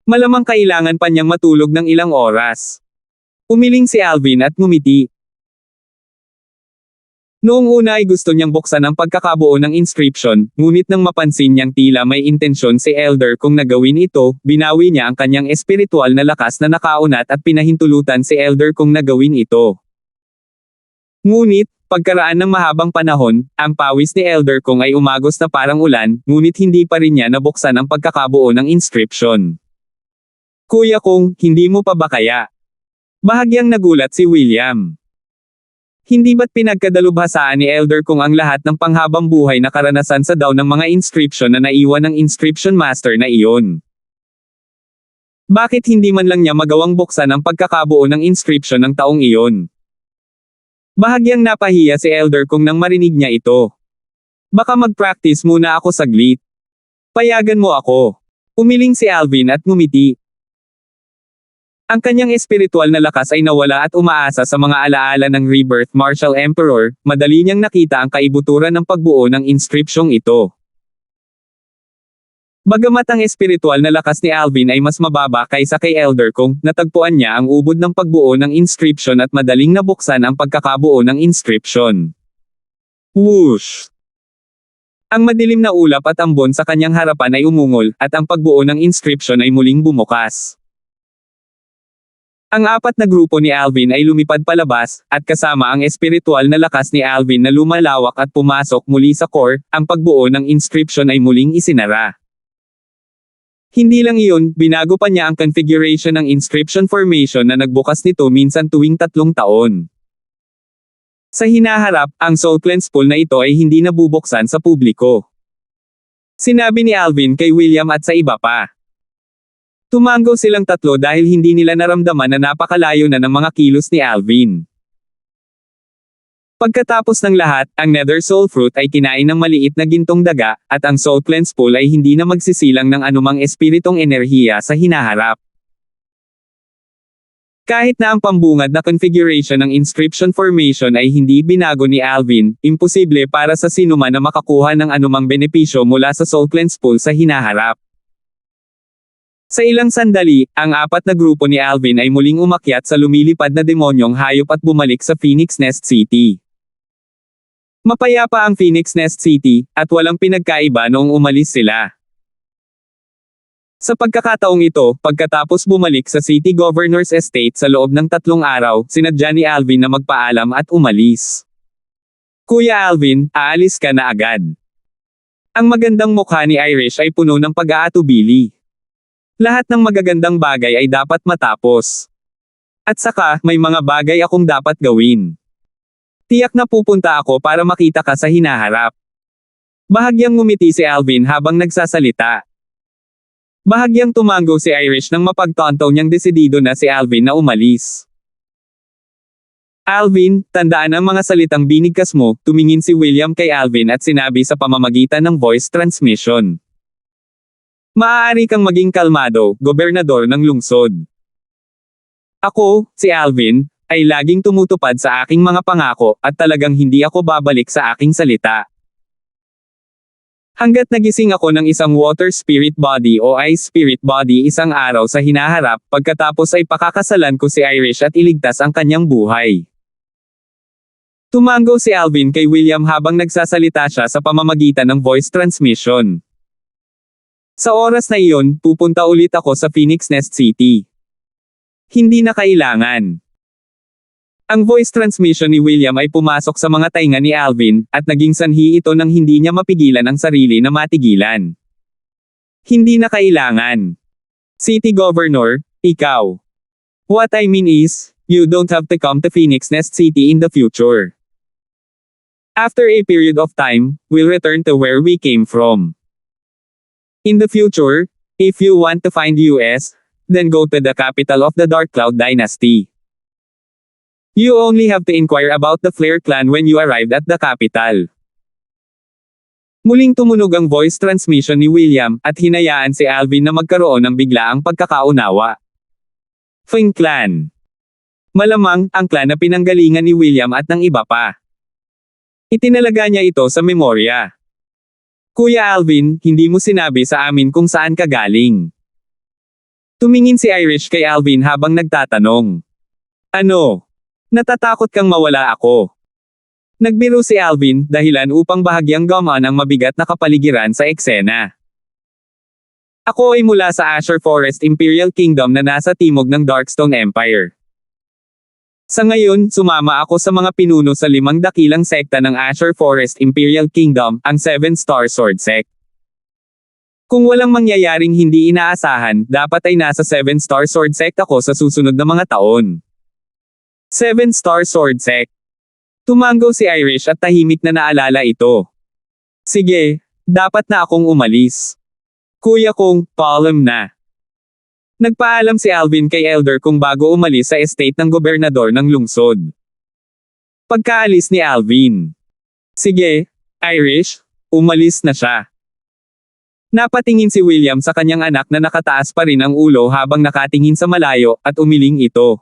Speaker 1: Malamang kailangan pa niyang matulog ng ilang oras. Umiling si Alvin at ngumiti. Noong una ay gusto niyang buksan ang pagkakabuo ng inscription, ngunit nang mapansin niyang tila may intensyon si Elder Kong na gawin ito, binawi niya ang kanyang espiritual na lakas na nakaunat at pinahintulutan si Elder Kong na gawin ito. Ngunit, pagkaraan ng mahabang panahon, ang pawis ni Elder Kong ay umagos na parang ulan, ngunit hindi pa rin niya nabuksan ang pagkakabuo ng inscription. Kuya Kong, hindi mo pa ba kaya? Bahagyang nagulat si William. Hindi ba't pinagkadalubhasaan ni Elder Kong ang lahat ng panghabang buhay na karanasan sa daw ng mga inscription na naiwan ng inscription master na iyon? Bakit hindi man lang niya magawang buksan ang pagkakabuo ng inscription ng taong iyon? Bahagyang napahiya si Elder Kong nang marinig niya ito. Baka mag-practice muna ako saglit. Payagan mo ako. Umiling si Alvin at ngumiti. Ang kanyang espiritual na lakas ay nawala at umaasa sa mga alaala ng Rebirth Martial Emperor, madali niyang nakita ang kaibuturan ng pagbuo ng inscripsyong ito. Bagamat ang espiritual na lakas ni Alvin ay mas mababa kaysa kay Elder Kong, natagpuan niya ang ubod ng pagbuo ng inscription at madaling nabuksan ang pagkakabuo ng inscription. Whoosh! Ang madilim na ulap at ambon sa kanyang harapan ay umungol, at ang pagbuo ng inscription ay muling bumukas. Ang apat na grupo ni Alvin ay lumipad palabas, at kasama ang espiritual na lakas ni Alvin na lumalawak at pumasok muli sa core, ang pagbuo ng inscription ay muling isinara. Hindi lang iyon, binago pa niya ang configuration ng inscription formation na nagbukas nito minsan tuwing 3 taon. Sa hinaharap, ang Soul Cleanse Pool na ito ay hindi nabubuksan sa publiko. Sinabi ni Alvin kay William at sa iba pa. Tumango silang tatlo dahil hindi nila naramdaman na napakalayo na ng mga kilos ni Alvin. Pagkatapos ng lahat, ang Nether Soul Fruit ay kinain ng maliit na gintong daga, at ang Soul Cleanse Pool ay hindi na magsisilang ng anumang espiritong enerhiya sa hinaharap. Kahit na ang pambungad na configuration ng inscription formation ay hindi binago ni Alvin, imposible para sa sinuman na makakuha ng anumang benepisyo mula sa Soul Cleanse Pool sa hinaharap. Sa ilang sandali, ang apat na grupo ni Alvin ay muling umakyat sa lumilipad na demonyong hayop at bumalik sa Phoenix Nest City. Mapayapa ang Phoenix Nest City, at walang pinagkaiba noong umalis sila. Sa pagkakataong ito, pagkatapos bumalik sa City Governor's Estate sa loob ng 3 araw, sinadya ni Alvin na magpaalam at umalis. Kuya Alvin, aalis ka na agad. Ang magandang mukha ni Irish ay puno ng pag-aatubili. Lahat ng magagandang bagay ay dapat matapos. At saka, may mga bagay akong dapat gawin. Tiyak na pupunta ako para makita ka sa hinaharap. Bahagyang ngumiti si Alvin habang nagsasalita. Bahagyang tumango si Irish nang mapagtanto niyang desidido na si Alvin na umalis. Alvin, tandaan ang mga salitang binigkas mo, tumingin si William kay Alvin at sinabi sa pamamagitan ng voice transmission. Maaari kang maging kalmado, gobernador ng lungsod. Ako, si Alvin, ay laging tumutupad sa aking mga pangako, at talagang hindi ako babalik sa aking salita. Hanggat nagising ako ng isang water spirit body o ice spirit body isang araw sa hinaharap, pagkatapos ay pakakasalan ko si Irish at iligtas ang kanyang buhay. Tumango si Alvin kay William habang nagsasalita siya sa pamamagitan ng voice transmission. Sa oras na iyon, pupunta ulit ako sa Phoenix Nest City. Hindi na kailangan. Ang voice transmission ni William ay pumasok sa mga tainga ni Alvin, at naging sanhi ito nang hindi niya mapigilan ang sarili na matigilan. Hindi na kailangan. City Governor, ikaw. What I mean is, you don't have to come to Phoenix Nest City in the future. After a period of time, we'll return to where we came from. In the future, if you want to find US, then go to the capital of the Dark Cloud Dynasty. You only have to inquire about the Flare clan when you arrived at the capital. Muling tumunog ang voice transmission ni William, at hinayaan si Alvin na magkaroon ng biglaang pagkakaunawa. Feng Clan. Malamang, ang clan na pinanggalingan ni William at ng iba pa. Itinalaga niya ito sa memorya. Kuya Alvin, hindi mo sinabi sa amin kung saan ka galing. Tumingin si Irish kay Alvin habang nagtatanong. Ano? Natatakot kang mawala ako? Nagbiro si Alvin, dahilan upang bahagyang gumaan ang mabigat na kapaligiran sa eksena. Ako ay mula sa Azure Forest Imperial Kingdom na nasa timog ng Darkstone Empire. Sa ngayon, sumama ako sa mga pinuno sa 5 dakilang sekta ng Azure Forest Imperial Kingdom, ang 7-Star Sword Sect. Kung walang mangyayaring hindi inaasahan, dapat ay nasa 7-Star Sword Sect ako sa susunod na mga taon. 7-Star Sword Sect. Tumango si Irish at tahimik na naalala ito. Sige, dapat na akong umalis. Kuya kong, paalam na. Nagpaalam si Alvin kay Elder kung bago umalis sa estate ng gobernador ng lungsod. Pagkaalis ni Alvin. Sige, Irish, umalis na siya. Napatingin si William sa kanyang anak na nakataas pa rin ang ulo habang nakatingin sa malayo at umiling ito.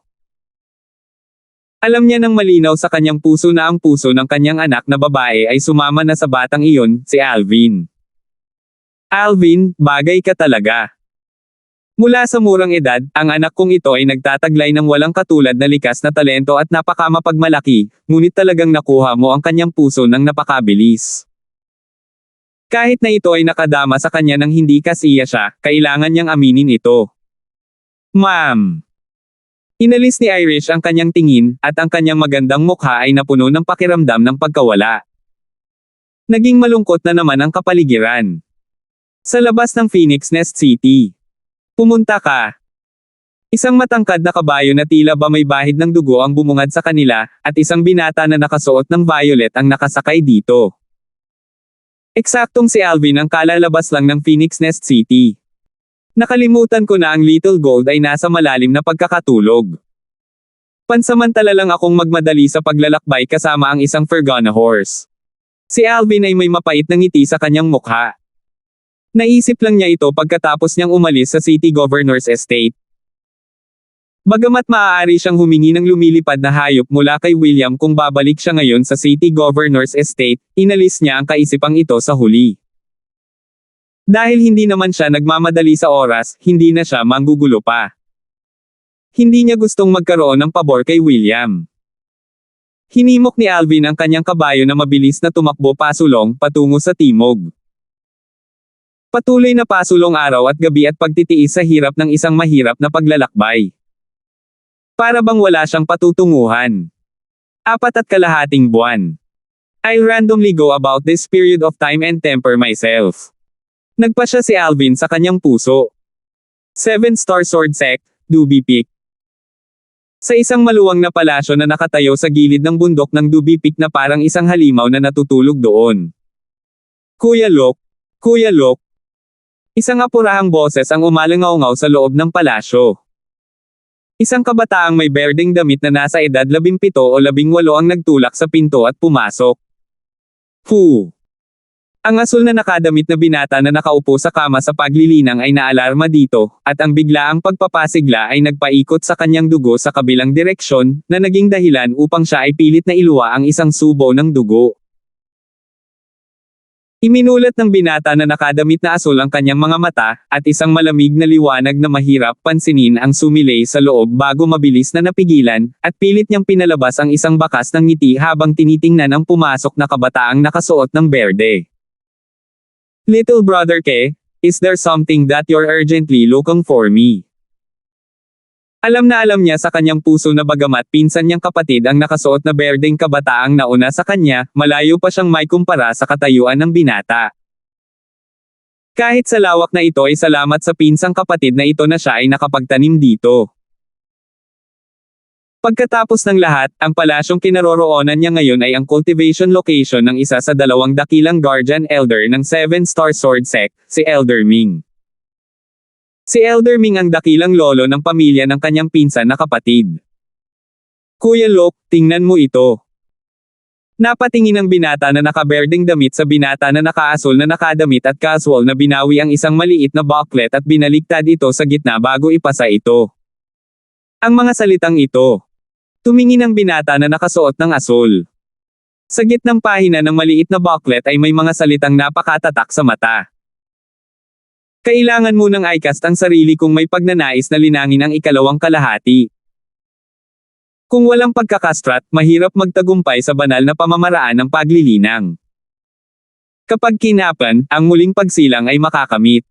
Speaker 1: Alam niya ng malinaw sa kanyang puso na ang puso ng kanyang anak na babae ay sumama na sa batang iyon, si Alvin. Alvin, bagay ka talaga. Mula sa murang edad, ang anak kong ito ay nagtataglay ng walang katulad na likas na talento at napakamapagmalaki, ngunit talagang nakuha mo ang kanyang puso ng napakabilis. Kahit na ito ay nakadama sa kanya ng hindi kasiya siya, kailangan niyang aminin ito. Ma'am. Inalis ni Irish ang kanyang tingin, at ang kanyang magandang mukha ay napuno ng pakiramdam ng pagkawala. Naging malungkot na naman ang kapaligiran. Sa labas ng Phoenix Nest City. Pumunta ka. Isang matangkad na kabayo na tila ba may bahid ng dugo ang bumungad sa kanila, at isang binata na nakasuot ng violet ang nakasakay dito. Eksaktong si Alvin ang kalalabas lang ng Phoenix Nest City. Nakalimutan ko na ang Little Gold ay nasa malalim na pagkakatulog. Pansamantala lang akong magmadali sa paglalakbay kasama ang isang Fergana horse. Si Alvin ay may mapait na ngiti sa kanyang mukha. Naisip lang niya ito pagkatapos niyang umalis sa City Governor's Estate. Bagamat maaari siyang humingi ng lumilipad na hayop mula kay William kung babalik siya ngayon sa City Governor's Estate, inalis niya ang kaisipang ito sa huli. Dahil hindi naman siya nagmamadali sa oras, hindi na siya manggugulo pa. Hindi niya gustong magkaroon ng pabor kay William. Hinimok ni Alvin ang kanyang kabayo na mabilis na tumakbo pasulong patungo sa timog. Patuloy na pasulong araw at gabi at pagtitiis sa hirap ng isang mahirap na paglalakbay. Para bang wala siyang patutunguhan. 4.5 buwan. I randomly go about this period of time and temper myself. Nagpasya si Alvin sa kanyang puso. 7-Star Sword Sect, Doobie Peak. Sa isang maluwang na palasyo na nakatayo sa gilid ng bundok ng Doobie Peak na parang isang halimaw na natutulog doon. Kuya Luke, Kuya Luke. Isang apurahang boses ang umalangaw-ngaw sa loob ng palasyo. Isang kabataang may berdeng damit na nasa edad 17 o 18 ang nagtulak sa pinto at pumasok. Fu! Ang asul na nakadamit na binata na nakaupo sa kama sa paglilinang ay naalarma dito, at ang biglaang pagpapasigla ay nagpaikot sa kanyang dugo sa kabilang direksyon, na naging dahilan upang siya ay pilit na iluwa ang isang subo ng dugo. Iminulat ng binata na nakadamit na asul ang kanyang mga mata, at isang malamig na liwanag na mahirap pansinin ang sumilay sa loob bago mabilis na napigilan, at pilit niyang pinalabas ang isang bakas ng ngiti habang tinitingnan ang pumasok na kabataang nakasuot ng berde. Little brother Ke, is there something that you're urgently looking for me? Alam na alam niya sa kanyang puso na bagamat pinsan niyang kapatid ang nakasuot na berdeng kabataang nauna sa kanya, malayo pa siyang may kumpara sa katayuan ng binata. Kahit sa lawak na ito ay salamat sa pinsang kapatid na ito na siya ay nakapagtanim dito. Pagkatapos ng lahat, ang palasyong kinaroroonan niya ngayon ay ang cultivation location ng isa sa 2 dakilang guardian elder ng 7-Star Sword Sect, si Elder Ming. Si Elder Ming ang dakilang lolo ng pamilya ng kanyang pinsan na kapatid. Kuya Luke, tingnan mo ito. Napatingin ang binata na nakaberdeng damit sa binata na nakaasul na nakadamit at casual na binawi ang isang maliit na booklet at binaliktad ito sa gitna bago ipasa ito. Ang mga salitang ito. Tumingin ang binata na nakasuot ng asul. Sa gitnang pahina ng maliit na booklet ay may mga salitang napakatatak sa mata. Kailangan mo nang i-cast ang sarili kung may pagnanais na linangin ang ikalawang kalahati. Kung walang pagkakastrat, mahirap magtagumpay sa banal na pamamaraan ng paglilinang. Kapag kinapan, ang muling pagsilang ay makakamit.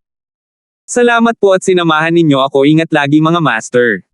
Speaker 1: Salamat po at sinamahan ninyo ako. Ingat lagi mga master.